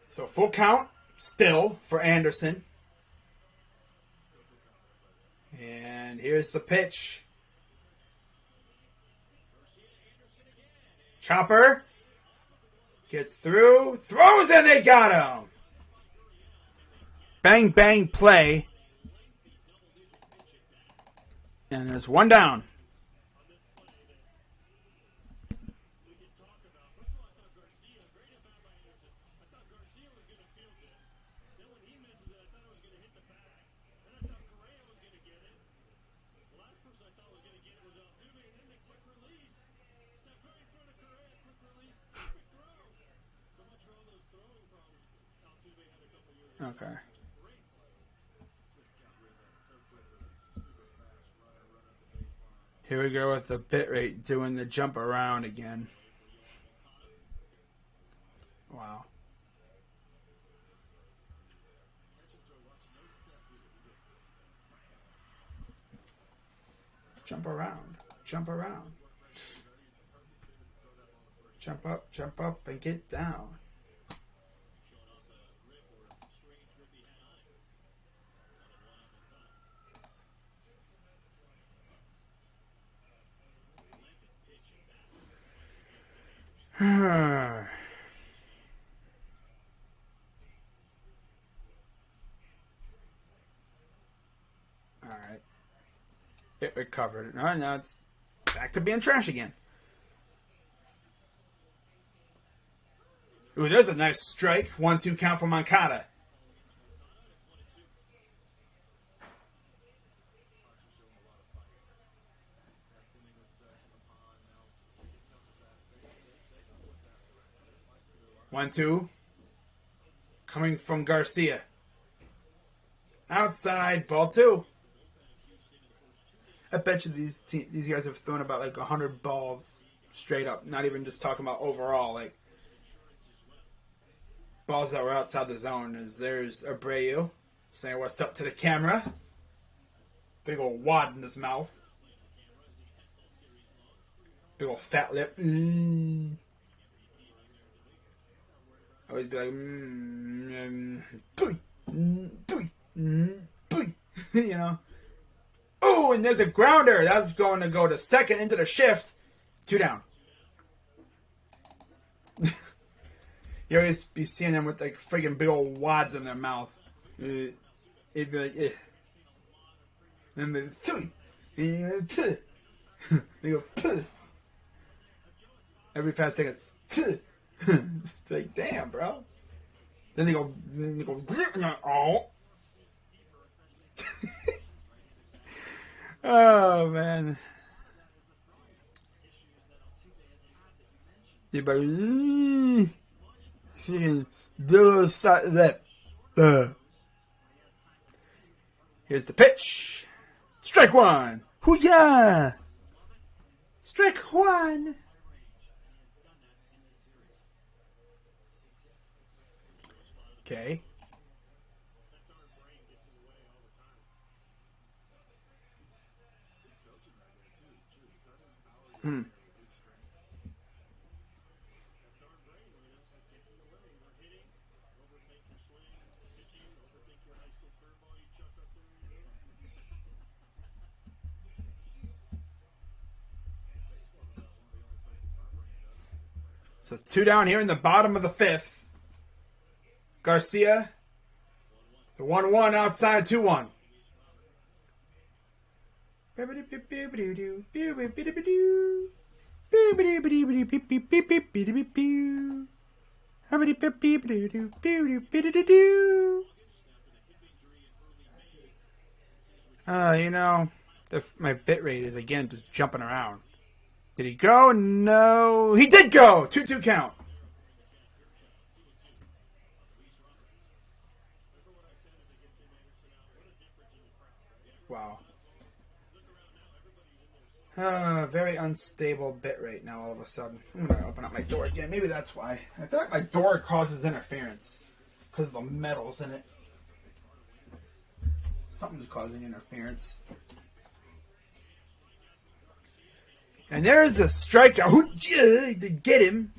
So full count still for Anderson. And here's the pitch. Chopper gets through, throws, and they got him. Bang, bang, play. And there's one down. Okay. Here we go with the bit rate doing the jump around again. Wow. Jump around. Jump around. Jump up, and get down. All right. It recovered. Now it's back to being trash again. Ooh, there's a nice strike. 1-2 count for Moncada. One, two. Coming from Garcia. Outside, ball 2. I bet you these guys have thrown about like 100 balls straight up. Not even just talking about overall, like balls that were outside the zone. There's Abreu saying what's up to the camera. Big old wad in his mouth. Big old fat lip. Always be like, you know. Oh, and there's a grounder. That's going to go to second into the shift. 2 down. You always be seeing them with like freaking big old wads in their mouth. It'd be like, eh. And then they go, every 5 seconds. It's like, damn, bro. Then they go, oh. Oh, man. You better here's the pitch. Strike 1. Hoo-yah! Strike 1. Okay. So 2 down here in the bottom of the 5th. Garcia. The 1-1 outside 2-1. You know, my bit rate is again just jumping around. Did he go? No. He did go! 2-2 count. Wow. Very unstable bit rate now all of a sudden. I'm going to open up my door again. Maybe that's why. I feel like my door causes interference because of the metals in it. Something's causing interference. And there's a strikeout to get him.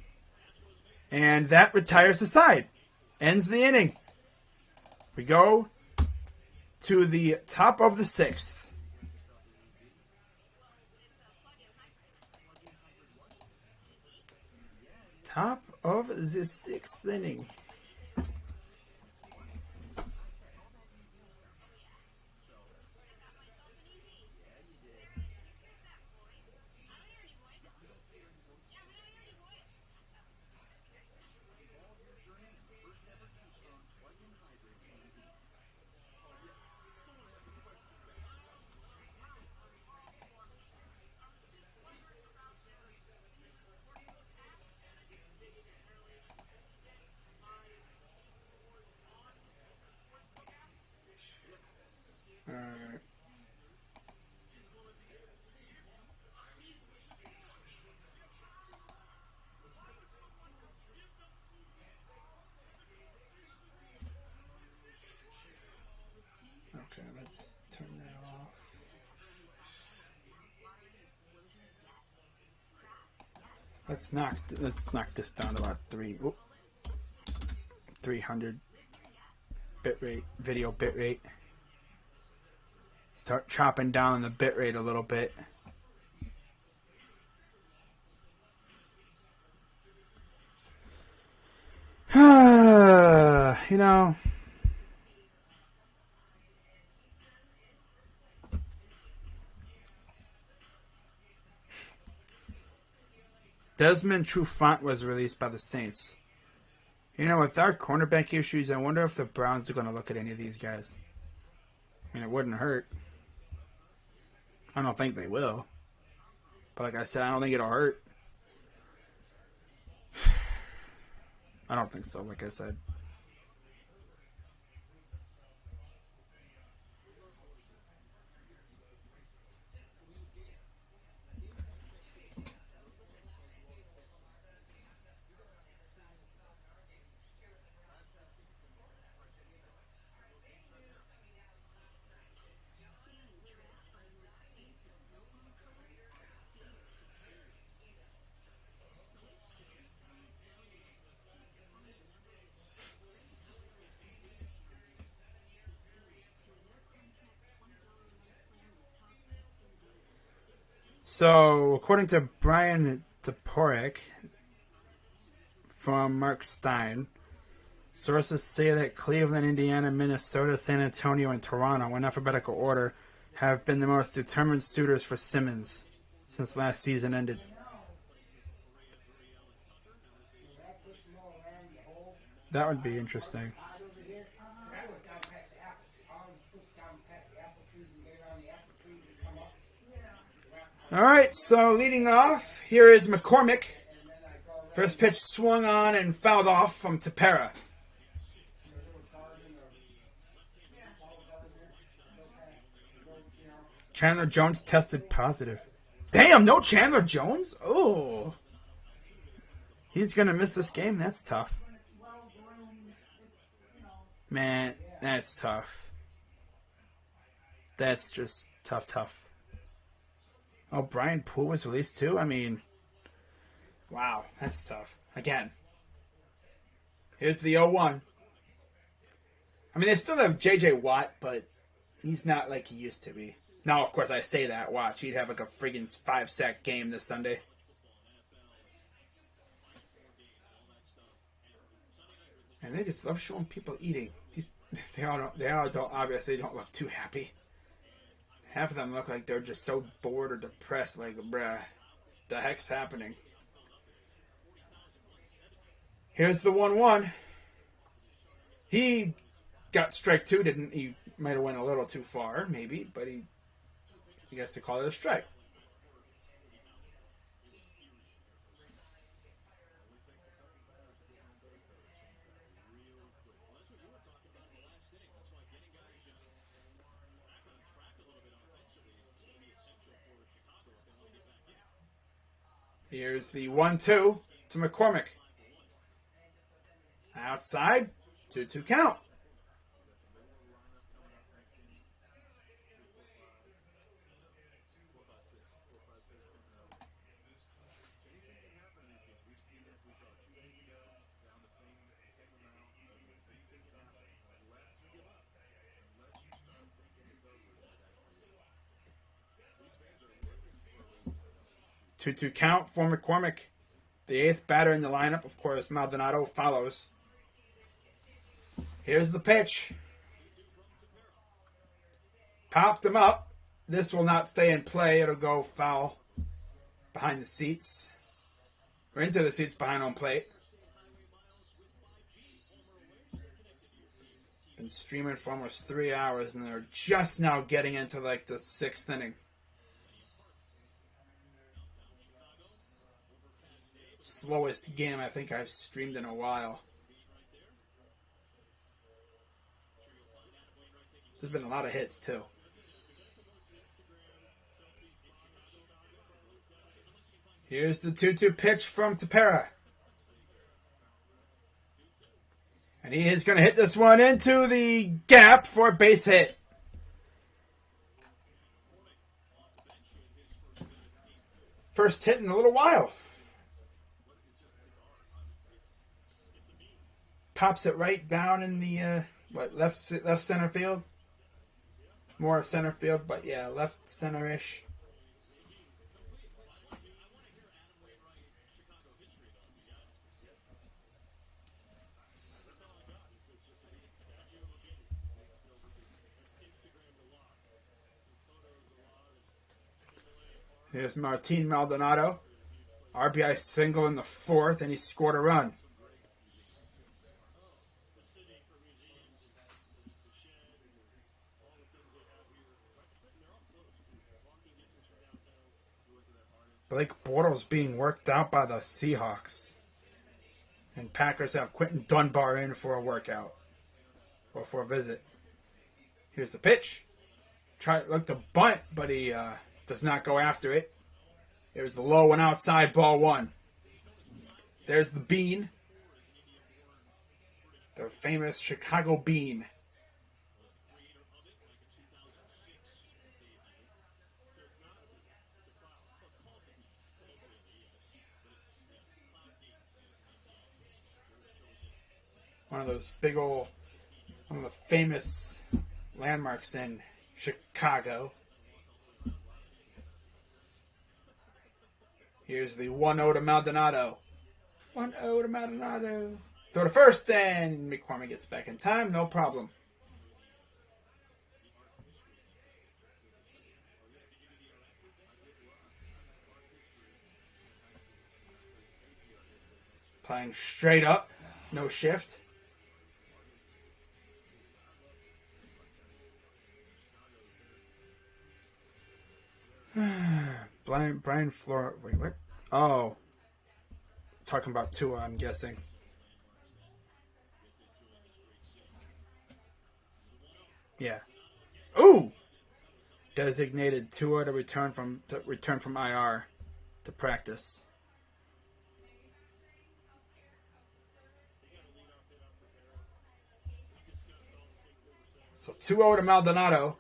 And that retires the side. Ends the inning. We go to the top of the 6th. Top of the 6th inning. Okay, let's turn that off. Let's knock this down to about 300 bit rate, video bit rate. Start chopping down the bit rate a little bit. You know, Desmond Trufant was released by the Saints. You know, with our cornerback issues, I wonder if the Browns are going to look at any of these guys. I mean, it wouldn't hurt. I don't think they will. But like I said, I don't think it'll hurt. I don't think so, like I said. So, according to Brian Toporek from Mark Stein, sources say that Cleveland, Indiana, Minnesota, San Antonio, and Toronto, in alphabetical order, have been the most determined suitors for Simmons since last season ended. That would be interesting. All right, so leading off, here is McCormick. First pitch swung on and fouled off from Tepera. Chandler Jones tested positive. Damn, no Chandler Jones? Oh. He's going to miss this game? That's tough. Man, that's tough. That's just tough. Oh, Brian Poole was released too? I mean, wow, that's tough. Again, here's the 0-1. I mean, they still have J.J. Watt, but he's not like he used to be. Now, of course, I say that. Watch, he'd have like a friggin' 5-sack game this Sunday. And they just love showing people eating. They all don't obviously don't look too happy. Half of them look like they're just so bored or depressed. Like, bruh, the heck's happening? Here's the 1-1. He got strike two, didn't he? Might have went a little too far, maybe, but he gets to call it a strike. Here's the 1-2 to McCormick. Outside, 2-2 count. Two count for McCormick. The eighth batter in the lineup, of course, Maldonado follows. Here's the pitch. Popped him up. This will not stay in play. It'll go foul behind the seats. Or into the seats behind home plate. Been streaming for almost 3 hours, and they're just now getting into like the 6th inning. Slowest game I think I've streamed in a while. There's been a lot of hits too. Here's the 2-2 pitch from Tepera. And he is going to hit this one into the gap for a base hit. First hit in a little while. Pops it right down in the left center field. More center field, but yeah, left center-ish. Here's Martin Maldonado. RBI single in the 4th, and he scored a run. Blake Bortles being worked out by the Seahawks. And Packers have Quentin Dunbar in for a workout. Or for a visit. Here's the pitch. Looked to bunt, but he does not go after it. There's the low and outside, ball 1. There's the bean. The famous Chicago bean. One of those big old, one of the famous landmarks in Chicago. Here's the 1-0 to Maldonado. 1-0 to Maldonado. Throw to first, and McCormick gets back in time. No problem. Playing straight up. No shift. Brian Flora. Wait, what? Oh. Talking about Tua, I'm guessing. Yeah. Ooh! Designated Tua to return from IR to practice. So 2-0 to Maldonado.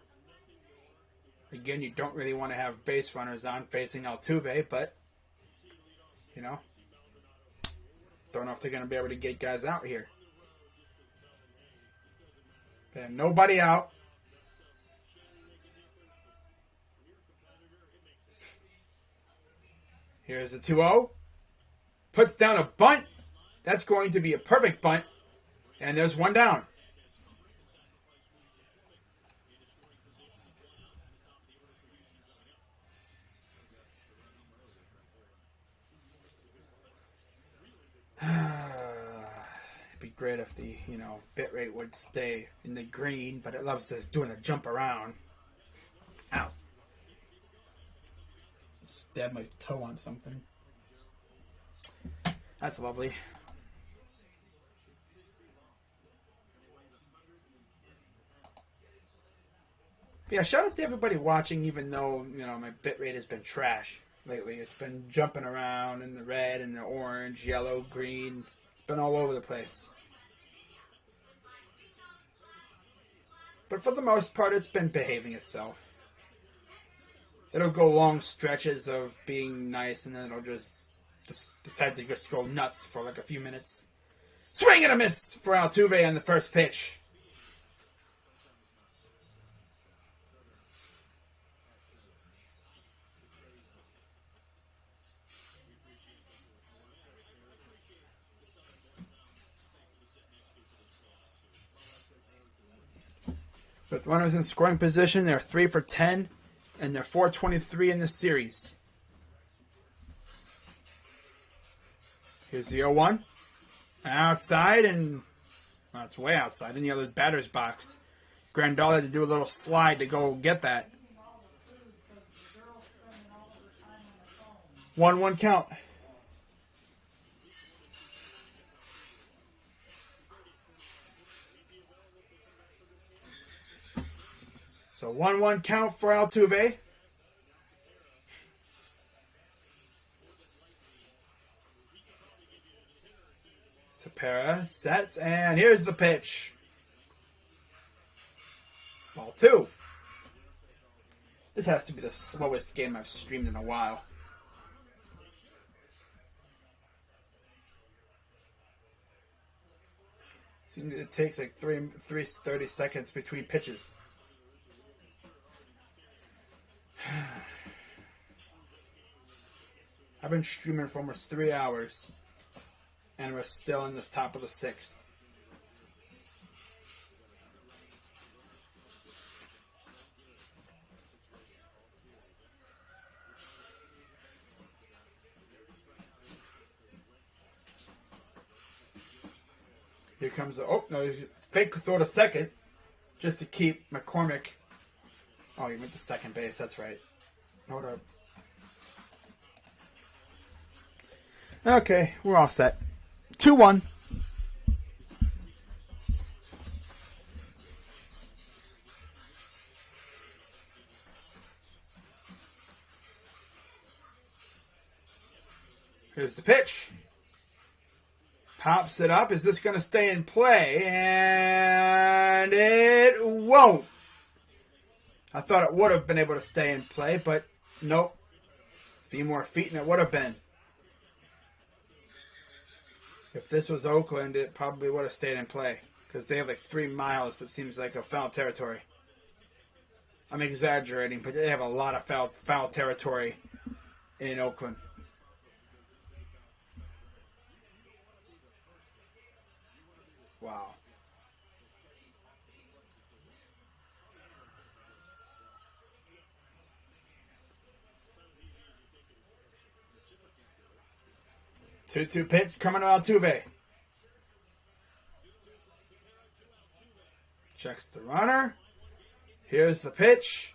Again, you don't really want to have base runners on facing Altuve, but, you know, don't know if they're going to be able to get guys out here. And nobody out. Here's a 2-0. Puts down a bunt. That's going to be a perfect bunt. And there's one down. It'd be great if the, bit rate would stay in the green, but it loves us doing a jump around. Ow. Stab my toe on something. That's lovely. But yeah, shout out to everybody watching, even though, my bit rate has been trash lately. It's been jumping around in the red and the orange, yellow, green. It's been all over the place. But for the most part, it's been behaving itself. It'll go long stretches of being nice, and then it'll just decide to just go nuts for like a few minutes. Swing and a miss for Altuve on the first pitch. With runners in scoring position, they're 3 for 10, and they're 423 in the series. Here's the 0-1. Outside, and well, it's way outside in the other batter's box. Grandal had to do a little slide to go get that. 1-1 count. So 1-1 count for Altuve. Tepera sets, and here's the pitch. Ball 2. This has to be the slowest game I've streamed in a while. Seems it takes like 30 seconds between pitches. I've been streaming for almost 3 hours, and we're still in the top of the 6th. Here comes the, fake throw to second, just to keep McCormick. Oh, he went to second base. That's right. Hold up. Okay, we're all set. 2-1. Here's the pitch. Pops it up. Is this going to stay in play? And it won't. I thought it would have been able to stay in play, but nope. A few more feet and it would have been. If this was Oakland, it probably would have stayed in play. Because they have like 3 miles that seems like a foul territory. I'm exaggerating, but they have a lot of foul territory in Oakland. Wow. Two pitch coming to Altuve. Checks the runner. Here's the pitch.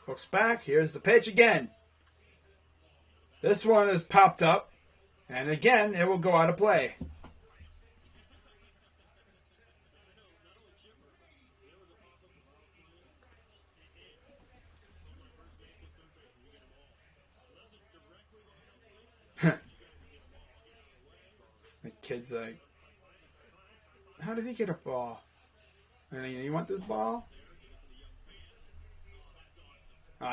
Looks back. Here's the pitch again. This one is popped up. And again, it will go out of play. The kid's like, how did he get a ball? And you want this ball?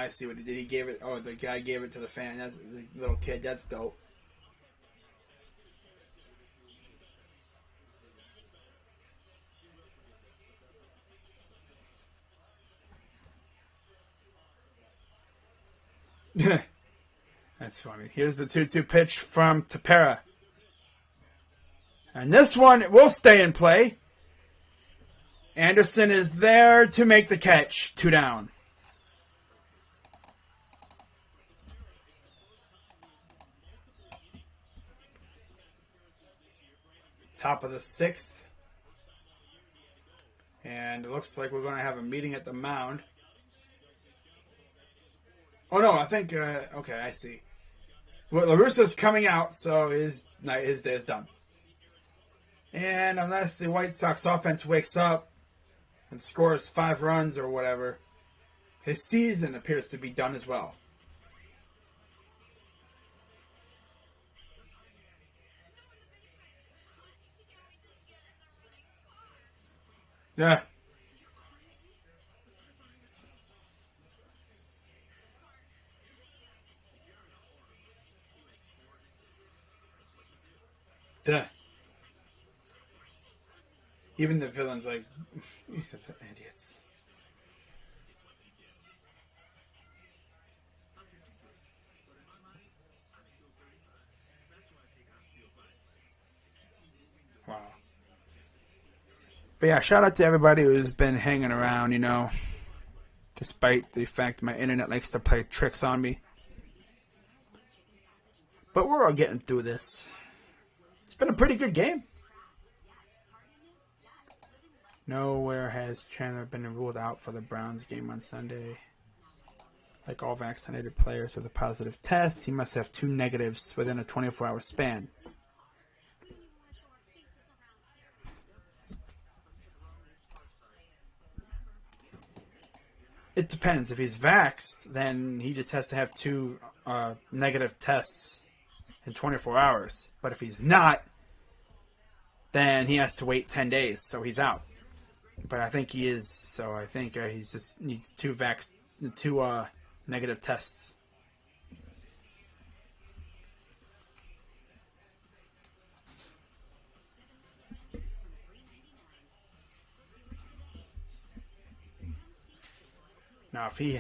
I see what he did. He gave it. Oh, the guy gave it to the fan. That's the little kid. That's dope. That's funny. Here's the 2-2 pitch from Tepera. And this one will stay in play. Anderson is there to make the catch. 2 down. Top of the 6th. And it looks like we're going to have a meeting at the mound. Oh, no, I think... okay, I see. Well, La Russa's coming out, so his day is done. And unless the White Sox offense wakes up and scores 5 runs or whatever, his season appears to be done as well. Yeah. Duh. Even the villain's like, these are idiots. Wow. But yeah, shout out to everybody who's been hanging around, you know, despite the fact my internet likes to play tricks on me. But we're all getting through this. It's been a pretty good game. Nowhere has Chandler been ruled out for the Browns game on Sunday. Like all vaccinated players with a positive test, he must have 2 negatives within a 24-hour span. It depends. If he's vaxxed, then he just has to have 2 negative tests in 24 hours. But if he's not, then he has to wait 10 days, so he's out. But I think he is, so I think he just needs 2 negative tests. Now, if he,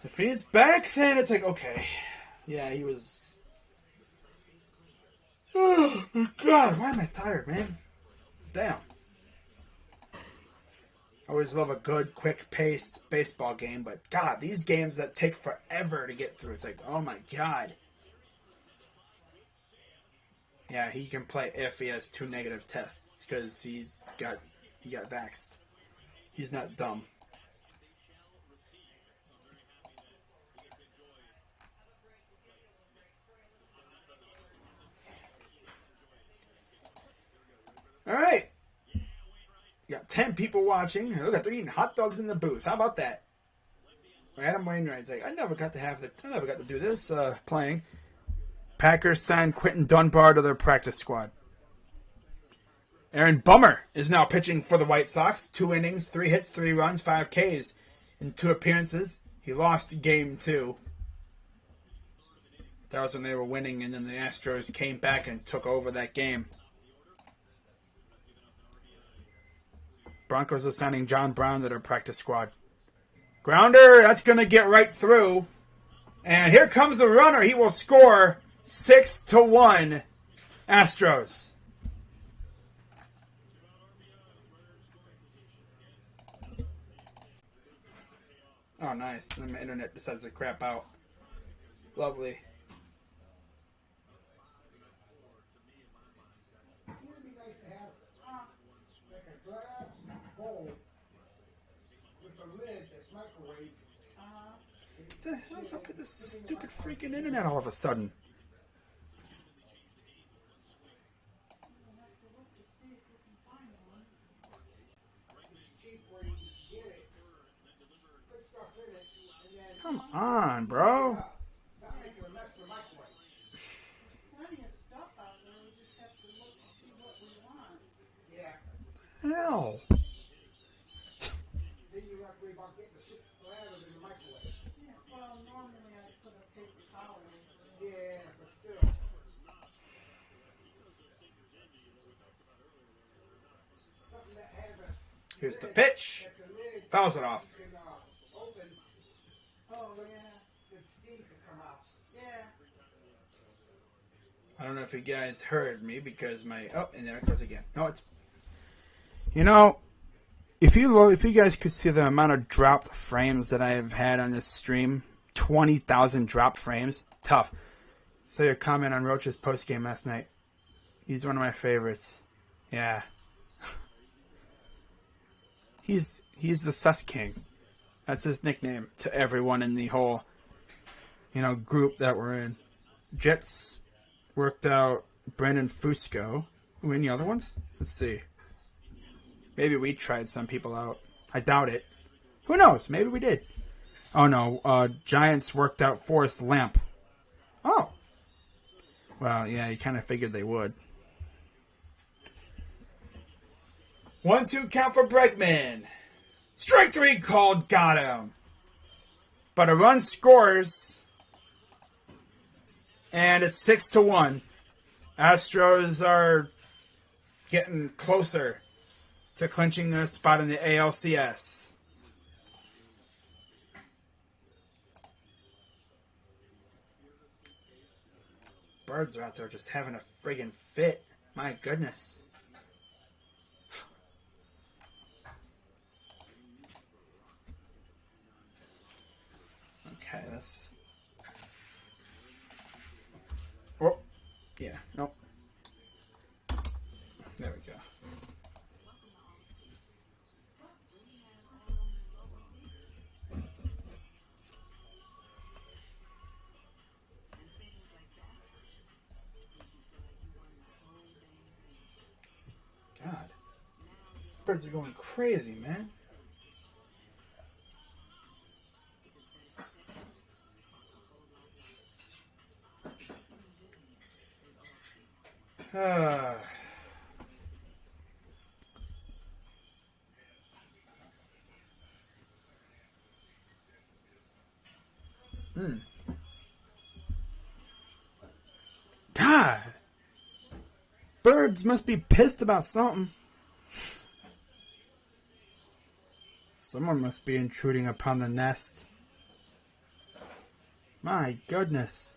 if he's back, then it's like, okay, yeah, he was. Oh my God, why am I tired, man? Damn. I always love a good, quick-paced baseball game, but God, these games that take forever to get through, it's like, oh my God. Yeah, he can play if he has 2 negative tests because he got vaxxed. He's not dumb. All right. You got 10 people watching. Look at, they're eating hot dogs in the booth. How about that? Adam Wainwright's like, I never got to do this playing. Packers signed Quentin Dunbar to their practice squad. Aaron Bummer is now pitching for the White Sox. 2 innings, 3 hits, 3 runs, 5 Ks in 2 appearances. He lost game 2. That was when they were winning, and then the Astros came back and took over that game. Broncos are signing John Brown to their practice squad. Grounder, that's going to get right through. And here comes the runner. He will score 6-1 Astros. Oh, nice. Then my internet decides to crap out. Lovely. Wouldn't it be nice to have like a glass bowl with a lid that's microwave? What the hell's up with this stupid freaking internet all of a sudden? Come on, bro. Not making a mess of the microwave. Plenty of stuff out there. We just have to look to see what we want. Yeah. Hell. Then you have to worry about getting the Here's the pitch. That the lid Fouls it off. can open, Oh, yeah. the steam can come out. Yeah. I don't know if you guys heard me because my... Oh, and there it goes again. No, it's... You know, if you guys could see the amount of dropped frames that I have had on this stream, 20,000 dropped frames, tough. So your comment on Roach's postgame last night. He's one of my favorites. Yeah. He's the Sus King. That's his nickname to everyone in the whole, group that we're in. Jets worked out Brandon Fusco. Ooh, any other ones? Let's see. Maybe we tried some people out. I doubt it. Who knows? Maybe we did. Oh, no. Giants worked out Forrest Lamp. Oh. Well, yeah, you kind of figured they would. 1-2 count for Bregman. Strike 3 called. Got him. But a run scores. And it's 6-1. Astros are getting closer to clinching their spot in the ALCS. Birds are out there just having a friggin' fit. My goodness. Okay, that's... Oh, yeah, nope. There we go. God. Birds are going crazy, man. God. Birds must be pissed about something. Someone must be intruding upon the nest. My goodness.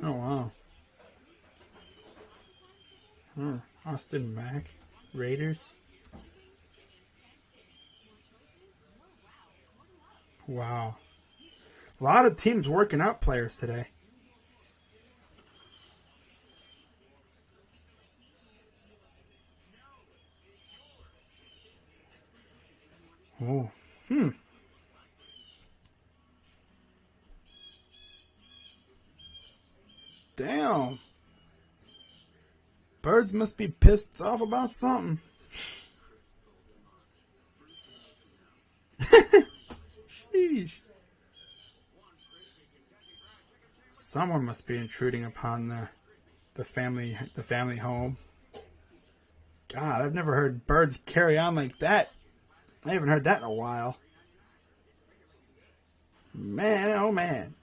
Oh, wow. Austin Mack. Raiders. Wow. A lot of teams working out players today. Oh. Damn. Birds must be pissed off about something. Sheesh. Someone must be intruding upon the family home. God, I've never heard birds carry on like that. I haven't heard that in a while. Man, oh man.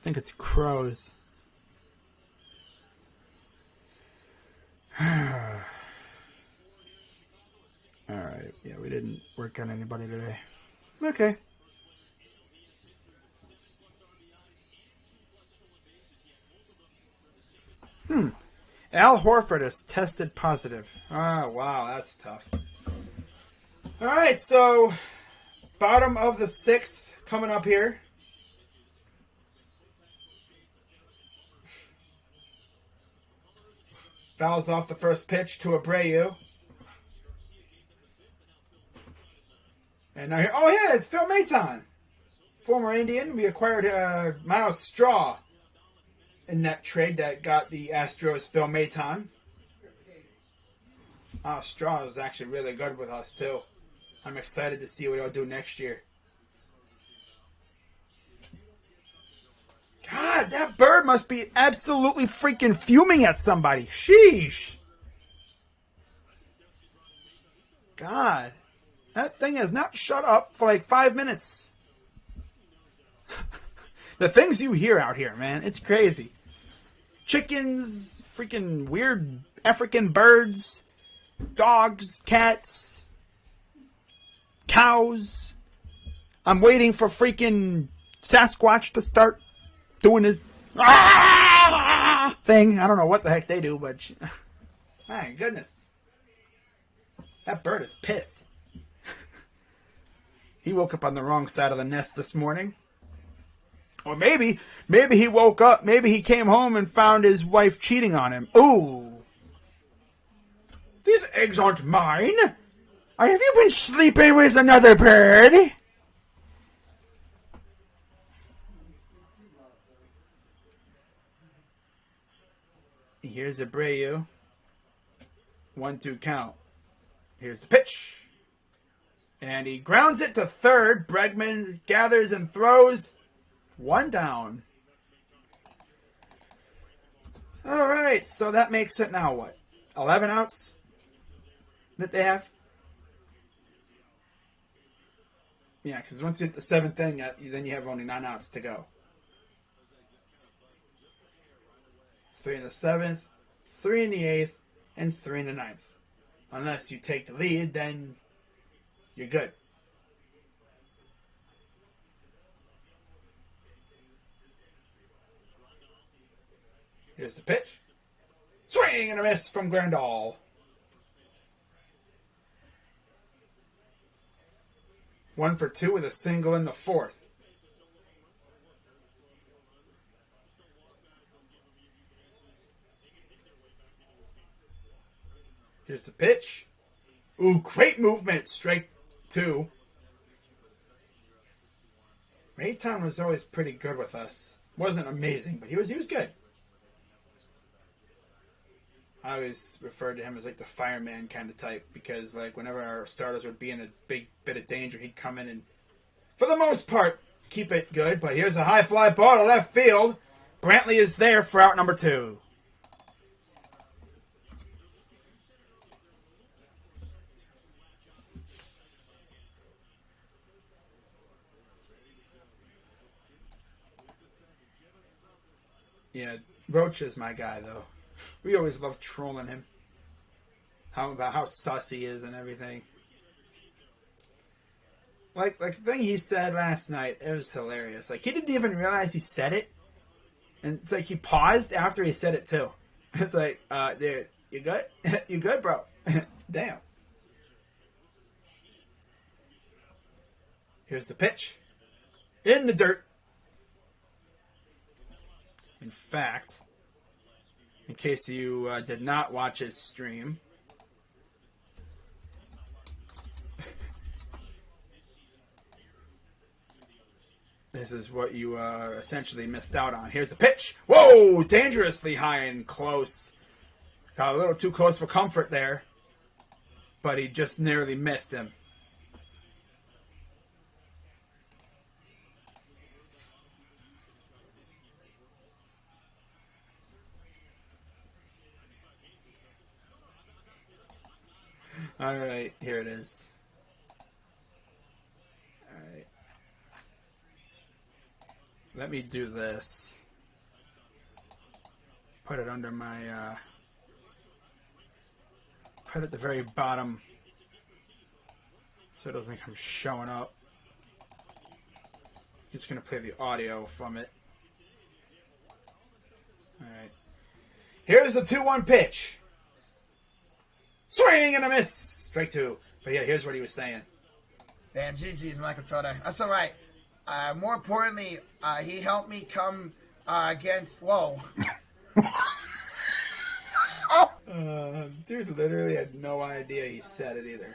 I think it's crows. Alright, yeah, we didn't work on anybody today. Okay. Al Horford has tested positive. Oh, wow, that's tough. Alright, so bottom of the 6th coming up here. Fouls off the first pitch to Abreu. And now here, oh yeah, it's Phil Maton. Former Indian. We acquired Miles Straw in that trade that got the Astros Phil Maton. Straw is actually really good with us too. I'm excited to see what he'll do next year. God, that bird must be absolutely freaking fuming at somebody. Sheesh. God. That thing has not shut up for like 5 minutes. The things you hear out here, man, it's crazy. Chickens, freaking weird African birds, dogs, cats, cows. I'm waiting for freaking Sasquatch to start doing his thing. I don't know what the heck they do, but my goodness. That bird is pissed. He woke up on the wrong side of the nest this morning. Or maybe he woke up, maybe he came home and found his wife cheating on him. Ooh. These eggs aren't mine. Have you been sleeping with another bird? Here's Abreu. 1-2 count. Here's the pitch. And he grounds it to third. Bregman gathers and throws. 1 down. All right, so that makes it now what? 11 outs that they have? Yeah, because once you hit the 7th inning, then you have only 9 outs to go. 3 in the 7th, 3 in the 8th, and 3 in the 9th. Unless you take the lead, then you're good. Here's the pitch. Swing and a miss from Grandal. One for 2 with a single in the 4th. Here's the pitch. Ooh, great movement. Strike 2. Maytown was always pretty good with us. Wasn't amazing, but he was good. I always referred to him as like the fireman kind of type because like whenever our starters would be in a big bit of danger, he'd come in and, for the most part, keep it good. But here's a high fly ball to left field. Brantley is there for out number 2. Yeah, Roach is my guy, though. We always love trolling him. About how sus he is and everything. Like the thing he said last night, it was hilarious. Like, he didn't even realize he said it. And it's like he paused after he said it, too. It's like, dude, you good? You good, bro? Damn. Here's the pitch. In the dirt. In fact, in case you did not watch his stream, this is what you essentially missed out on. Here's the pitch. Whoa! Dangerously high and close. Got a little too close for comfort there, but he just nearly missed him. All right, here it is. All right. Let me do this. Put it under my, put it at the very bottom so it doesn't come showing up. Just going to play the audio from it. All right. Here's the 2-1 pitch. Swing and a miss. Strike 2. But yeah, here's what he was saying. Damn, GG's, Michael Trotter. That's all right. More importantly, he helped me come against... Whoa. Dude literally had no idea he said it either.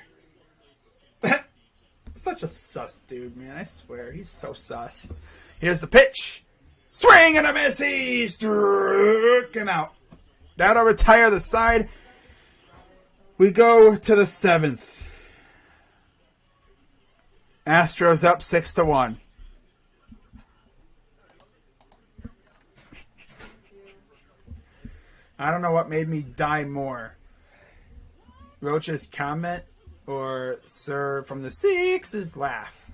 Such a sus dude, man. I swear. He's so sus. Here's the pitch. Swing and a miss. He struck him out. That'll retire the side. We go to the 7th. Astros up 6-1. I don't know what made me die more. Roach's comment or Sir from the Sixes laugh.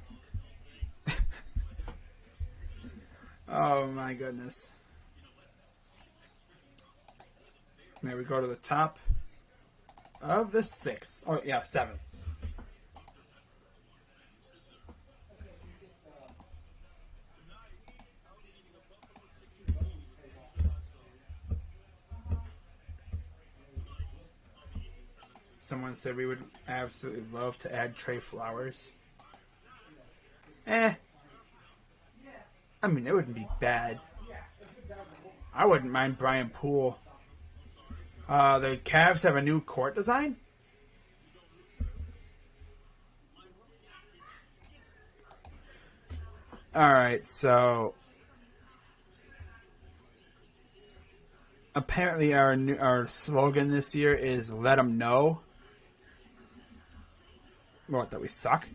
Oh my goodness. There we go to the top of the 6th. Oh yeah, 7th. Someone said we would absolutely love to add Trey Flowers. I mean, it wouldn't be bad. I wouldn't mind Brian Poole. The Cavs have a new court design? Alright, so apparently our slogan this year is "Let them know." What, that we suck?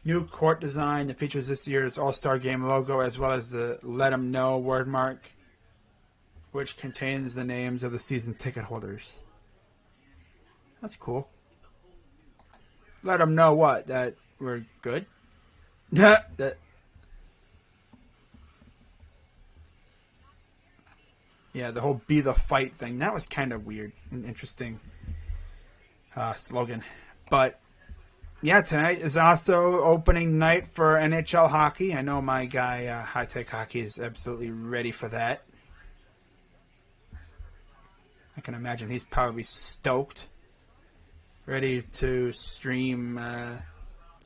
New court design that features this year's All-Star Game logo as well as the "Let them know" word mark, which contains the names of the season ticket holders. That's cool. Let them know what? That we're good? Yeah, the whole "be the fight" thing. That was kind of weird and interesting slogan. But yeah, tonight is also opening night for NHL hockey. I know my guy, High Tech Hockey, is absolutely ready for that. I can imagine he's probably stoked. Ready to stream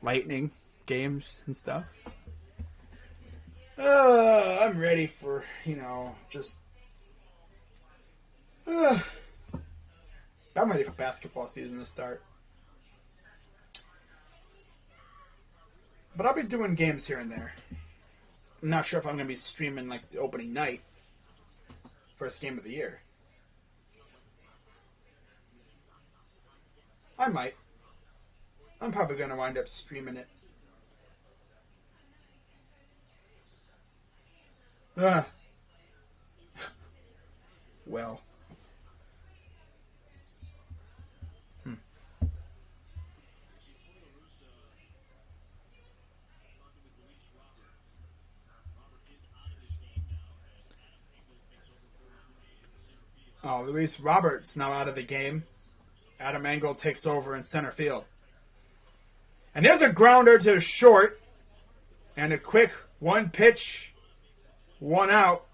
Lightning games and stuff. I'm ready for, just... I'm ready for basketball season to start. But I'll be doing games here and there. I'm not sure if I'm going to be streaming like the opening night. First game of the year. I might. I'm probably going to wind up streaming it. Well. Oh, Luis Roberts now out of the game. Adam Engel takes over in center field. And there's a grounder to short. And a quick one pitch, one out.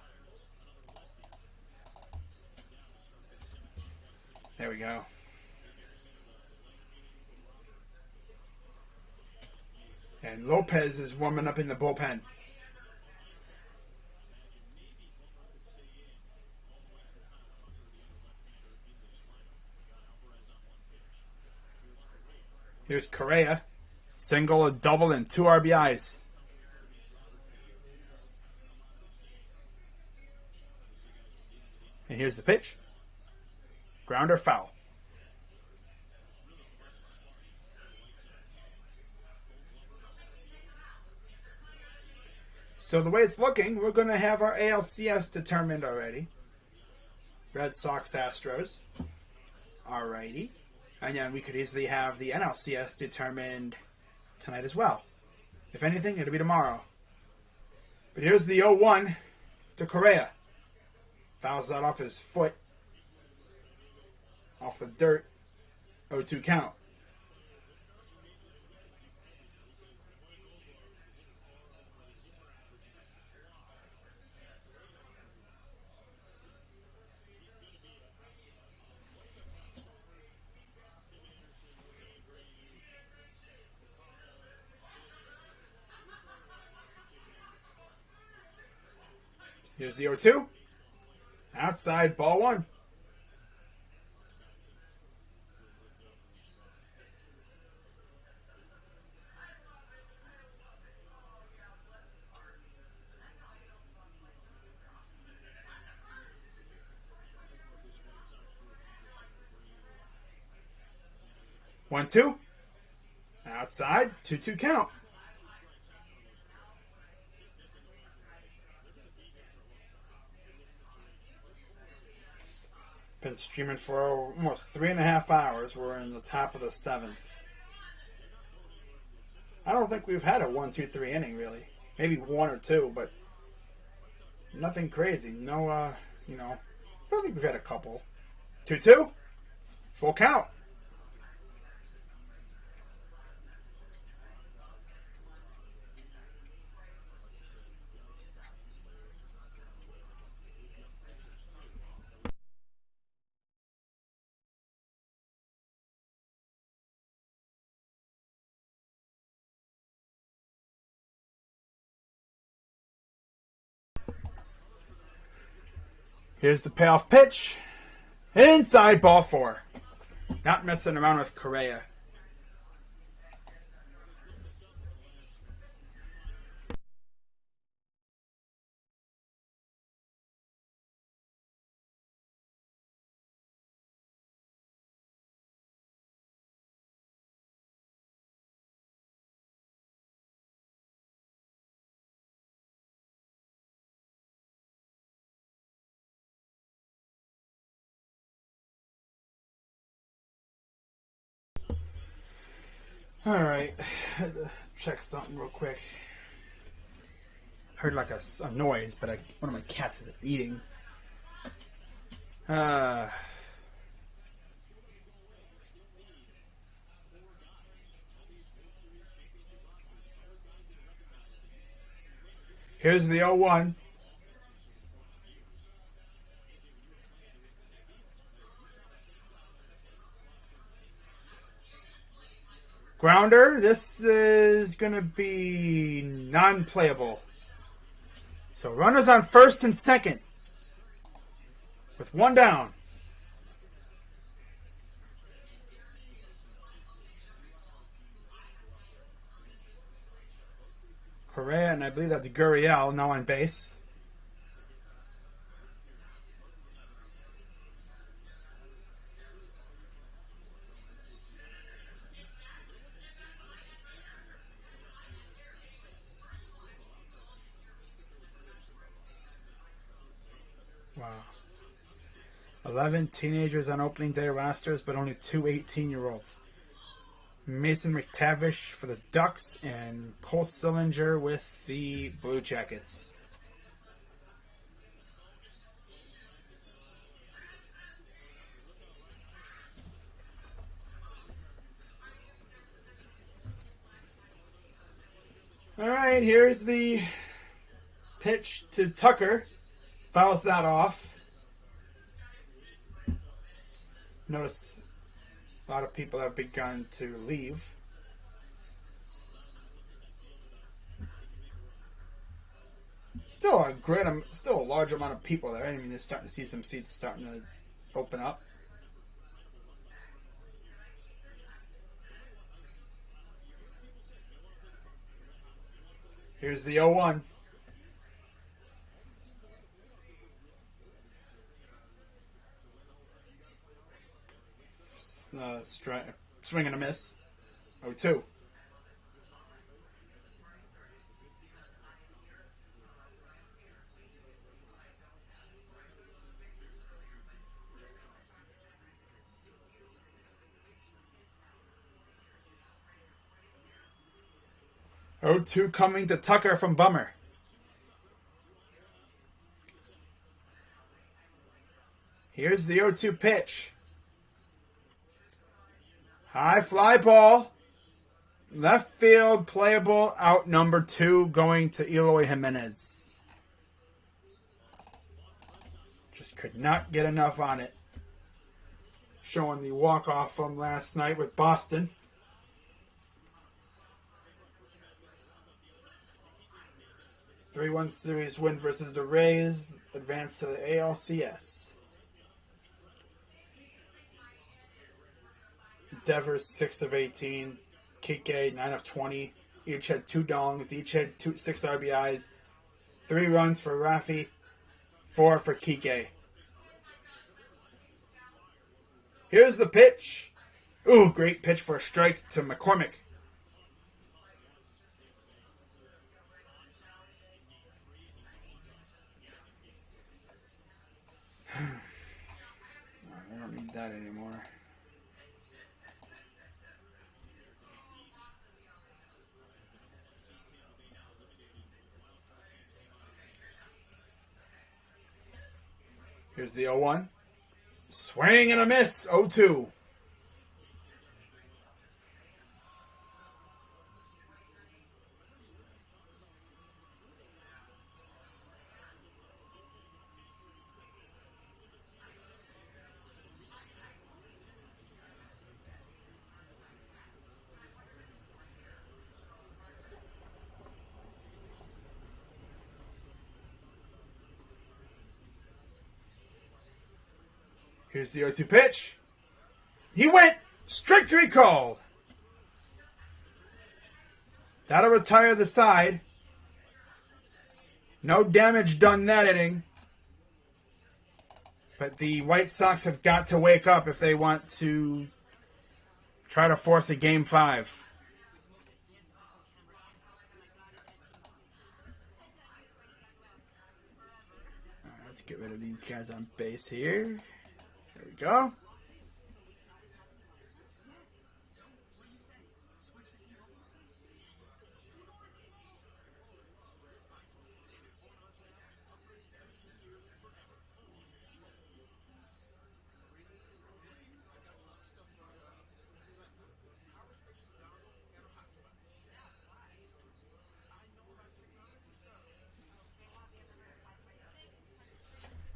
There we go. And Lopez is warming up in the bullpen. Here's Correa. Single, a double, and 2 RBIs. And here's the pitch. Grounder, foul. So the way it's looking, we're going to have our ALCS determined already. Red Sox, Astros. Alrighty. And then we could easily have the NLCS determined tonight as well. If anything, it'll be tomorrow. But here's the 0-1 to Correa. Fouls that off his foot. Off the dirt. 0-2 count. Here's the 0-2. Outside, ball 1. One, two. Outside, 2-2 count. Been streaming for almost 3.5 hours. We're in the top of the 7th. I don't think we've had a 1-2-3 inning, really. Maybe 1 or 2, but nothing crazy. No, I don't think we've had a couple. 2-2? Full count. Here's the payoff pitch. Inside, ball 4. Not messing around with Correa. Alright, had to check something real quick. Heard like a noise, but one of my cats is eating. Here's the 0-1. Grounder, this is going to be non-playable. So runners on first and second with 1 down. Correa, and I believe that's Gurriel now on base. Wow. 11 teenagers on opening day rosters, but only 2 18-year-olds. Mason McTavish for the Ducks and Cole Sillinger with the Blue Jackets. All right, here's the pitch to Tucker. Fouls that off. Notice a lot of people have begun to leave. Still a large amount of people there. I mean, you're starting to see some seats starting to open up. Here's the 0-1. Swing and a miss. 0-2. Oh, 2 coming to Tucker from Bummer. Here's the 0-2 pitch. High fly ball. Left field, playable, out number 2, going to Eloy Jimenez. Just could not get enough on it. Showing the walk-off from last night with Boston. – 3-1 series win versus the Rays. Advance to the ALCS. Devers 6 of 18. Kike 9 of 20. Each had 2 dongs. Each had 6 RBIs. 3 runs for Rafi. 4 for Kike. Here's the pitch. Ooh, great pitch for a strike to McCormick. that anymore. Here's the 0-1. Swing and a miss. 0-2. Here's the 0-2 pitch. He went straight to recall. That'll retire the side. No damage done that inning. But the White Sox have got to wake up if they want to try to force a Game 5. All right, let's get rid of these guys on base here. There we go.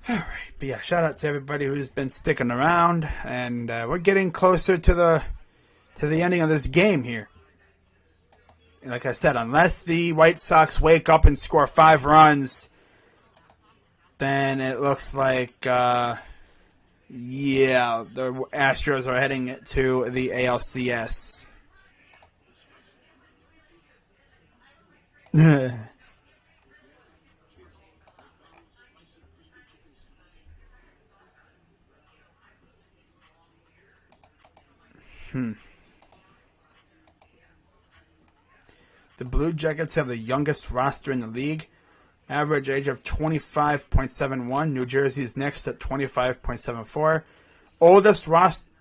All right, but yeah, shout out to everybody who's been sticking around, and we're getting closer to the ending of this game here. And like I said, unless the White Sox wake up and score 5 runs, then it looks like yeah, the Astros are heading to the ALCS. The Blue Jackets have the youngest roster in the league. Average age of 25.71. New Jersey is next at 25.74.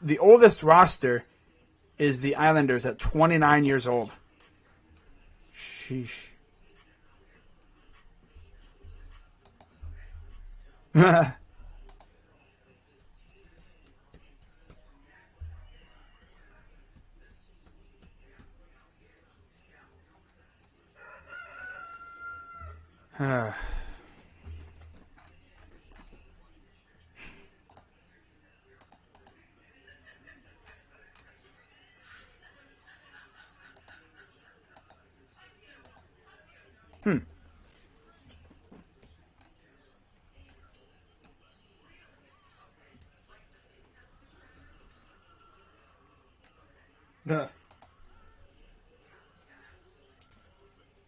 The oldest roster is the Islanders at 29 years old. Sheesh.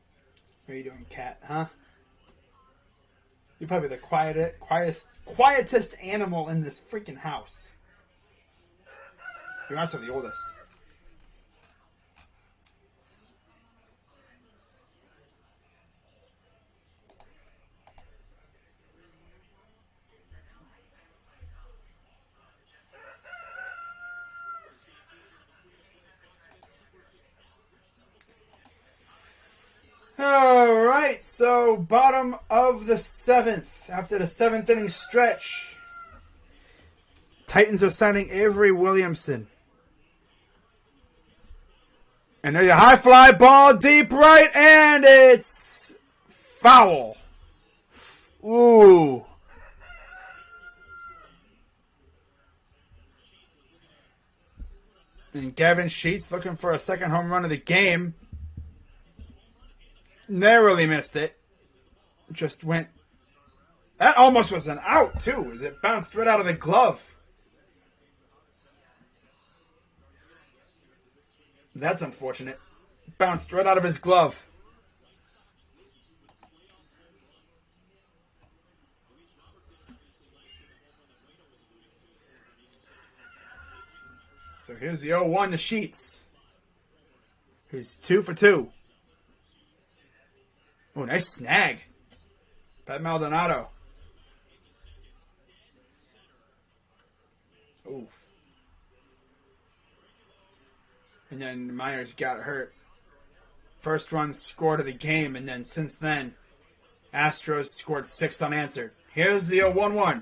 What are you doing, cat, huh? You're probably the quietest animal in this freaking house. You're also the oldest. All right, so bottom of the 7th. After the 7th inning stretch, Titans are signing Avery Williamson. And there's a high fly ball deep right, and it's foul. Ooh. And Gavin Sheets looking for a second home run of the game. Narrowly missed it. Just went. That almost was an out, too, as it bounced right out of the glove. That's unfortunate. Bounced right out of his glove. So here's the 0-1 to Sheets, who's 2 for 2. Oh, nice snag. Pat Maldonado. Oof. and then Myers got hurt. First run scored of the game, and then since then, Astros scored 6 unanswered. Here's the 0-1-1.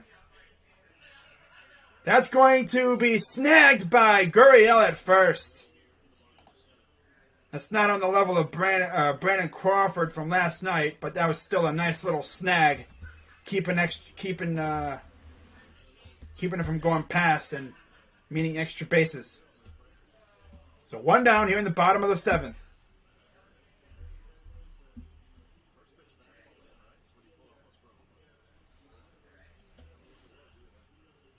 That's going to be snagged by Gurriel at first. That's not on the level of Brandon Crawford from last night, but that was still a nice little snag, keeping it from going past and meaning extra bases. So 1 down here in the bottom of the 7th.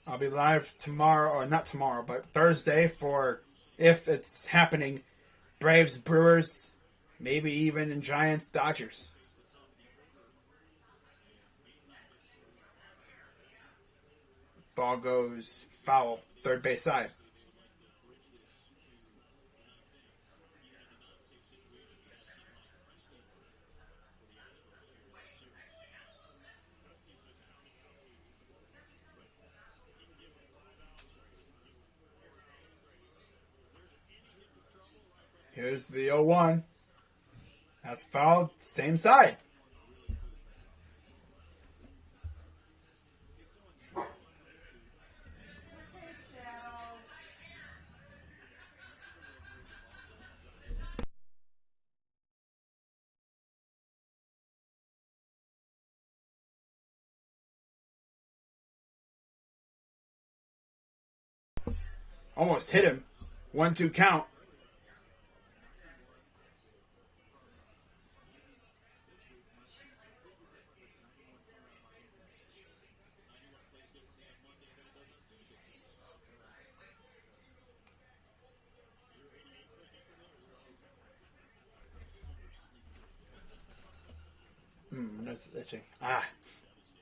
I'll be live tomorrow, or not tomorrow, but Thursday for, if it's happening, Braves, Brewers, maybe even in Giants, Dodgers. Ball goes foul, third base side. Here's the 0-1. That's fouled, same side. Almost hit him. 1-2 count. That's itching.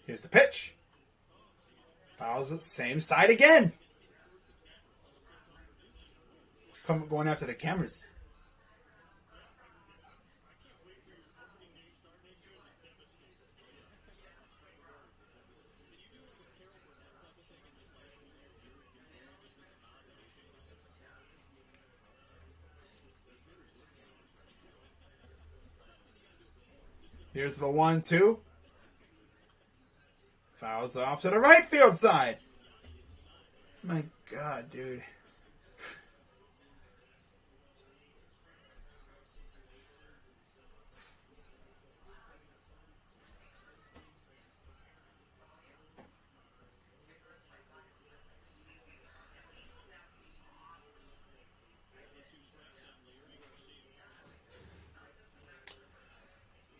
Here's the pitch. Fouls it, same side again. Going after the cameras. Here's the 1-2. Fouls off to the right field side. My God, dude.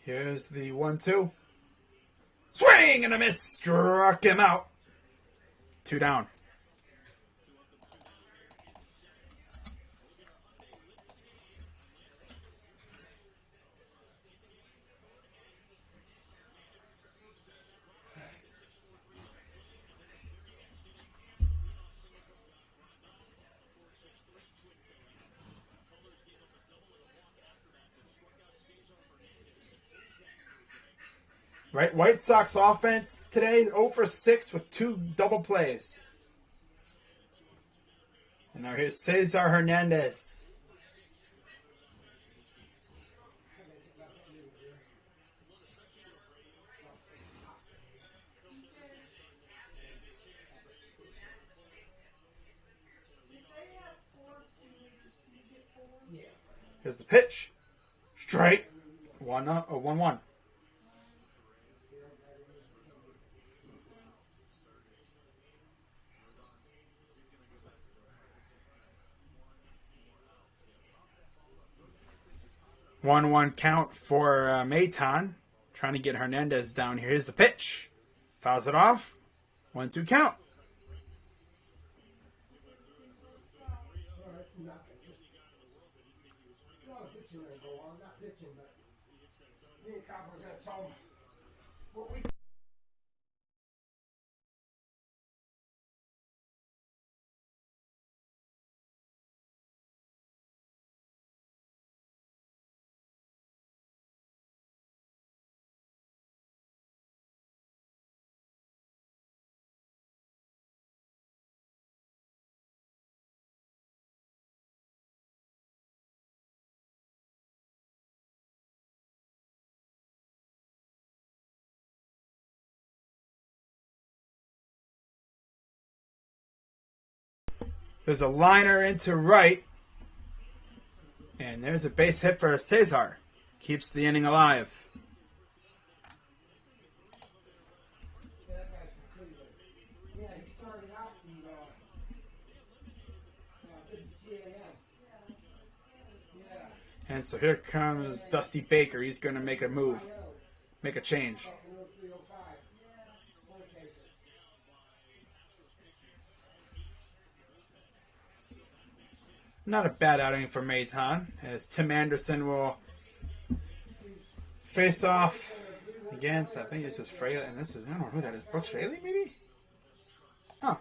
Here's the 1-2. Swing and a miss. Struck him out. 2 down. Right, White Sox offense today, 0 for 6 with 2 double plays. And now here's Cesar Hernandez. Here's the pitch. Straight. 1-1. 1-1 count for Maton. Trying to get Hernandez down here. Here's the pitch. Fouls it off. 1-2 count. Not bitching, but me and Cowboys got to tell them what we There's a liner into right. And there's a base hit for Cesar. Keeps the inning alive. That guy's from Cleveland. Yeah, he started out in GAM. Yeah. And so here comes Dusty Baker. He's going to make a move. Make a change. Back in 0305. Corner chaser. Not a bad outing for Mazan, as Tim Anderson will face off against, I think this is Fraley, and this is, I don't know who that is, Brooks Fraley, maybe? Huh.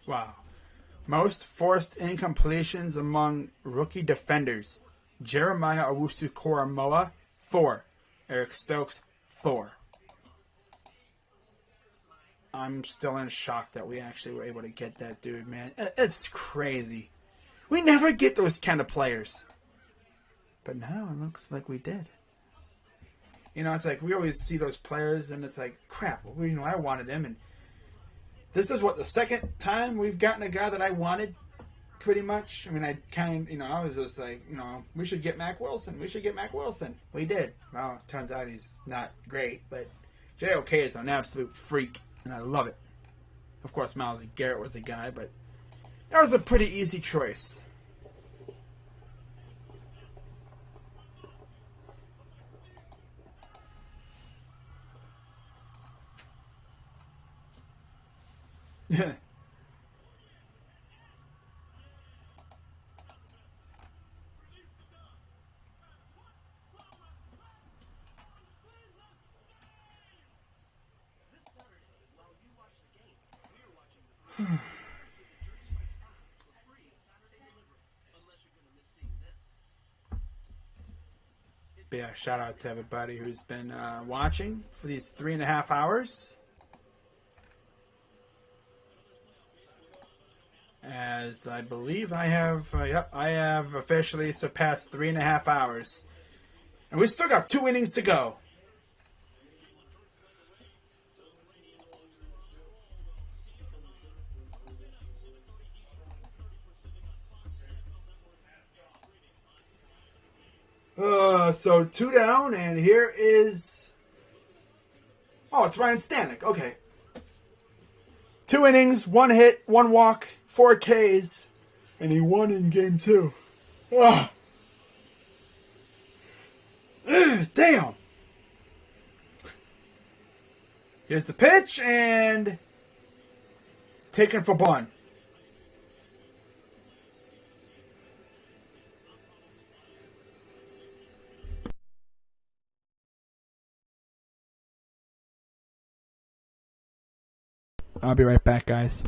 Wow. Most forced incompletions among rookie defenders. Jeremiah Owusu-Koramoah, 4. Eric Stokes, 4. I'm still in shock that we actually were able to get that dude, man. It's crazy. We never get those kind of players. But now it looks like we did. You know, it's like we always see those players and it's like, crap, well, you know, I wanted him. And this is what, the second time we've gotten a guy that I wanted, pretty much. I mean, I was just like, you know, we should get Mac Wilson. We should get Mac Wilson. We did. Well, it turns out he's not great, but JOK is an absolute freak, and I love it. Of course, Miles Garrett was a guy, but that was a pretty easy choice. But yeah, shout out to everybody who's been watching for these 3.5 hours. As I believe I have, I have officially surpassed 3.5 hours. And we still got 2 innings to go. So 2 down, and here is... Oh, it's Ryan Stanek. Okay. 2 innings, 1 hit, 1 walk, 4 Ks, and he won in game 2. Ugh. Ugh, damn. Here's the pitch, and taken for Bond. I'll be right back, guys.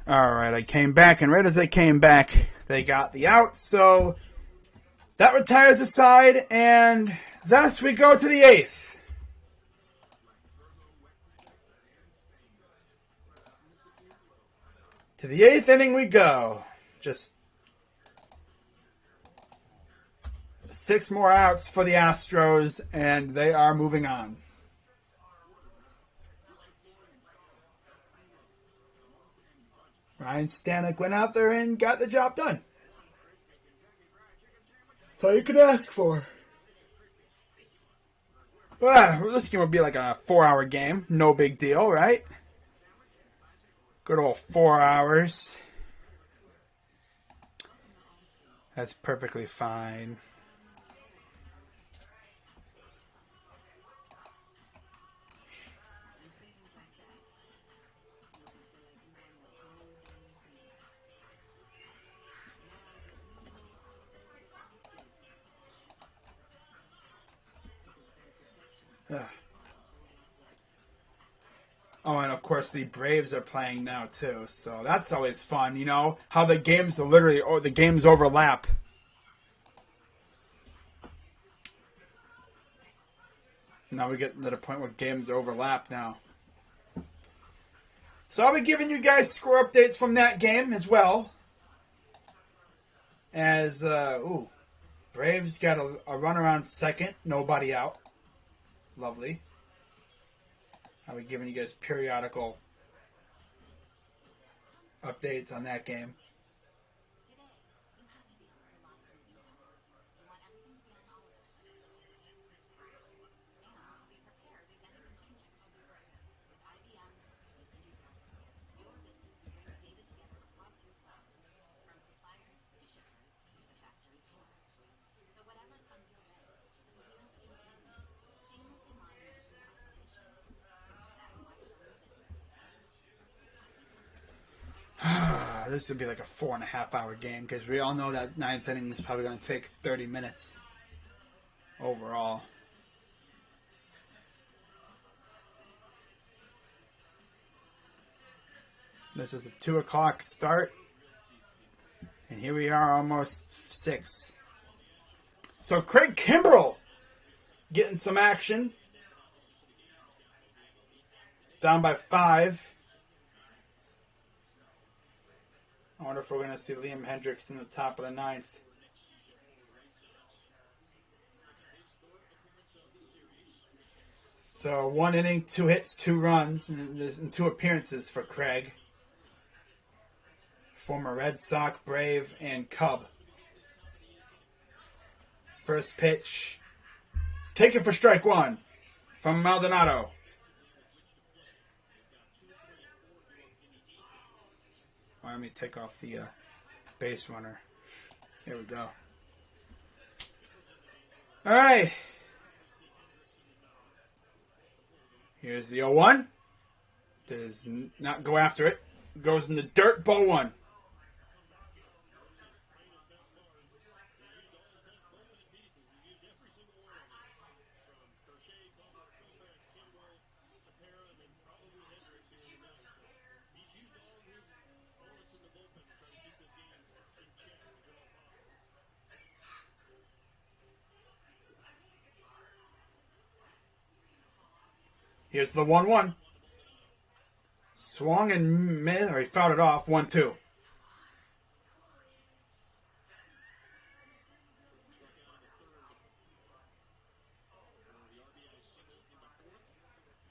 All right, I came back, and right as I came back, they got the out. So that retires the side, and thus we go to the 8th. To the 8th inning we go. Just 6 more outs for the Astros, and they are moving on. Ryan Stanek went out there and got the job done. That's all you could ask for. Well, this game would be like a 4-hour game. No big deal, right? Good old 4 hours. That's perfectly fine. Oh, and of course the Braves are playing now too, so that's always fun. You know how the games the games overlap. Now we get to the point where games overlap now. So I'll be giving you guys score updates from that game as well. As Braves got a runner on second, nobody out. Lovely. I'll be giving you guys periodical updates on that game. This would be like a 4.5-hour game because we all know that 9th inning is probably going to take 30 minutes overall. This is a 2 o'clock start, and here we are almost 6. So Craig Kimbrell getting some action. Down by 5. I wonder if we're going to see Liam Hendricks in the top of the 9th. So 1 inning, 2 hits, 2 runs, and 2 appearances for Craig. Former Red Sox, Brave, and Cub. First pitch. Taken for strike 1 from Maldonado. Let me take off the base runner. Here we go. All right. Here's the 0-1. Does not go after it. Goes in the dirt. Ball 1. Here's the 1-1. Swung and missed, or he fouled it off. 1-2.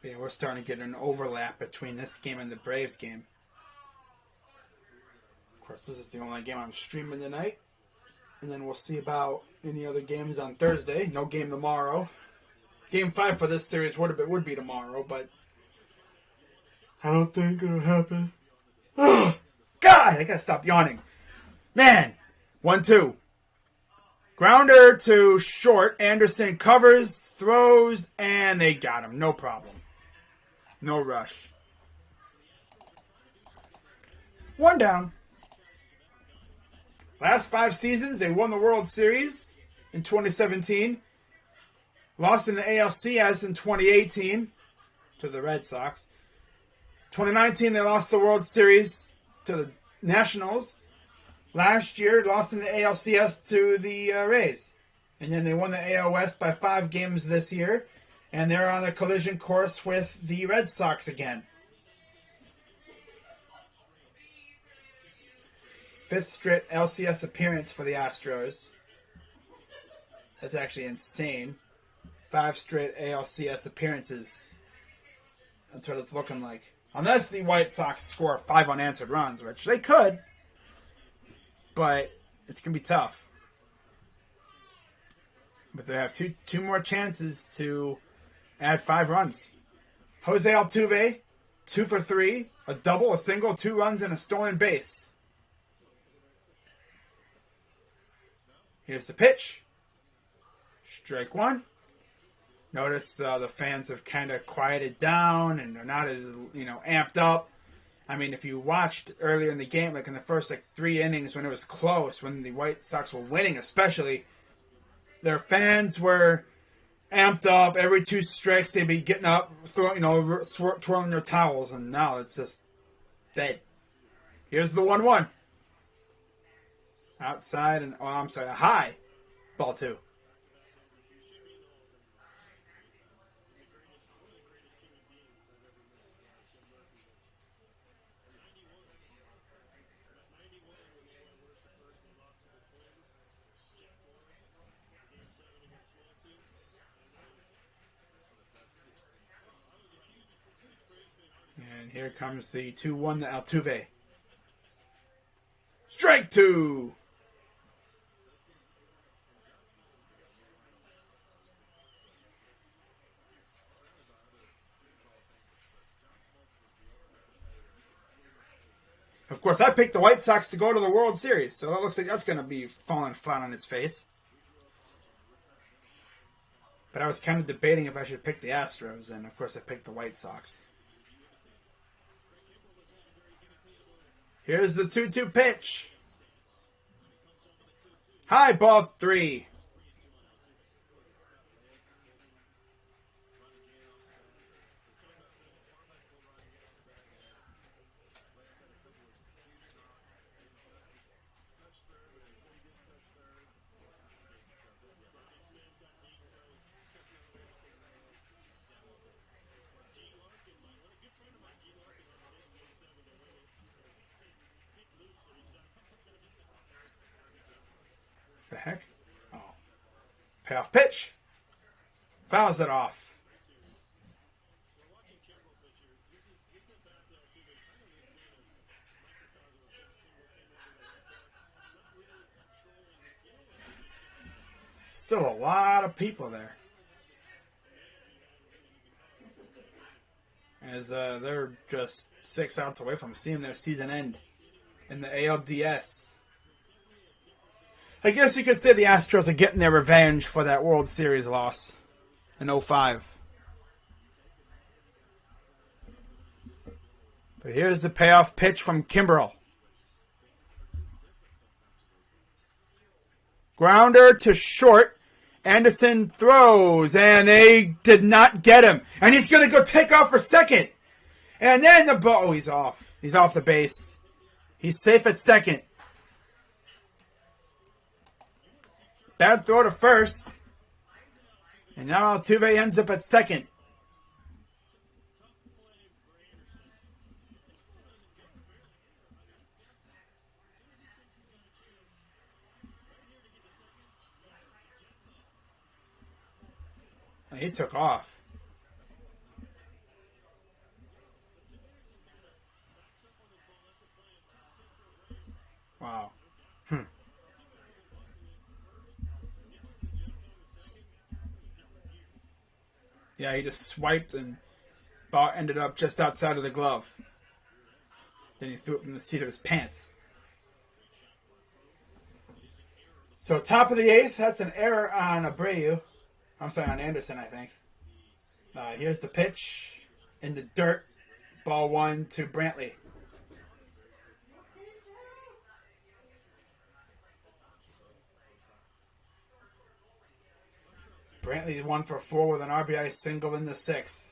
Yeah, we're starting to get an overlap between this game and the Braves game. Of course, this is the only game I'm streaming tonight. And then we'll see about any other games on Thursday. No game tomorrow. Game 5 for this series would be tomorrow, but I don't think it'll happen. Oh, God, I gotta stop yawning. Man, 1-2. Grounder to short. Anderson covers, throws, and they got him. No problem. No rush. 1 down. Last 5 seasons, they won the World Series in 2017. Lost in the ALCS in 2018 to the Red Sox. 2019, they lost the World Series to the Nationals. Last year, lost in the ALCS to the Rays. And then they won the AL West by 5 games this year. And they're on a collision course with the Red Sox again. 5th straight LCS appearance for the Astros. That's actually insane. 5 straight ALCS appearances. That's what it's looking like. Unless the White Sox score 5 unanswered runs, which they could. But it's going to be tough. But they have two more chances to add 5 runs. Jose Altuve, 2 for 3, a double, a single, 2 runs, and a stolen base. Here's the pitch. Strike 1. Notice the fans have kind of quieted down and they're not as amped up. I mean, if you watched earlier in the game, like in the first 3 innings when it was close, when the White Sox were winning, especially, their fans were amped up. Every 2 strikes, they'd be getting up, twirling their towels, and now it's just dead. Here's the 1-1. Outside and a high. Ball 2. And here comes the 2-1 to Altuve. Strike 2. Of course, I picked the White Sox to go to the World Series, so that looks like that's going to be falling flat on its face. But I was kind of debating if I should pick the Astros, and of course I picked the White Sox. Here's the 2-2 pitch. High, ball 3. The heck? Oh. Payoff pitch. Fouls it off. Still a lot of people there. As they're just 6 outs away from seeing their season end in the ALDS. I guess you could say the Astros are getting their revenge for that World Series loss in 2005. But here's the payoff pitch from Kimbrel. Grounder to short. Anderson throws, and they did not get him. And he's going to go take off for second. And then the ball... Oh, he's off. He's off the base. He's safe at second. Bad throw to first. And now Altuve ends up at second. He took off. Wow. Yeah, he just swiped and ball ended up just outside of the glove. Then he threw it from the seat of his pants. So top of the 8th, that's an error on Abreu. I'm sorry, on Anderson, I think. Here's the pitch in the dirt. Ball 1 to Brantley. Brantley 1 for 4 with an RBI single in the 6th.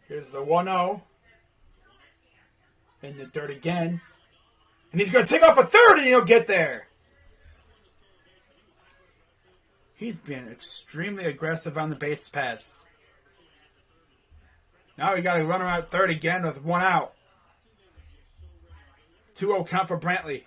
Here's the 1-0. In the dirt again. And he's going to take off a third and he'll get there. He's been extremely aggressive on the base paths. Now we got to run around third again with one out. 2-0 count for Brantley.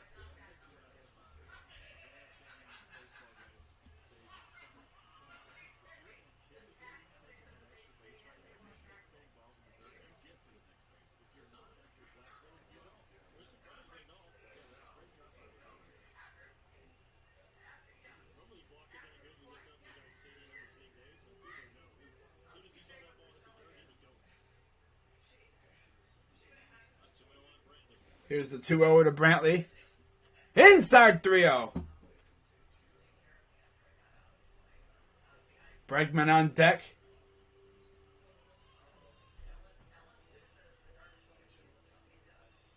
Here's the 2-0 to Brantley. Inside 3-0. Bregman on deck.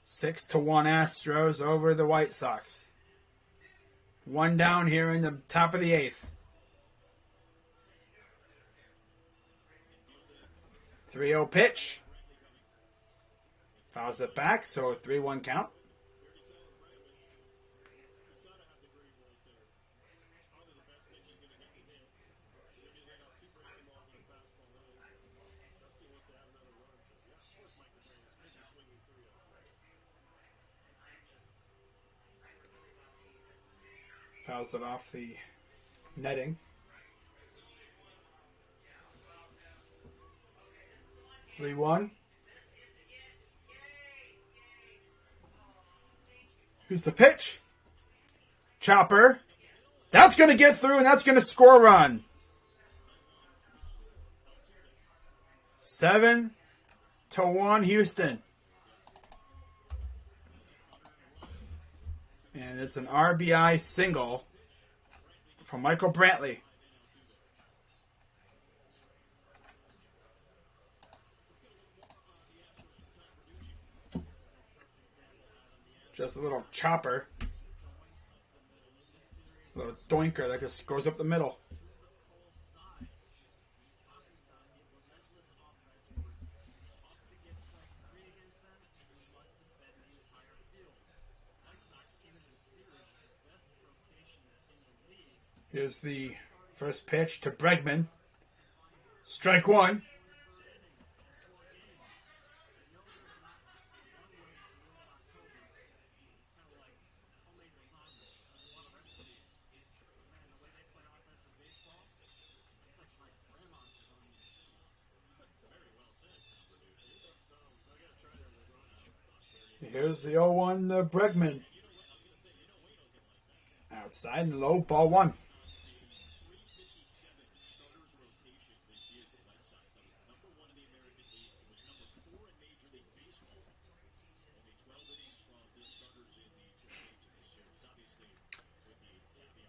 6-1 Astros over the White Sox. One down here in the top of the 8th. 3-0 pitch. Fouls it back, so a 3-1 count. Fouls it off the netting. 3-1. Here's the pitch. Chopper. That's going to get through, and that's going to score a run. 7-1 Houston. And it's an RBI single from Michael Brantley. Just a little chopper. A little doinker that just goes up the middle. Here's the first pitch to Bregman. Strike one. Here's the 0-1 Bregman. Outside and low, ball one.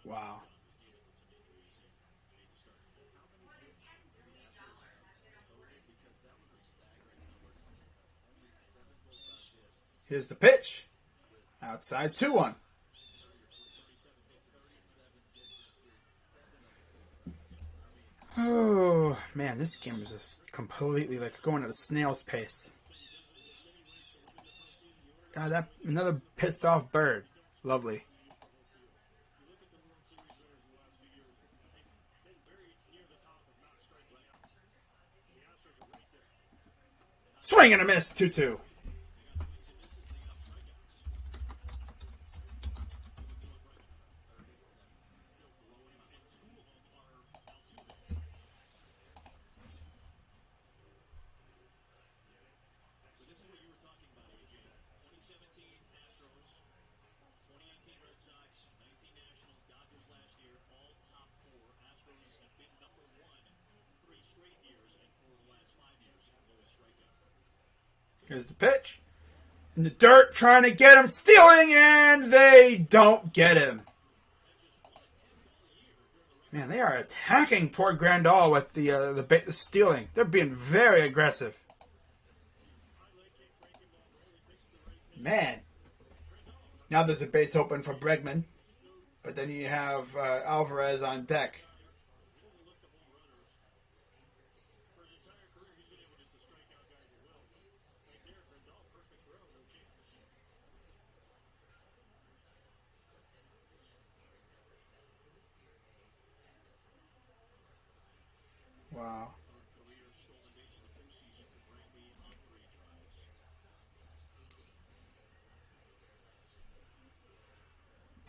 Wow. Here's the pitch. Outside 2-1. Oh, man, this game is just completely like going at a snail's pace. God, that another pissed off bird. Lovely. Swing and a miss, 2-2. Here's the pitch. In the dirt, trying to get him, stealing, and they don't get him. Man, they are attacking poor Grandal with the stealing. They're being very aggressive. Man. Now there's a base open for Bregman. But then you have Alvarez on deck.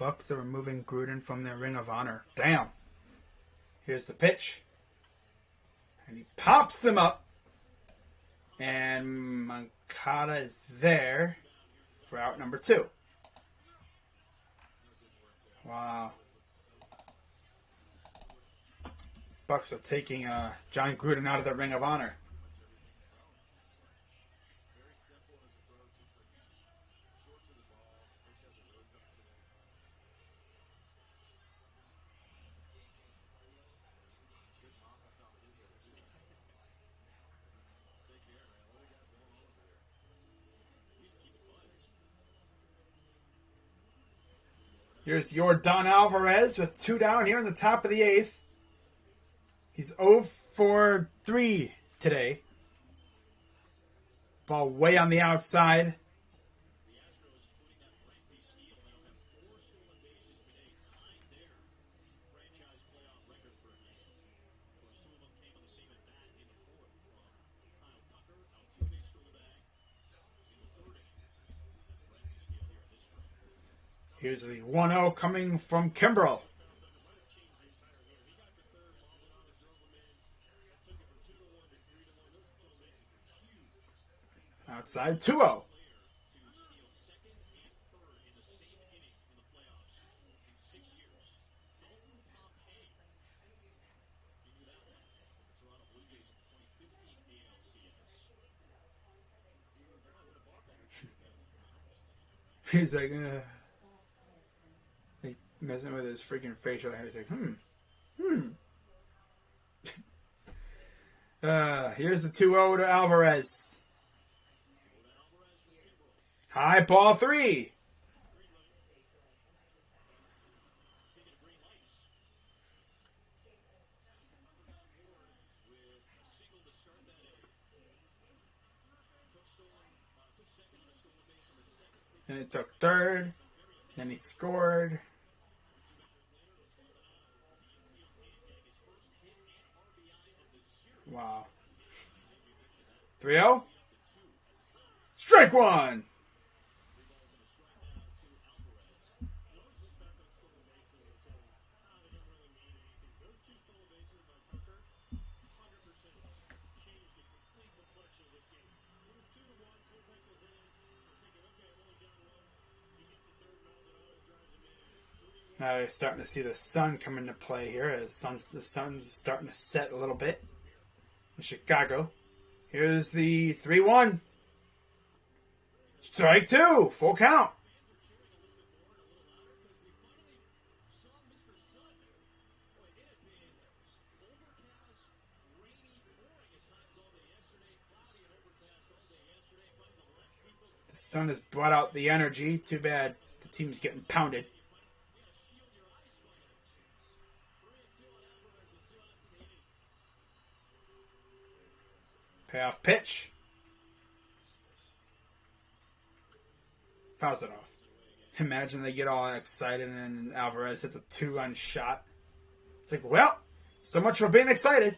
Bucks are removing Gruden from their Ring of Honor. Damn. Here's the pitch. And he pops him up. And Moncada is there for out number 2. Wow. Bucks are taking John Gruden out of the Ring of Honor. Here's your Don Alvarez with 2 down here in the top of the 8th. He's 0 for 3 today. Ball way on the outside. Here's the 1-0 coming from Kimbrel. Outside 2-0. He's like, like messing with his freaking facial hair. He's like, here's the 2-0 to Alvarez. High ball 3. And he took 3rd. Then he scored. Wow. 3-0. Strike 1. Now you're starting to see the sun come into play here as the sun's starting to set a little bit in Chicago. Here's the 3-1. Strike 2. Full count. The sun has brought out the energy. Too bad the team's getting pounded. Payoff pitch. Fouls it off. Imagine they get all excited and Alvarez hits a 2-run shot. It's like, well, so much for being excited.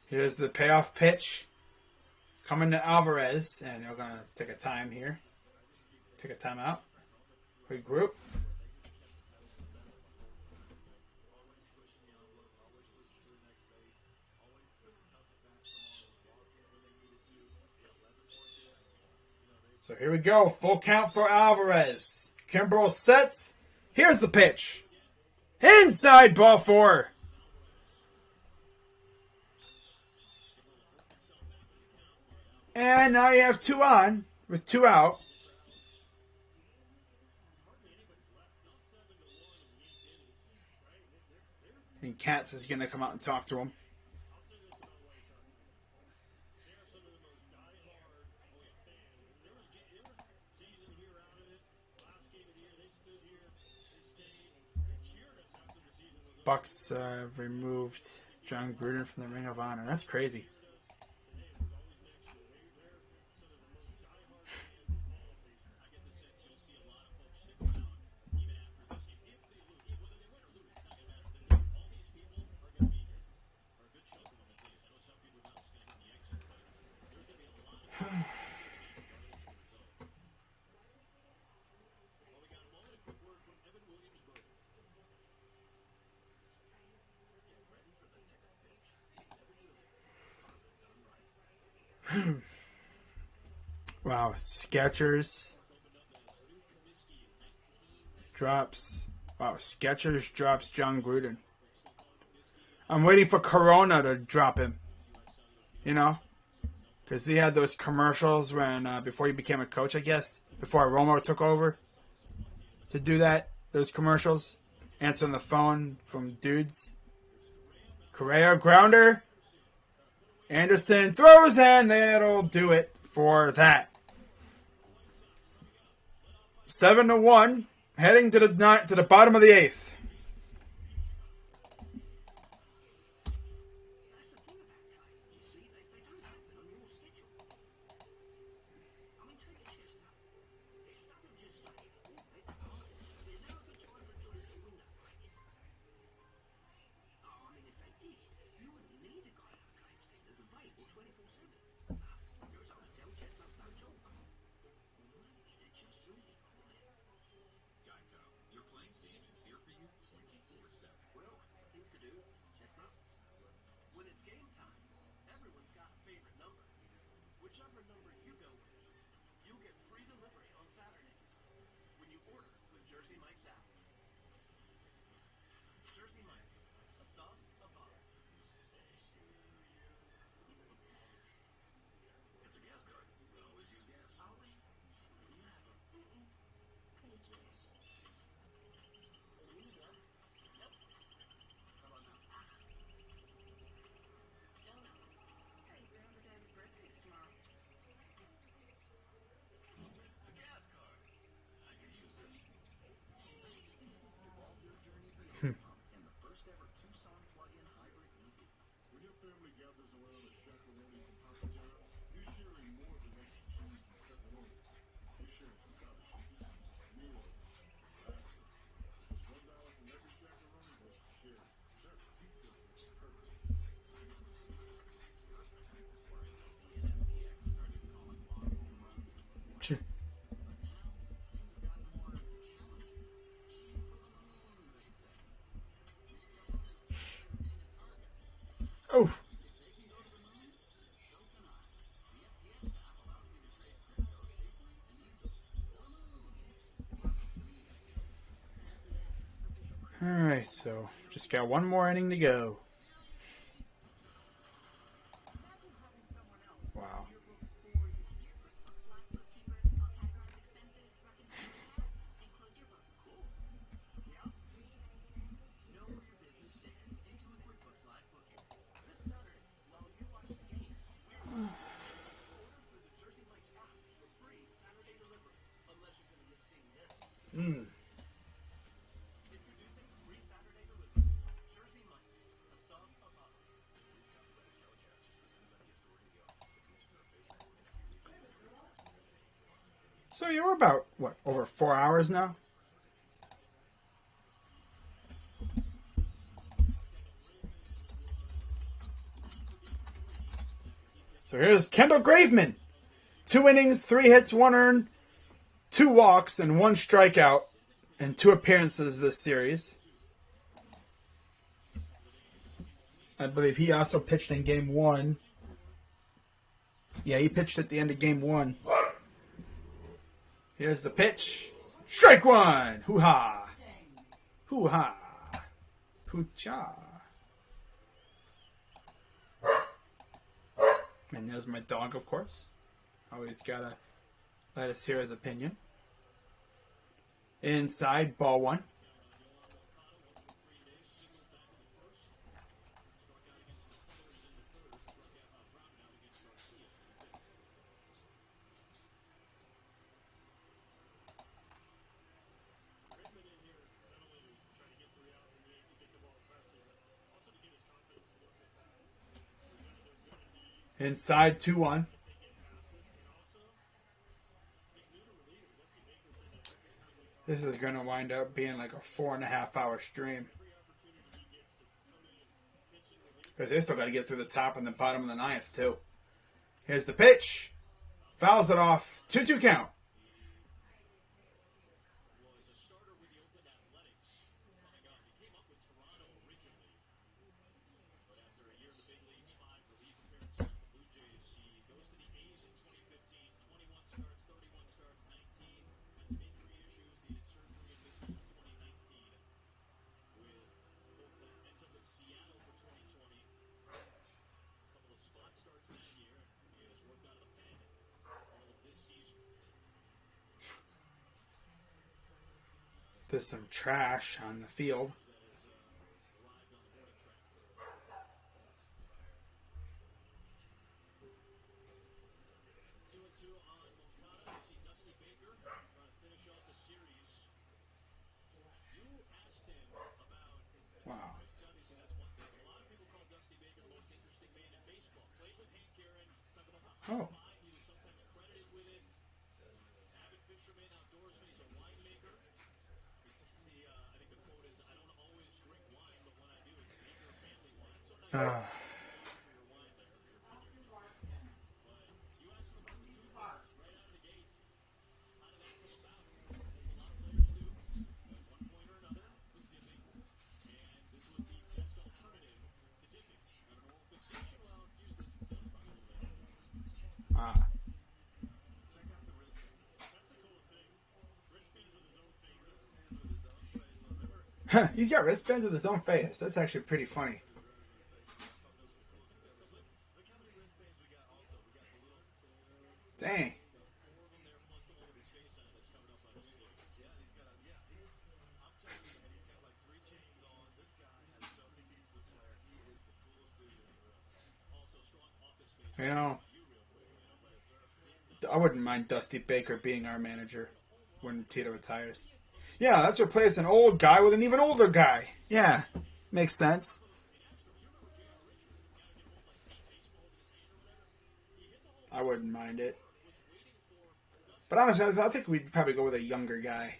Here's the payoff pitch coming to Alvarez, and they're going to take a time here. Take a timeout. Regroup. So here we go. Full count for Alvarez. Kimbrel sets. Here's the pitch. Inside, ball 4. And now you have 2 on with 2 out. And Katz is going to come out and talk to him. Bucks removed John Gruden from the Ring of Honor. That's crazy. Wow, Skechers drops. Wow, Skechers drops John Gruden. I'm waiting for Corona to drop him. You know? Because he had those commercials when before he became a coach, I guess. Before Romo took over to do that. Those commercials. Answering the phone from dudes. Correa grounder. Anderson throws and that'll do it for that. 7-1. Heading to the bottom of the 8th. Oh. Alright, so just got one more inning to go. Wow. So you were about, what, over 4 hours now? So here's Kendall Graveman. 2 innings, 3 hits, 1 earned, 2 walks, and 1 strikeout, and 2 appearances this series. I believe he also pitched in Game 1. Yeah, he pitched at the end of Game 1. Here's the pitch. Strike 1! Hoo-ha! Hoo-ha! Hoo-cha! And there's my dog, of course. Always gotta let us hear his opinion. Inside, ball 1. Inside 2-1. This is going to wind up being like a 4.5 hour stream. Because they still got to get through the top and the bottom of the 9th, too. Here's the pitch. Fouls it off. 2-2 count. There's some trash on the field. Wow. Oh. He's got wristbands with his own face. That's actually pretty funny. Dang. You know, I wouldn't mind Dusty Baker being our manager when Tito retires. Yeah, let's replace an old guy with an even older guy. Yeah, makes sense. I wouldn't mind it. But honestly, I think we'd probably go with a younger guy.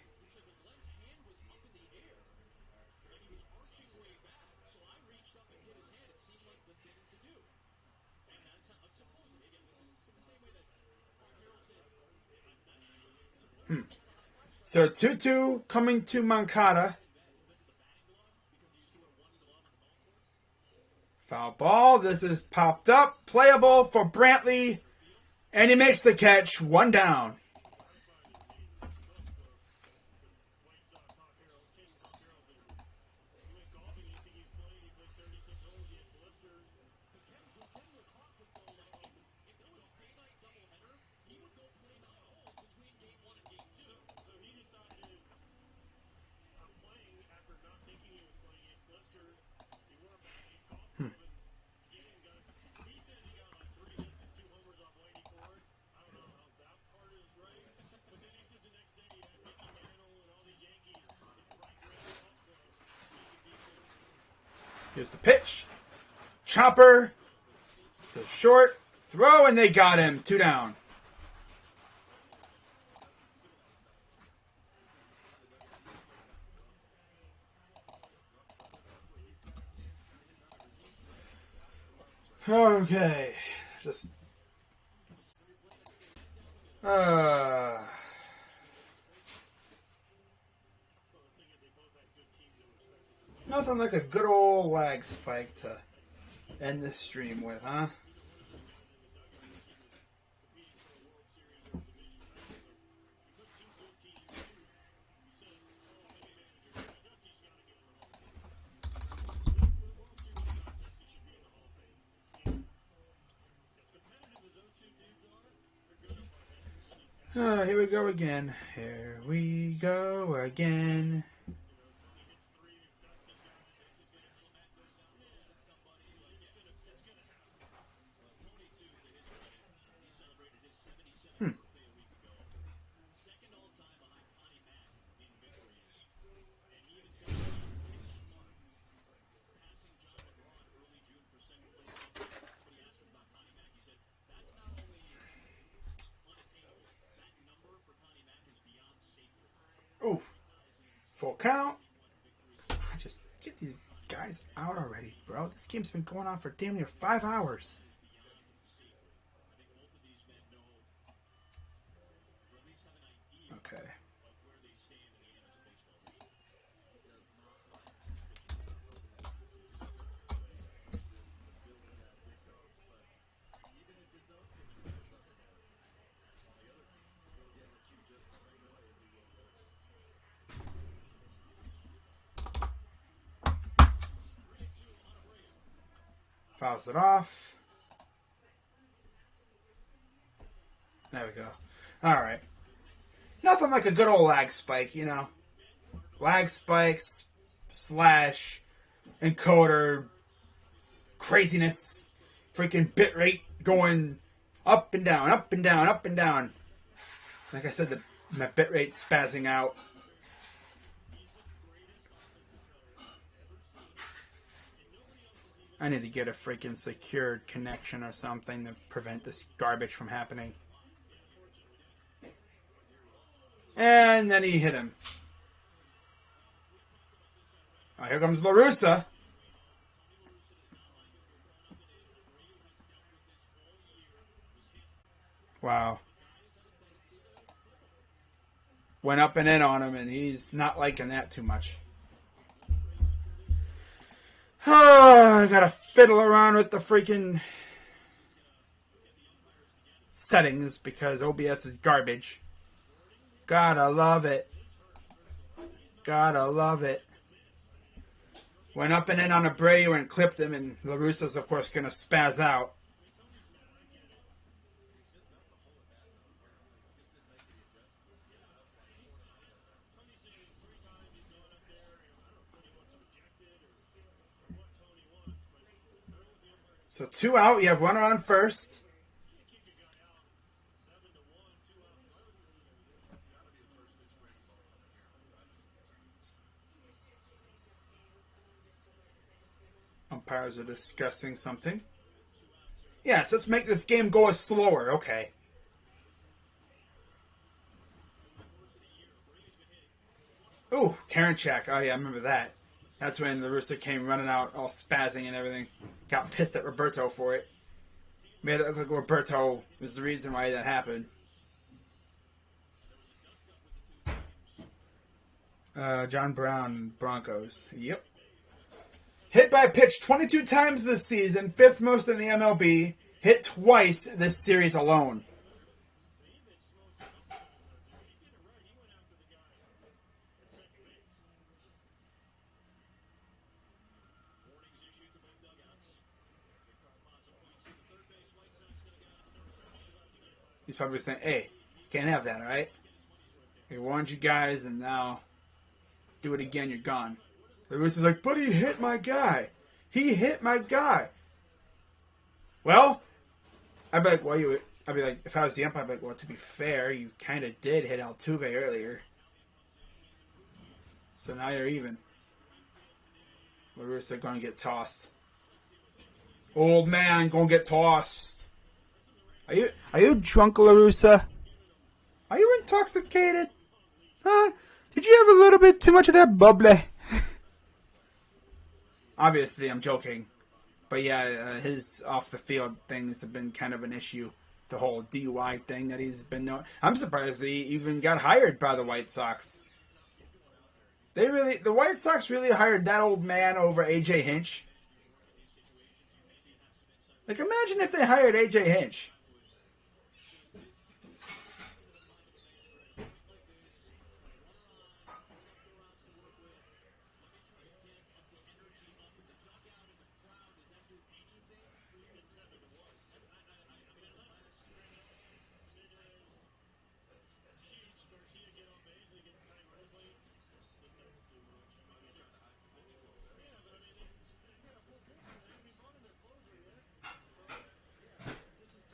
So 2-2 coming to Moncada. Foul ball. This is popped up. Playable for Brantley. And he makes the catch. 1 down. Here's the pitch. Chopper to short. Throw, and they got him. 2 down. Okay. Just... Nothing like a good old lag spike to end this stream with, huh? Here we go again. Here we go again. Oof. Full count. Just get these guys out already, bro. This game's been going on for damn near 5 hours. Okay. Fouls it off. There we go. All right. Nothing like a good old lag spike, you know. lag spikes, slash, encoder, craziness, freaking bitrate going up and down, up and down, up and down. Like I said, my bitrate spazzing out. I need to get a freaking secured connection or something to prevent this garbage from happening. And then he hit him. Oh, here comes La Russa. Wow. Went up and in on him, and he's not liking that too much. Oh, I gotta fiddle around with the freaking settings because OBS is garbage. Gotta love it. Gotta love it. Went up and in on Abreu and clipped him, and La Russa's, of course, gonna spaz out. So 2 out. You have runner on first. Umpires are discussing something. Yes, let's make this game go slower. Okay. Ooh, Karen check. Oh, yeah, I remember that. That's when the Rooster came running out, all spazzing and everything. Got pissed at Roberto for it. Made it look like Roberto was the reason why that happened. John Brown, Broncos. Yep. Hit by pitch 22 times this season, 5th most in the MLB. Hit twice this series alone. He's probably saying, hey, can't have that, alright? I warned you guys, and now do it again, you're gone. The Rooster's like, but he hit my guy. He hit my guy. Well, I'd be like, well, I'd be like, if I was the umpire, I'd be like, well, to be fair, you kind of did hit Altuve earlier. So now you're even. The Rooster going to get tossed. Old man going to get tossed. Are you drunk, La Russa? Are you intoxicated? Huh? Did you have a little bit too much of that bubbly? Obviously, I'm joking. But yeah, his off-the-field things have been kind of an issue. The whole DUI thing that he's been known. I'm surprised he even got hired by the White Sox. The White Sox really hired that old man over AJ Hinch. Like, imagine if they hired AJ Hinch.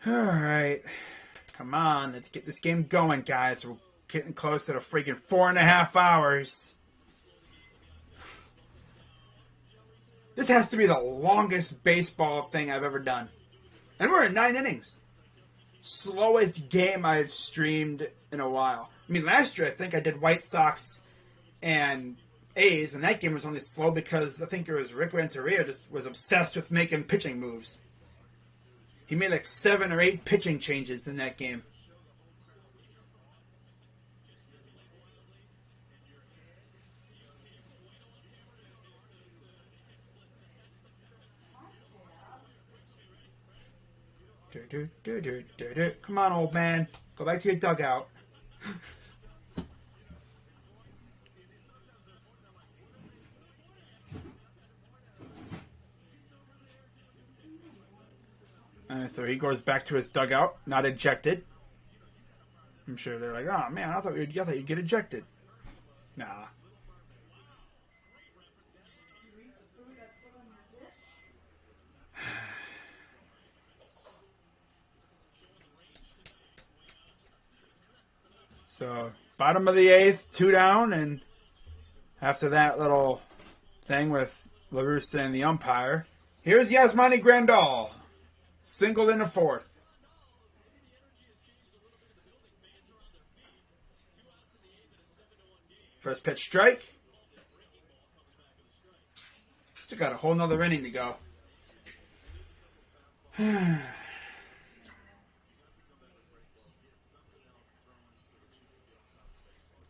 Alright. Come on, let's get this game going, guys. We're getting close to the freaking 4.5 hours. This has to be the longest baseball thing I've ever done. And we're in 9 innings. Slowest game I've streamed in a while. I mean, last year I think I did White Sox and A's, and that game was only slow because I think it was Rick Renteria just was obsessed with making pitching moves. He made like 7 or 8 pitching changes in that game. Come on, old man. Go back to your dugout. So he goes back to his dugout, not ejected. I'm sure they're like, oh man, I thought you'd get ejected. Nah. So, bottom of the 8th, 2 down, and after that little thing with LaRussa and the umpire, here's Yasmani Grandal. Singled in the 4th. First pitch strike. Still got a whole nother inning to go.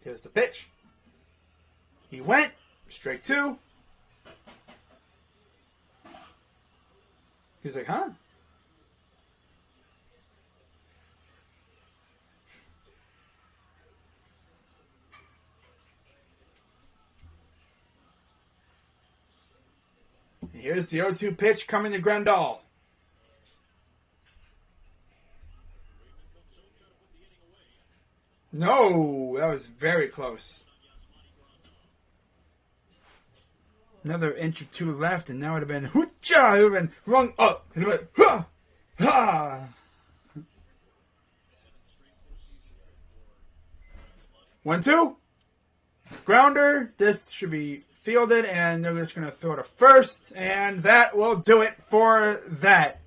Here's the pitch. He went. Strike 2. He's like, huh? Here's the 0-2 pitch coming to Grandal. No, that was very close. Another inch or 2 left, and now it would have been hoocha! It would have been rung up. It would have been ha! Ha! 1-2. Grounder. This should be fielded, and they're just going to throw it to first, and that will do it for that.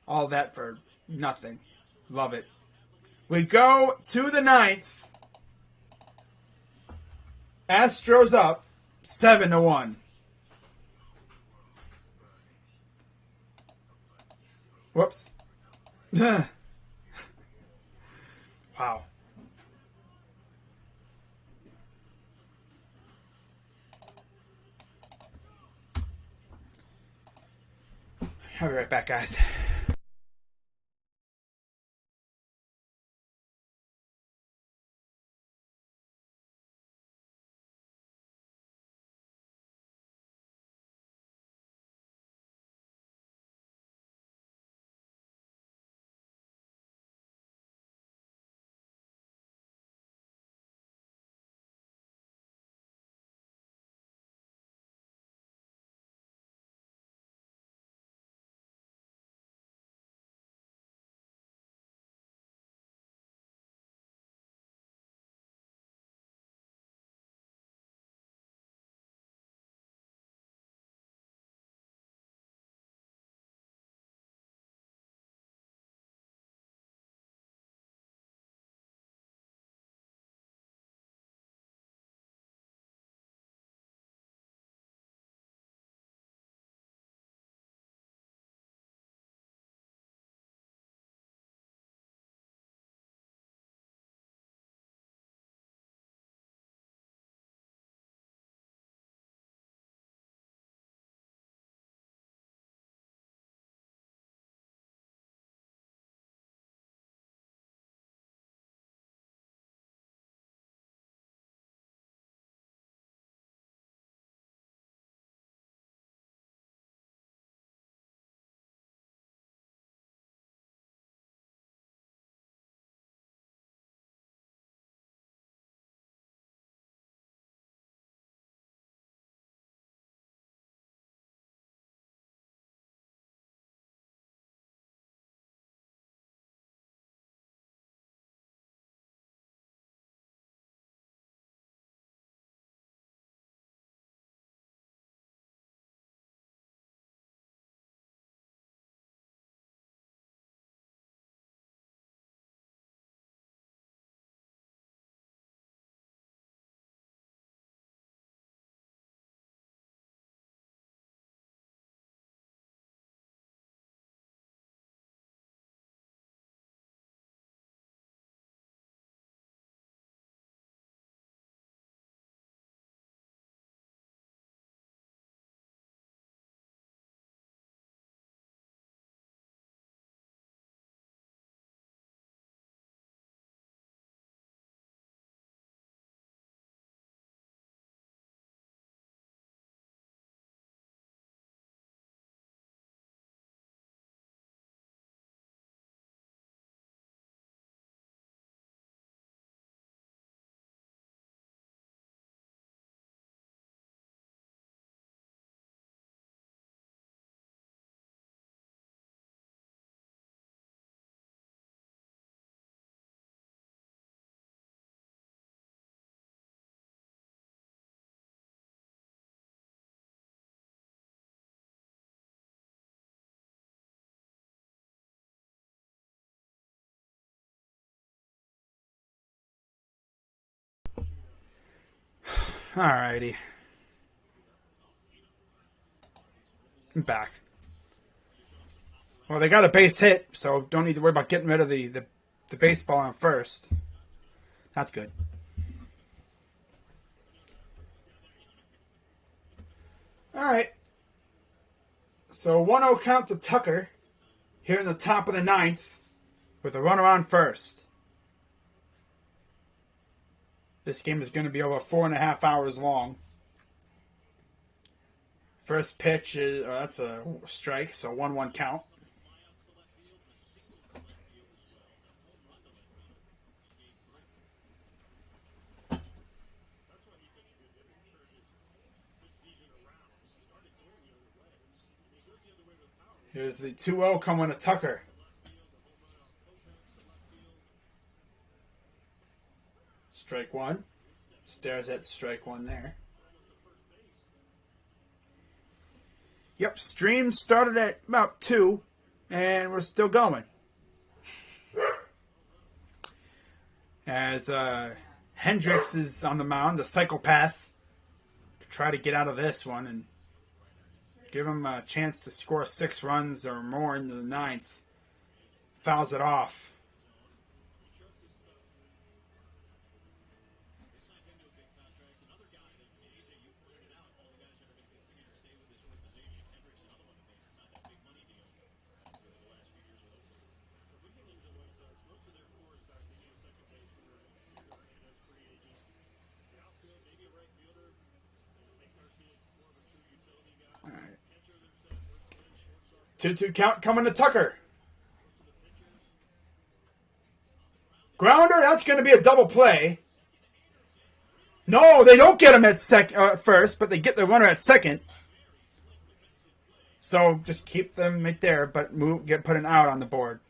All that for nothing. Love it. We go to the 9th. Astros up 7-1. Whoops. Wow. I'll be right back, guys. Alrighty. I'm back. Well, they got a base hit, so don't need to worry about getting rid of the baseball on first. That's good. Alright. So 1-0 count to Tucker here in the top of the ninth with a runner on first. This game is going to be over 4.5 hours long. First pitch is that's a strike, so 1-1 count. Here's the 2-0 coming to Tucker. Strike one. Stares at strike one there. Yep, stream started at about 2, and we're still going. As Hendricks is on the mound, the psychopath, to try to get out of this one and give him a chance to score 6 runs or more into the ninth. Fouls it off. All right. 2-2 count coming to Tucker. Grounder, that's going to be a double play. No, they don't get him at first, but they get the runner at second. So just keep them right there, but put an out on the board.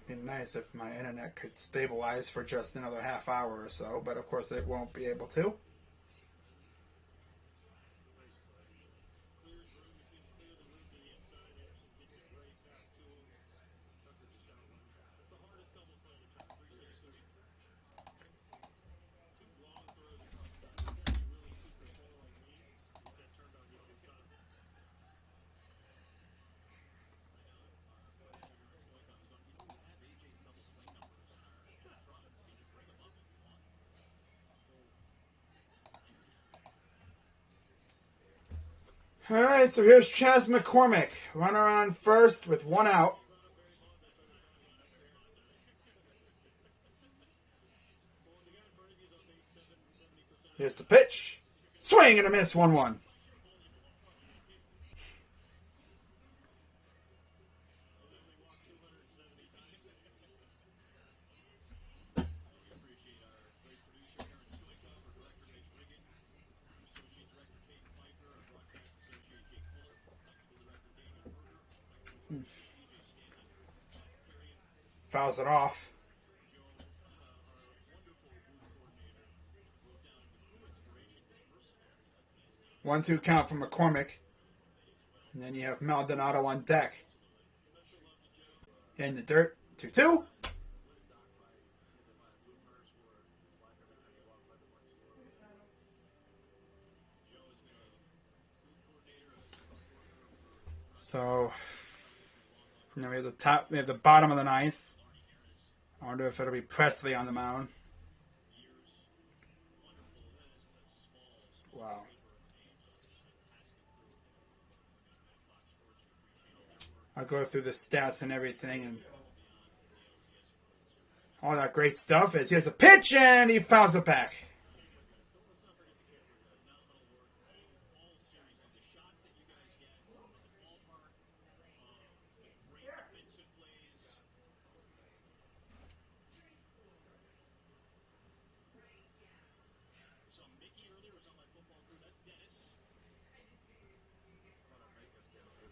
It'd be nice if my internet could stabilize for just another half hour or so, but of course it won't be able to. All right, so here's Chas McCormick. Runner on first with 1 out. Here's the pitch. Swing and a miss, 1-1. Fouls it off. One-two count from McCormick. And then you have Maldonado on deck. In the dirt, 2-2. So now we have the bottom of the ninth. I wonder if it'll be Presley on the mound. Wow. I'll go through the stats and everything and all that great stuff. As here's a pitch and he fouls it back.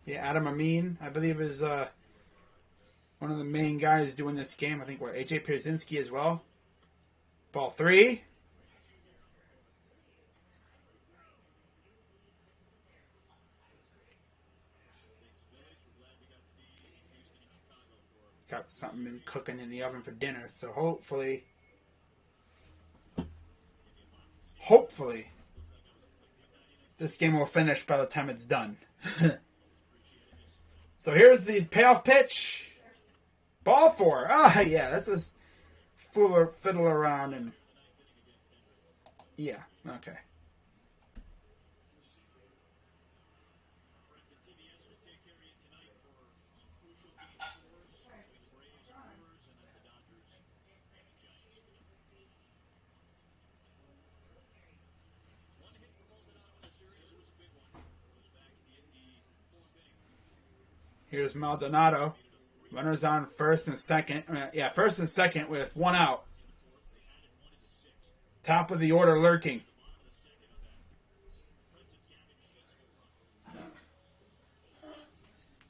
Yeah, Adam Amin, I believe, is one of the main guys doing this game. I think, AJ Pierzynski as well. Ball 3. got something cooking in the oven for dinner. So hopefully, this game will finish by the time it's done. So here's the payoff pitch. Ball four. Ah, yeah, that's just fiddle around and yeah, okay. Here's Maldonado. Runners on first and second. First and second with one out. Top of the order lurking.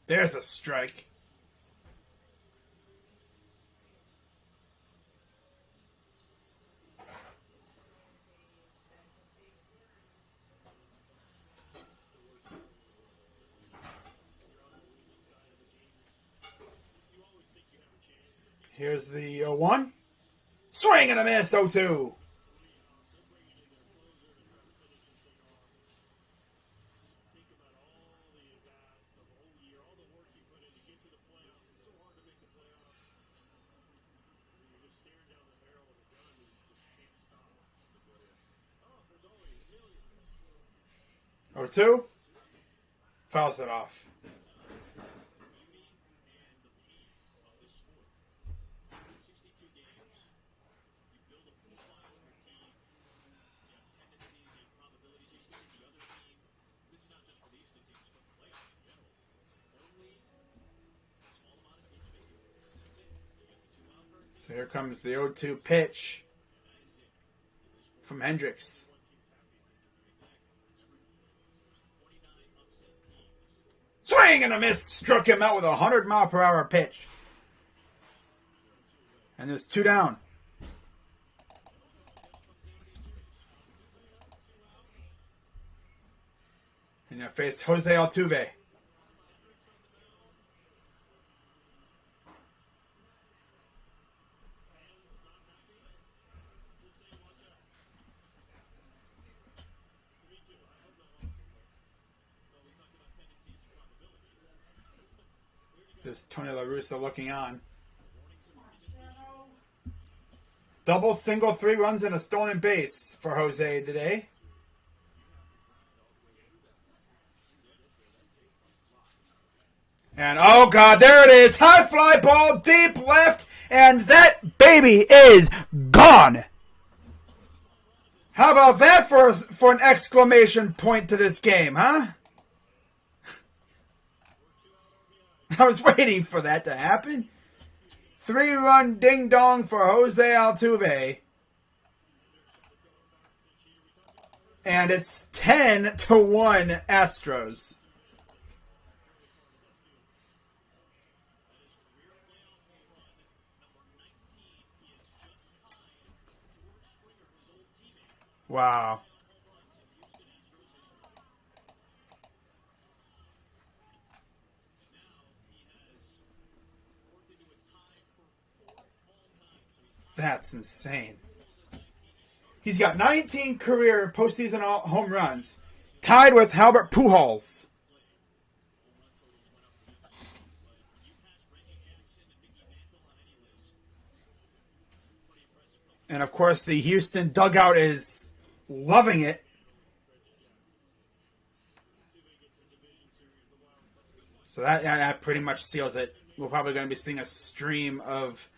There's a strike. Here's the 1. Swing and a miss, 0-2. Or 2. Fouls it off. So here comes the 0-2 pitch from Hendricks. Swing and a miss. Struck him out with a 100-mile-per-hour pitch. And there's 2 down. And you face Jose Altuve. There's Tony La Russa looking on. Double, single, 3 runs and a stolen base for Jose today. And oh God, there it is. High fly ball, deep left, and that baby is gone. How about that for an exclamation point to this game, huh? I was waiting for that to happen. 3-run ding-dong for Jose Altuve. And it's 10-1 Astros. Wow. That's insane. He's got 19 career postseason home runs, tied with Albert Pujols. And of course, the Houston dugout is loving it. So that pretty much seals it. We're probably going to be seeing a stream of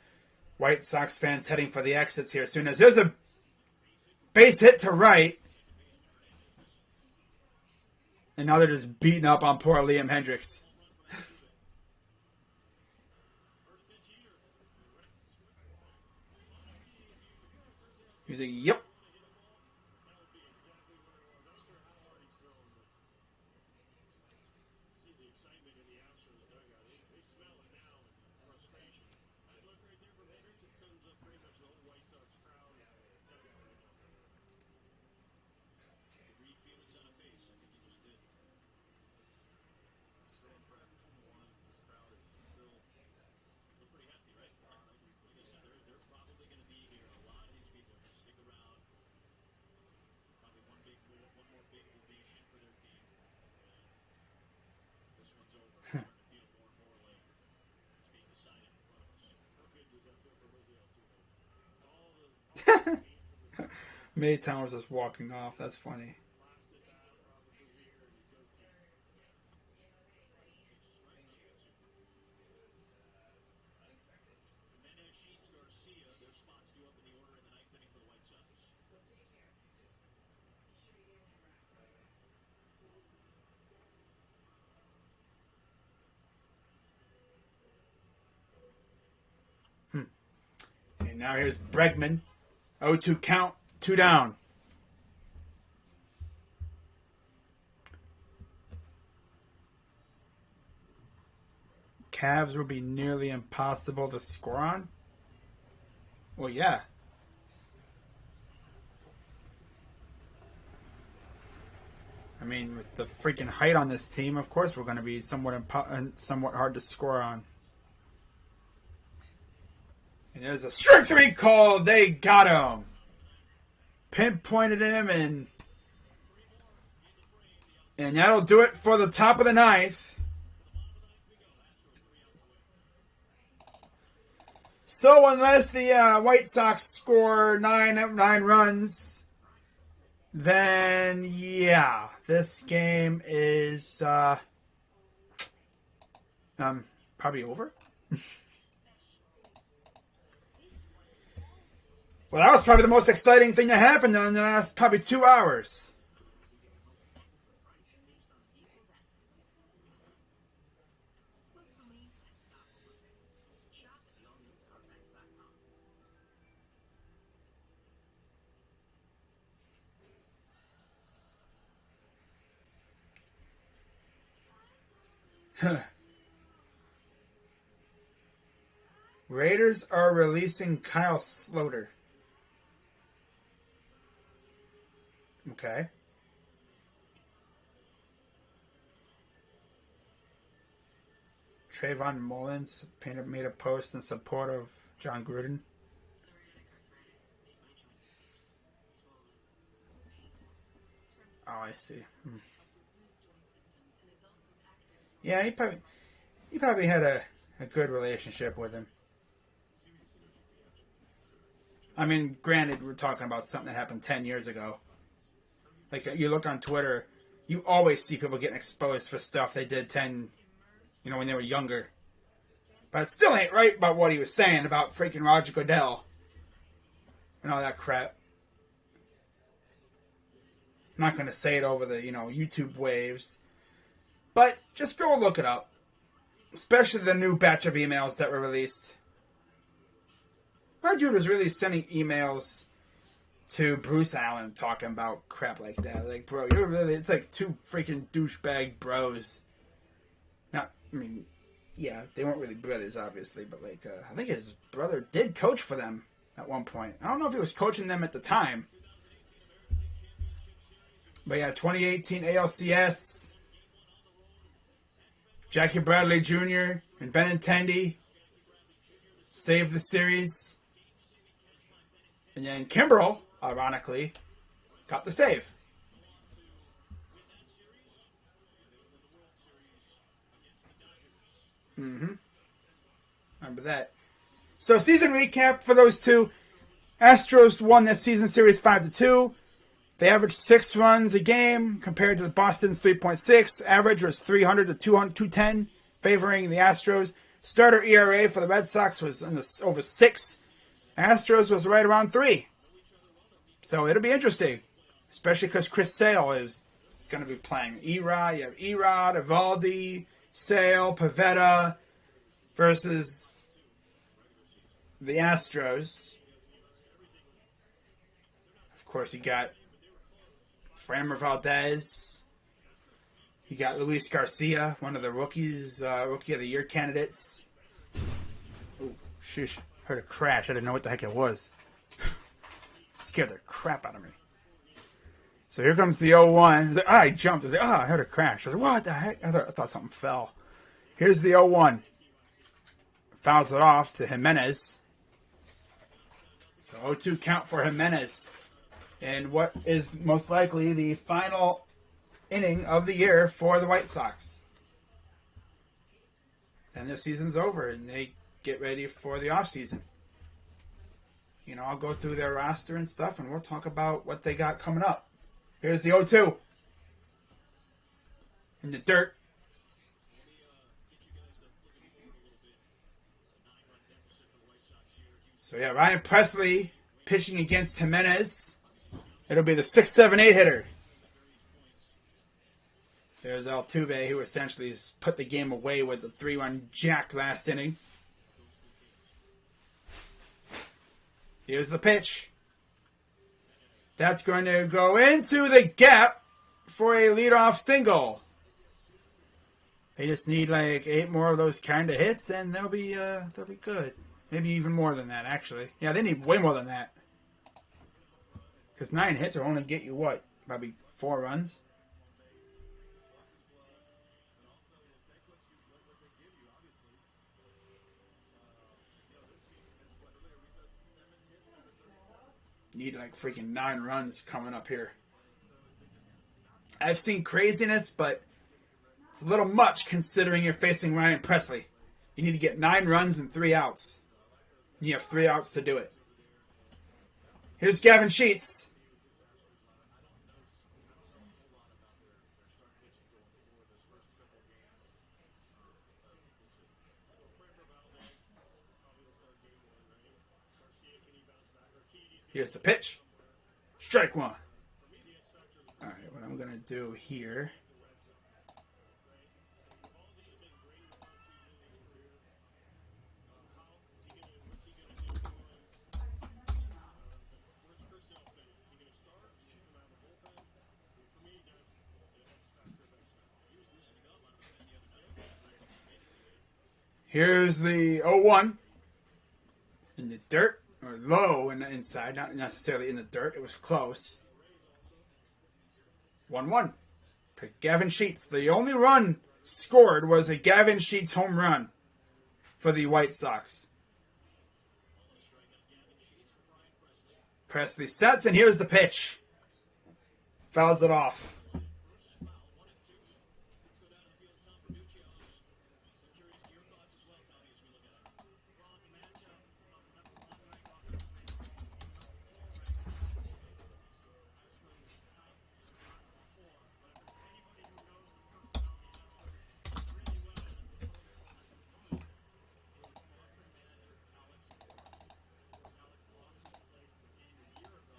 White Sox fans heading for the exits here soon as there's a base hit to right. And now they're just beating up on poor Liam Hendricks. He's like, yep. Maytown was just walking off. That's funny. And now here's Bregman. 0-2 count, 2 down. Cavs will be nearly impossible to score on? Well, yeah. I mean, with the freaking height on this team, of course we're going to be somewhat hard to score on. And there's a strike 3 call. They got him. Pinpointed him, and that'll do it for the top of the ninth. So unless the White Sox score 9 runs, then yeah, this game is probably over. Well, that was probably the most exciting thing that happened in the last probably 2 hours. Raiders are releasing Kyle Sloter. Okay. Trayvon Mullins made a post in support of John Gruden. Oh, I see. Yeah, he probably had a good relationship with him. I mean, granted, we're talking about something that happened 10 years ago. Like, you look on Twitter, you always see people getting exposed for stuff they did when they were younger. But it still ain't right about what he was saying about freaking Roger Goodell and all that crap. I'm not going to say it over the, YouTube waves. But just go look it up. Especially the new batch of emails that were released. My dude was really sending emails to Bruce Allen talking about crap like that. Like, bro, it's like two freaking douchebag bros. Yeah, they weren't really brothers, obviously, but I think his brother did coach for them at one point. I don't know if he was coaching them at the time. But yeah, 2018 ALCS. Jackie Bradley Jr. and Benintendi saved the series. And then Kimbrel, ironically, got the save. Remember that. So season recap for those two. Astros won this season series 5-2. They averaged 6 runs a game compared to the Boston's 3.6. Average was 300 to 210, favoring the Astros. Starter ERA for the Red Sox was over 6. Astros was right around 3. So it'll be interesting, especially because Chris Sale is going to be playing. Erod, you have Erod, Evaldi, Sale, Pivetta versus the Astros. Of course, you got Framber Valdez. You got Luis Garcia, one of the rookies, Rookie of the Year candidates. Oh, shush. Heard a crash. I didn't know what the heck it was. Scared the crap out of me. So here comes the 0-1. I jumped. I was like, I heard a crash. I was like, what the heck? I thought something fell. Here's the 0-1. Fouls it off to Jimenez. So 0-2 count for Jimenez. And what is most likely the final inning of the year for the White Sox. And their season's over, and they get ready for the offseason. You know, I'll go through their roster and stuff, and we'll talk about what they got coming up. Here's the 0-2. In the dirt. So, yeah, Ryan Presley pitching against Jimenez. It'll be the 6-7-8 hitter. There's Altuve, who essentially put the game away with the 3-run jack last inning. Here's the pitch. That's going to go into the gap for a leadoff single. They just need like 8 more of those kind of hits, and they'll be good. Maybe even more than that, actually. Yeah, they need way more than that. Because 9 hits will only get you what? Probably 4 runs. Need like freaking 9 runs coming up here. I've seen craziness, but it's a little much considering you're facing Ryan Presley. You need to get 9 runs and 3 outs. And you have 3 outs to do it. Here's Gavin Sheets. Here's the pitch. Strike 1. All right, what I'm going to do here. Here's the 0-1 in the dirt, or low in the inside, not necessarily in the dirt. It was close. 1-1. Gavin Sheets. The only run scored was a Gavin Sheets home run for the White Sox. Presley sets, and here's the pitch. Fouls it off.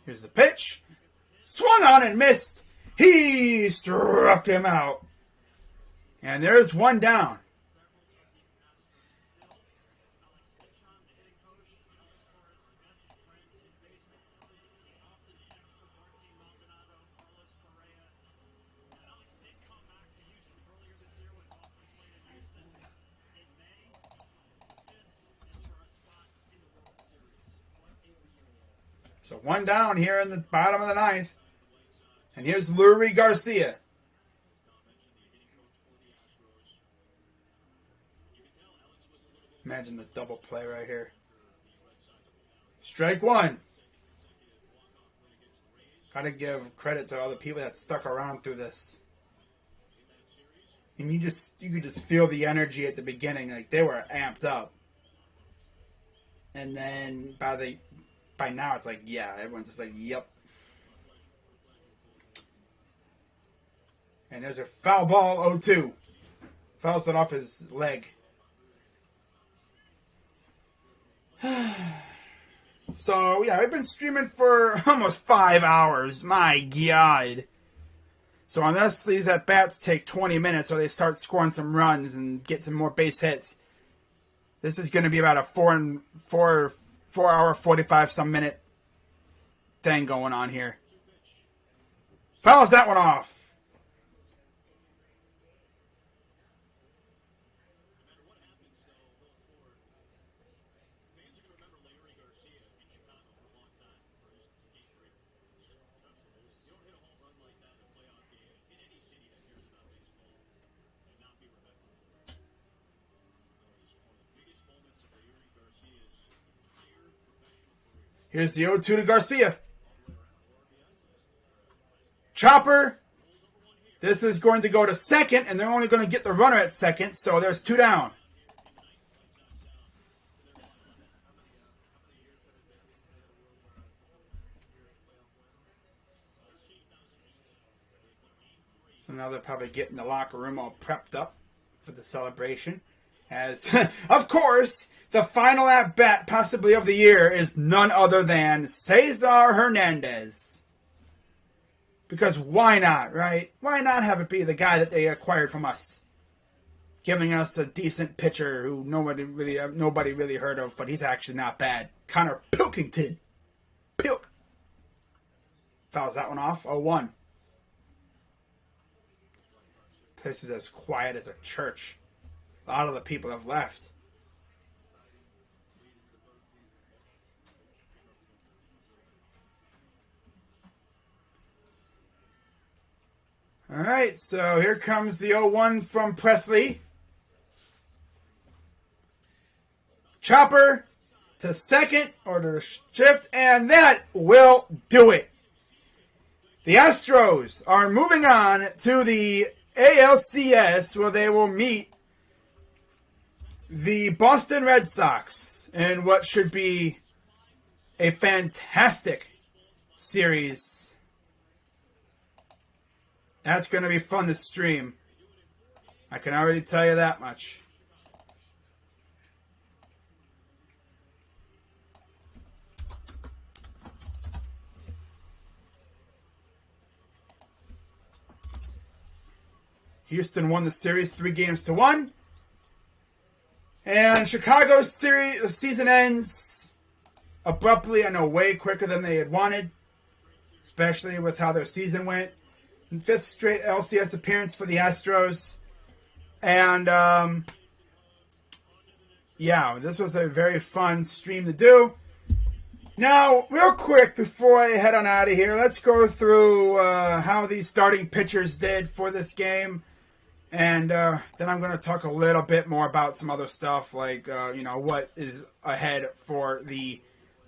Here's the pitch. Swung on and missed. He struck him out. And there's 1 down. So 1 down here in the bottom of the 9th. And here's Lurie Garcia. Imagine the double play right here. Strike 1. Gotta give credit to all the people that stuck around through this. And you could just feel the energy at the beginning, like they were amped up. And then by now it's like, yeah, everyone's just like, yep. And there's a foul ball, 0-2. Fouls it off his leg. So, yeah, I've been streaming for almost 5 hours. My God. So unless these at-bats take 20 minutes or they start scoring some runs and get some more base hits, this is going to be about a 4 hour, 45-some minute thing going on here. Fouls that one off. Here's the 0-2 to Garcia. Chopper. This is going to go to second, and they're only going to get the runner at second, so there's 2 down. So now they're probably getting the locker room all prepped up for the celebration. As, of course, the final at-bat possibly of the year is none other than Cesar Hernandez. Because why not, right? Why not have it be the guy that they acquired from us? Giving us a decent pitcher who nobody really heard of, but he's actually not bad. Connor Pilkington. Fouls that one off. 0-1. Place is as quiet as a church. A lot of the people have left. All right, so here comes the 0-1 from Presley. Chopper to second or to shift, and that will do it. The Astros are moving on to the ALCS, where they will meet the Boston Red Sox in what should be a fantastic series. That's going to be fun to stream. I can already tell you that much. Houston won the series 3-1. And Chicago's season ends abruptly, I know, way quicker than they had wanted, especially with how their season went. And 5th straight LCS appearance for the Astros. And, yeah, this was a very fun stream to do. Now, real quick, before I head on out of here, let's go through how these starting pitchers did for this game. And then I'm going to talk a little bit more about some other stuff, like, what is ahead for the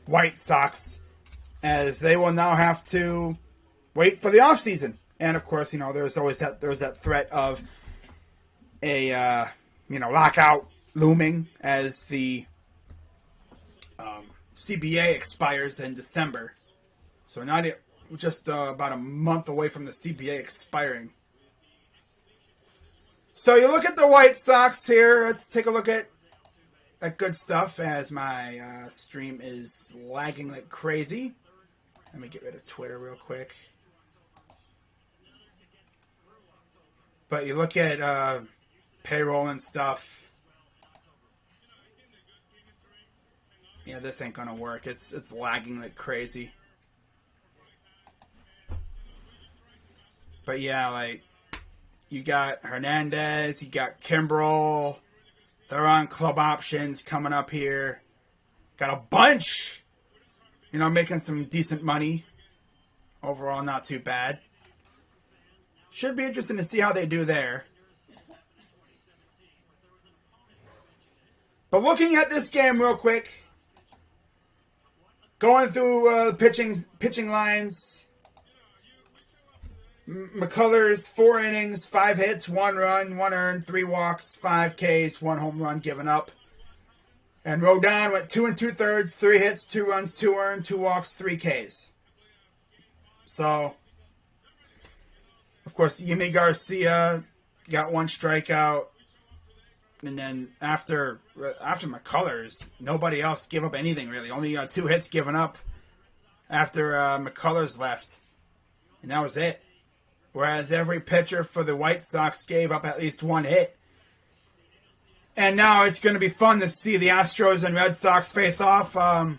White Sox, as they will now have to wait for the offseason. And, of course, there's always that threat of a, lockout looming as the CBA expires in December. So not just about a month away from the CBA expiring. So you look at the White Sox here. Let's take a look at that good stuff as my stream is lagging like crazy. Let me get rid of Twitter real quick. But you look at payroll and stuff. Yeah, this ain't gonna work. It's lagging like crazy. But yeah, like, you got Hernandez, you got Kimbrel. They're on club options coming up here. Got a bunch, making some decent money. Overall, not too bad. Should be interesting to see how they do there. But looking at this game real quick, going through pitching lines. McCullers, 4 innings, 5 hits, 1 run, 1 earned, 3 walks, 5 Ks, 1 home run given up. And Rodon went 2 2/3, 3 hits, 2 runs, 2 earned, 2 walks, 3 Ks. So, of course, Yimi Garcia got 1 strikeout. And then after McCullers, nobody else gave up anything, really. Only 2 hits given up after McCullers left. And that was it. Whereas every pitcher for the White Sox gave up at least 1 hit. And now it's going to be fun to see the Astros and Red Sox face off. I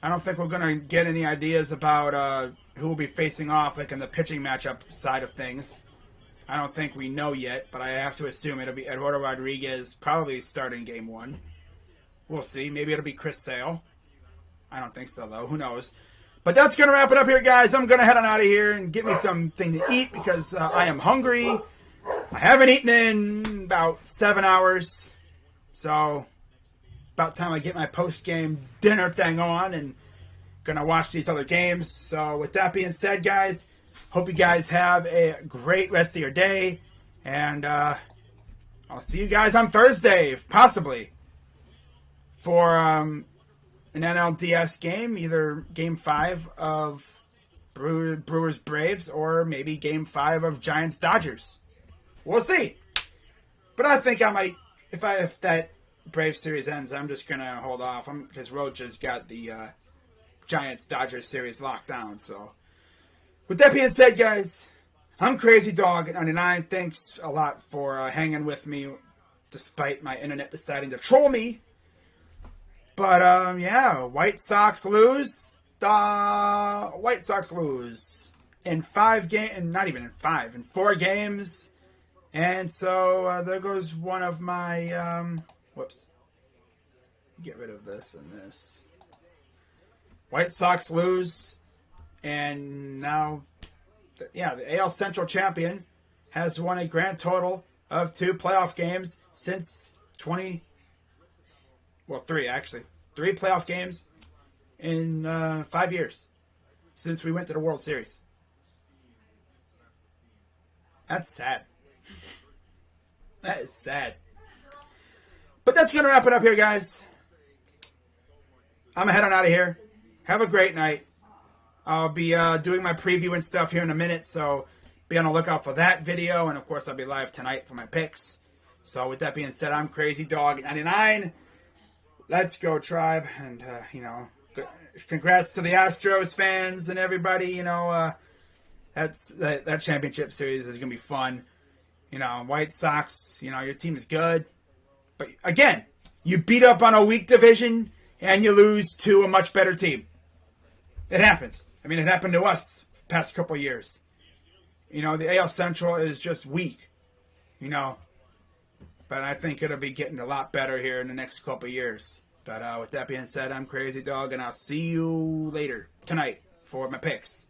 don't think we're going to get any ideas about who will be facing off, like in the pitching matchup side of things. I don't think we know yet, but I have to assume it'll be Eduardo Rodriguez probably starting game 1. We'll see. Maybe it'll be Chris Sale. I don't think so, though. Who knows? But that's going to wrap it up here, guys. I'm going to head on out of here and get me something to eat because I am hungry. I haven't eaten in about 7 hours. So, about time I get my post-game dinner thing on and going to watch these other games. So, with that being said, guys, hope you guys have a great rest of your day. And I'll see you guys on Thursday, possibly, for an NLDS game, either Game 5 of Brewers Braves, or maybe Game 5 of Giants Dodgers. We'll see. But I think I might, if that Braves series ends, I'm just gonna hold off. Because Roach has got the Giants Dodgers series locked down. So, with that being said, guys, I'm Crazy Dog at 99. Thanks a lot for hanging with me, despite my internet deciding to troll me. But yeah, White Sox lose. White Sox lose in 5 games, not even in 5, in 4 games. And so there goes one of my, whoops. Get rid of this and this. White Sox lose. And now, yeah, the AL Central champion has won a grand total of 2 playoff games since 3 actually. 3 playoff games in 5 years since we went to the World Series. That's sad. That is sad. But that's going to wrap it up here, guys. I'm heading out of here. Have a great night. I'll be doing my preview and stuff here in a minute, so be on the lookout for that video. And, of course, I'll be live tonight for my picks. So, with that being said, I'm Crazy Dog 99. Let's go, Tribe. And, congrats to the Astros fans and everybody. That championship series is going to be fun. White Sox, your team is good. But, again, you beat up on a weak division and you lose to a much better team. It happens. I mean, it happened to us the past couple years. The AL Central is just weak. But I think it'll be getting a lot better here in the next couple years. But with that being said, I'm Crazy Dog, and I'll see you later tonight for my picks.